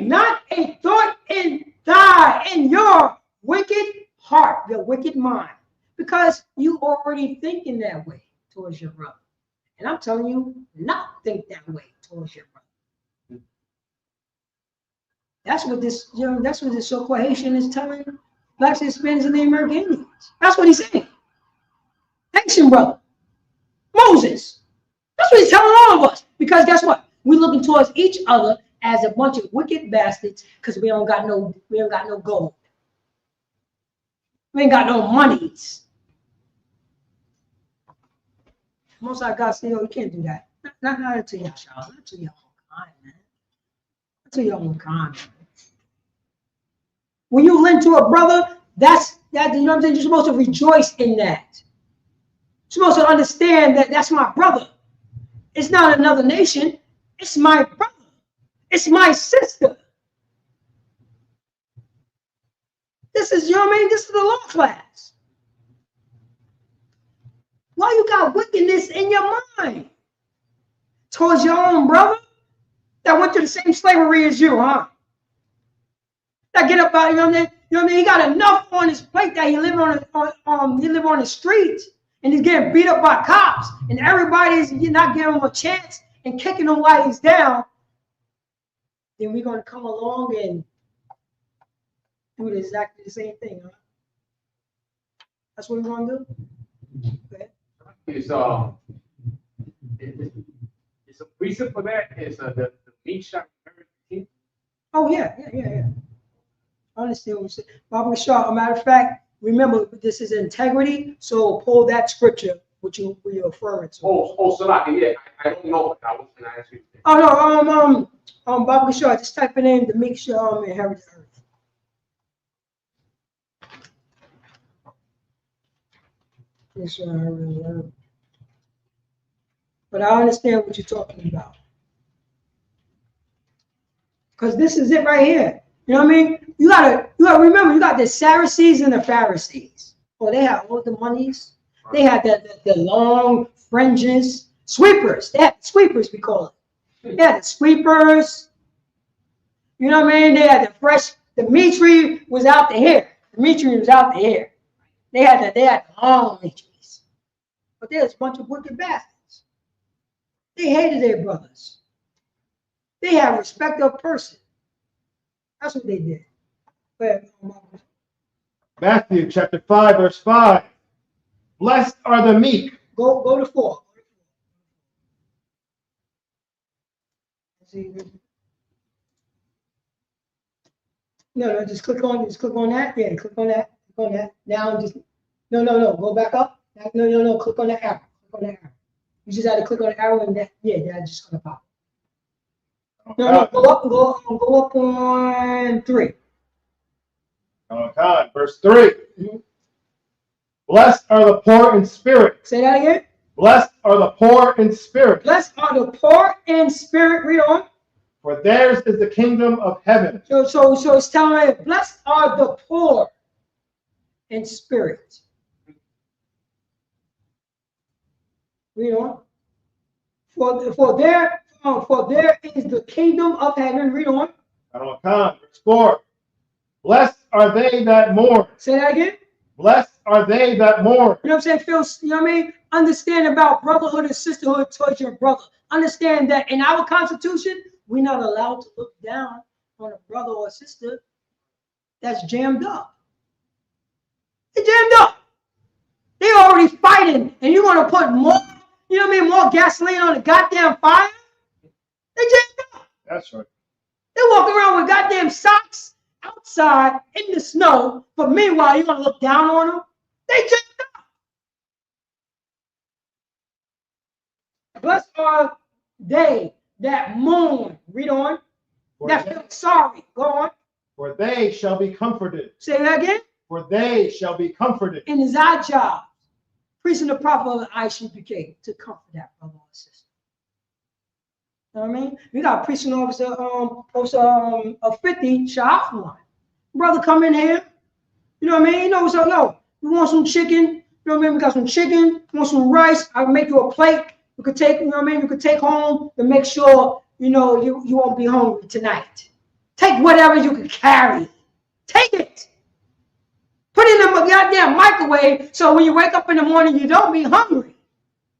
not a thought in your wicked heart, your wicked mind, because you already thinking that way towards your brother. And I'm telling you, not think that way towards your brother. That's what this, you know, that's what this so-called Haitian is telling blacks, Hispanics, and the American Indians. That's what he's saying. Haitian brother. Moses. That's what he's telling all of us. Because guess what? We're looking towards each other as a bunch of wicked bastards because we ain't got no gold. We ain't got no monies. Most of God say, yo, you can't do that. Not to y'all, not to your own kind, man. Not to your own kind, man. When you lend to a brother, that's that, you know what I'm saying? You're supposed to rejoice in that. You're supposed to understand that that's my brother. It's not another nation. It's my brother. It's my sister. This is, you know what I mean? This is the low class. Why you got wickedness in your mind towards your own brother that went to the same slavery as you, huh? That get up out, you know what I mean? You know what I mean? He got enough on his plate that he live on the streets and he's getting beat up by cops and everybody's not giving him a chance and kicking him while he's down. Then we're gonna come along and do exactly the same thing, huh? That's what we're gonna do. Okay. It's a reason for that is the meat shop. Oh yeah. I understand what you said. Bible Shaw, a matter of fact, remember this is integrity, so pull that scripture which you're referring to. Oh, Salaki, yeah. I don't know. I was gonna ask you. Oh no, Bible Shaw, just type it in to make sure inherit the earth. Make sure I inherit the earth. But I understand what you're talking about. Because this is it right here. You know what I mean? You gotta remember, you got the Sadducees and the Pharisees. Oh, they had all the monies. They had the long fringes. Sweepers. They had sweepers, we call it. They had the sweepers. You know what I mean? They had the fresh, the meat tree was out the hair. The meat tree was out the hair. They had the long meat trees. But there's a bunch of wicked bastards. They hated their brothers. They had respect of person. That's what they did. But, Matthew chapter 5, verse 5. Blessed are the meek. Go to 4. No, just click on that. Yeah, click on that. Click on that. Now just no. Go back up. No. Click on that arrow. Click on that arrow. You just had to click on the arrow and that's just gonna pop. No, go up on 3. Verse 3. Mm-hmm. Blessed are the poor in spirit. Say that again. Blessed are the poor in spirit. Blessed are the poor in spirit. Read on. For theirs is the kingdom of heaven. So it's telling me, blessed are the poor in spirit. Read on. For there is the kingdom of heaven. Read on. Verse 4. Blessed are they that mourn. Say that again. Blessed are they that mourn. You know what I'm saying, Phil? You know what I mean? Understand about brotherhood and sisterhood towards your brother. Understand that in our Constitution, we're not allowed to look down on a brother or sister that's jammed up. They're jammed up. They're already fighting, and you're going to put more, you know what I mean, more gasoline on the goddamn fire? They jammed up. That's right. They walk around with goddamn socks outside in the snow, but meanwhile, you're going to look down on them? They jammed up. Blessed are they that mourn. Read on. That feel sorry. Go on. For they shall be comforted. Say that again. For they shall be comforted. And it's our job, preaching the prophet of the ISUPK, to comfort that brother or sister. You know what I mean? We got a preaching officer of 50, shut out for one. Brother come in here. You know what I mean? You know what's up? Yo, you want some chicken? You know what I mean? We got some chicken. You want some rice? I'll make you a plate. You could take, you know what I mean? You could take home to make sure, you know, you won't be hungry tonight. Take whatever you can carry. Take it. Put it in the goddamn microwave so when you wake up in the morning, you don't be hungry.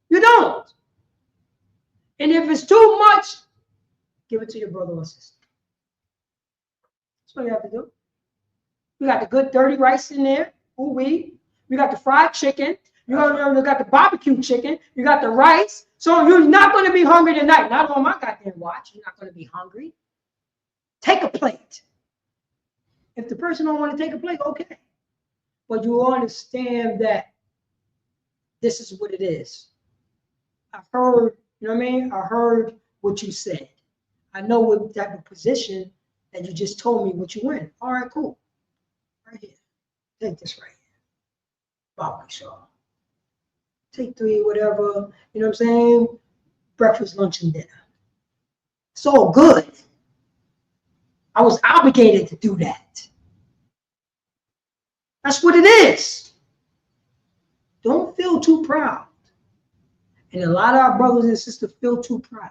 You don't. And if it's too much, give it to your brother or sister. That's what you have to do. We got the good dirty rice in there. We got the fried chicken. You got the barbecue chicken. You got the rice. So you're not going to be hungry tonight. Not on my goddamn watch. You're not going to be hungry. Take a plate. If the person don't want to take a plate, okay. But you understand that this is what it is. I heard, you know what I mean? I heard what you said. I know what type of position that you just told me what you in. All right, cool. Right here. Take this right here. Barbecue sauce. Take 3, whatever. You know what I'm saying? Breakfast, lunch, and dinner. It's all good. I was obligated to do that. That's what it is. Don't feel too proud. And a lot of our brothers and sisters feel too proud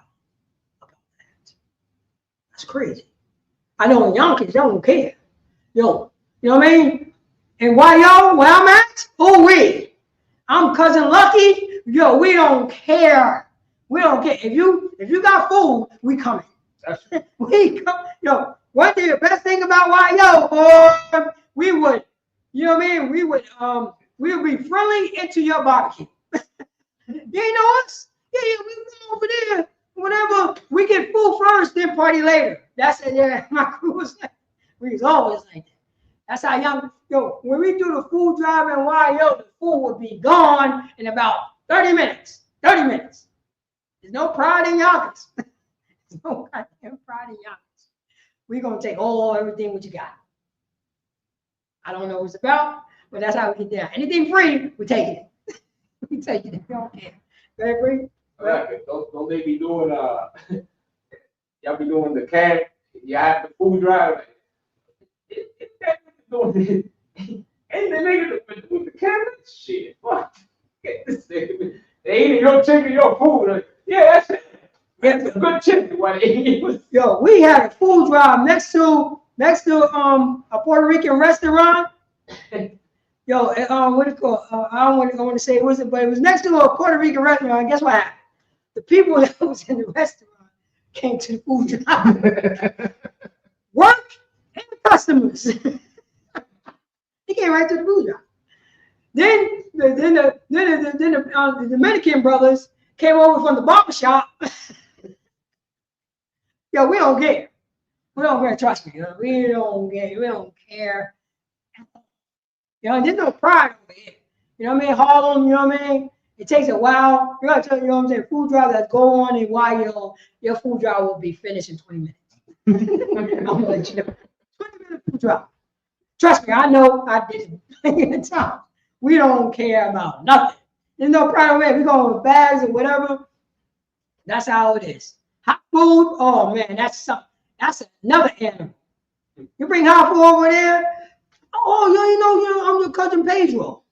about that. That's crazy. I know in Yonkers, y'all don't care. Yo, you know what I mean? And why y'all, where I'm at? Oh, I'm Cousin Lucky. Yo, we don't care. We don't care. If you got food, we coming. We come. Yo, one thing, the best thing about YO, boy, we would, you know what I mean? We would be friendly into your barbecue. You know us? Yeah, we go over there. Whenever we get food first, then party later. That's it. Yeah, my crew was like, we was always like that. That's how young, when we do the food drive in YO, the food would be gone in about 30 minutes. 30 minutes. There's no pride in Yonkers. There's no goddamn pride in Yonkers. We're going to take everything what you got. I don't know what it's about, but that's how we get down. Anything free, we take it. We take it. We don't care. Very free? Don't they be doing y'all be doing the camp? You have the food drive. Doing and the nigga with the camera, shit, fuck. They eating your chicken, your food. Like, yeah, that's a good chicken. What they eat. Yo, we had a food drive next to a Puerto Rican restaurant. Yo, what it called? I don't want to say it wasn't, but it was next to a Puerto Rican restaurant. Guess what happened? The people that was in the restaurant came to the food drive. Work and customers. He came right to the food drive. Then the Dominican brothers came over from the barber shop. Yo, we don't care. We don't care. Trust me. We don't care. We don't care. You know, there's no pride over here. You know what I mean? Harlem, you know what I mean? It takes a while. You gotta tell you know what I'm saying? Food drive that go on and why your food drive will be finished in 20 minutes. I'm gonna let you know. 20-minute food drive. Trust me, I know I did it plenty of times. We don't care about nothing. There's no pride over here. We go with bags or whatever. That's how it is. Hot food, oh man, that's another animal. You bring hot food over there, oh, you know, I'm your cousin Pedro.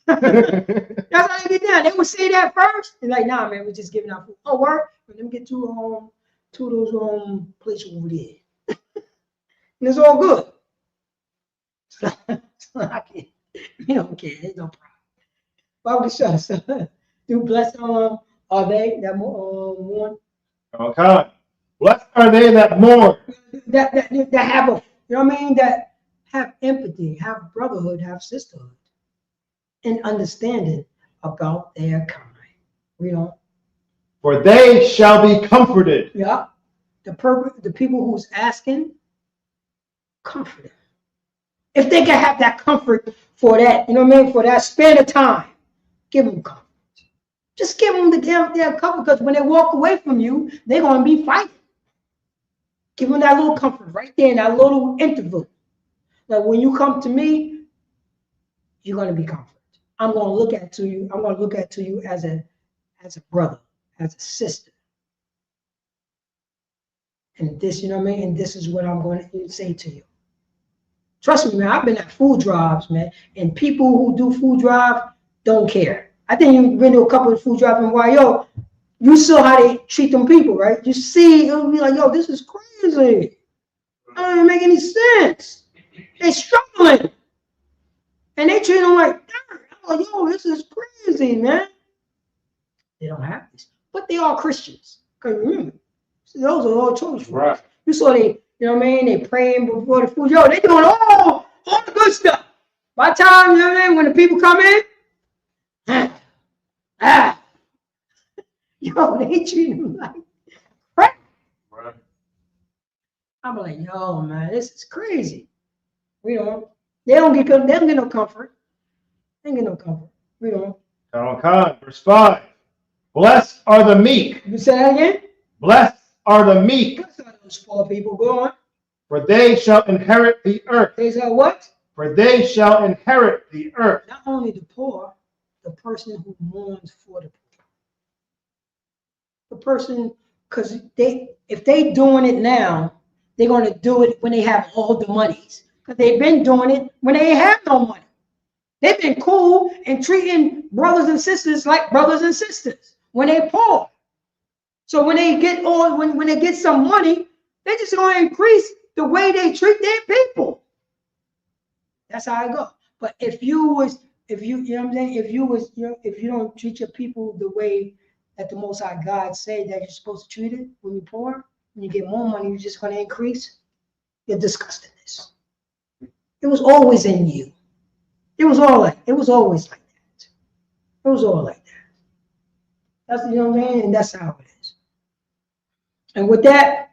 That's how they get down. They would say that first. They're like, nah, man, we're just giving out food. Oh, work. Let me get two of those plates over there. And it's all good. So we don't care. There's no problem. Why would we shut us up? Do blessed are they that mourn? Okay. Blessed are they that mourn. That have a, you know what I mean? That have empathy, have brotherhood, have sisterhood, and understanding about their kind. You know. For they shall be comforted. Yeah. The people who's asking, comfort them. If they can have that comfort for that, you know what I mean, for that span of time, give them comfort. Just give them the damn comfort, because when they walk away from you, they're going to be fighting. Give them that little comfort right there in that little interval. Like when you come to me, you're going to be comforted. I'm going to look at you. I'm going to look at you as a brother, as a sister. And this, you know what I mean? And this is what I'm going to say to you. Trust me, man, I've been at food drives, man, and people who do food drive don't care. I think you've been to a couple of food drives in YO. You saw how they treat them people, right? You see, it'll be like, yo, this is crazy. That don't even make any sense. They're struggling. And they treat them like dirt. I'm like, yo, this is crazy, man. They don't have this. But they are Christians. Because remember, those are all church for us. You saw they, you know what I mean? They praying before the food. Yo, they doing all the good stuff. By the time, you know what I mean, when the people come in, yo, they treat them like crap. Right. I'm like, yo, man, this is crazy. We don't. They don't get no comfort. They don't get no comfort. We don't. Verse 5. Blessed are the meek. You say that again? Blessed are the meek. Blessed are those poor people. Go on. For they shall inherit the earth. They shall what? For they shall inherit the earth. Not only the poor, the person who mourns for the poor. The person, because if they doing it now, they're going to do it when they have all the monies. Because they've been doing it when they have no money. They've been cool and treating brothers and sisters like brothers and sisters when they poor. So when they get when they get some money, they just going to increase the way they treat their people. That's how I go. But if you know what I'm saying, if you don't treat your people the way that the Most High God said that you're supposed to treat it when you're poor, when you get more money, you're just going to increase. You're disgusting this. It was always in you. It was always like that. It was all like that. That's, you know what I mean? And that's how it is. And with that,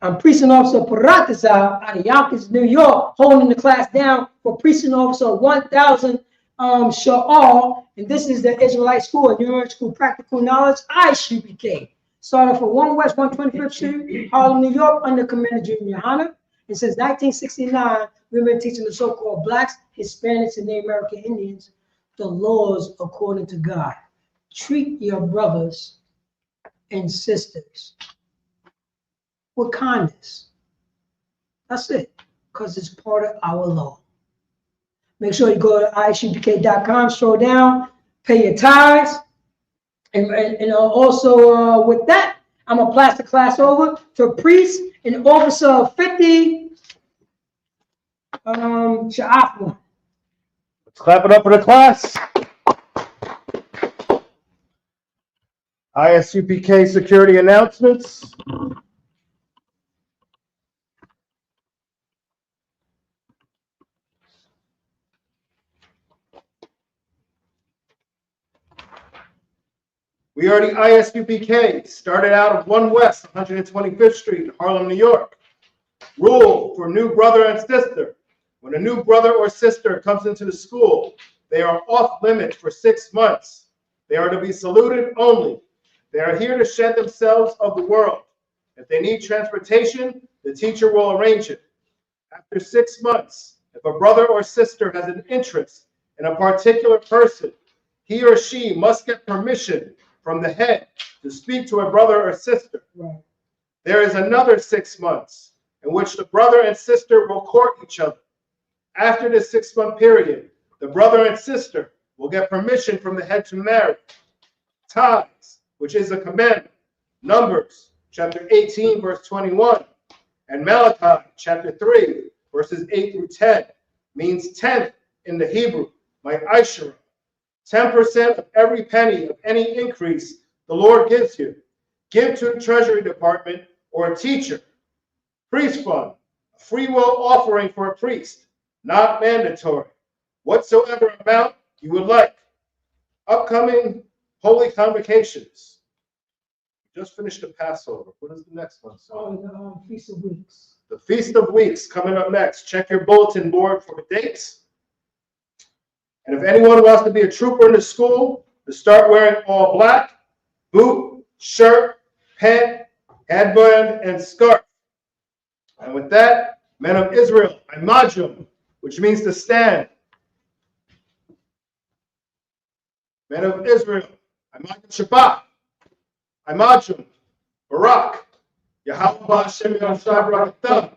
I'm Precinct Officer Paratazar out of Yonkers, New York, holding the class down for Precinct Officer 1000 Sha'al. And this is the Israelite School, University School Practical Knowledge, ISUPK. Started for 1 West 125th Street, Harlem, New York, under Commander Junior Hanna. And since 1969, we've been teaching the so-called Blacks, Hispanics, and Native American Indians the laws according to God. Treat your brothers and sisters with kindness. That's it, because it's part of our law. Make sure you go to ISUPK.com, scroll down, pay your tithes, and also with that, I'm gonna pass the class over to a priest and officer 50, Sha'afwan. Let's clap it up for the class. ISUPK security announcements. We are the ISUPK, started out of 1 West, 125th Street in Harlem, New York. Rule for new brother and sister. When a new brother or sister comes into the school, they are off limits for 6 months. They are to be saluted only. They are here to shed themselves of the world. If they need transportation, the teacher will arrange it. After 6 months, if a brother or sister has an interest in a particular person, he or she must get permission from the head to speak to a brother or sister. Right. There is another 6 months in which the brother and sister will court each other. After this 6-month period, the brother and sister will get permission from the head to marry. Tithes, which is a commandment. Numbers, chapter 18, verse 21. And Malachi, chapter 3, verses 8 through 10, means tenth in the Hebrew, like Ishara. 10% of every penny of any increase the Lord gives you. Give to the Treasury Department or a teacher. Priest fund, a free will offering for a priest, not mandatory. Whatsoever amount you would like. Upcoming holy convocations. Just finished the Passover. What is the next one? The Feast of Weeks. The Feast of Weeks coming up next. Check your bulletin board for dates. And if anyone wants to be a trooper in the school, to start wearing all black, boot, shirt, pant, headband, and scarf. And with that, men of Israel, Imajum, which means to stand. Men of Israel, Imajum Shabbat, Imajum, Barak, Yahweh Hashem Yahshua Barakatah,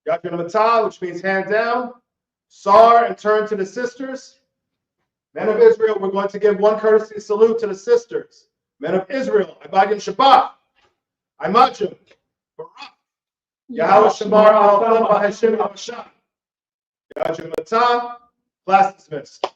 Yajun Matah, which means hand down, Sar, and turn to the sisters. Men of Israel, we're going to give one courtesy salute to the sisters. Men of Israel, Imajum Shabbat, Imajum, Barak, Yahweh Shamar Al Hashem Yahshua, Yajun Matah, class dismissed.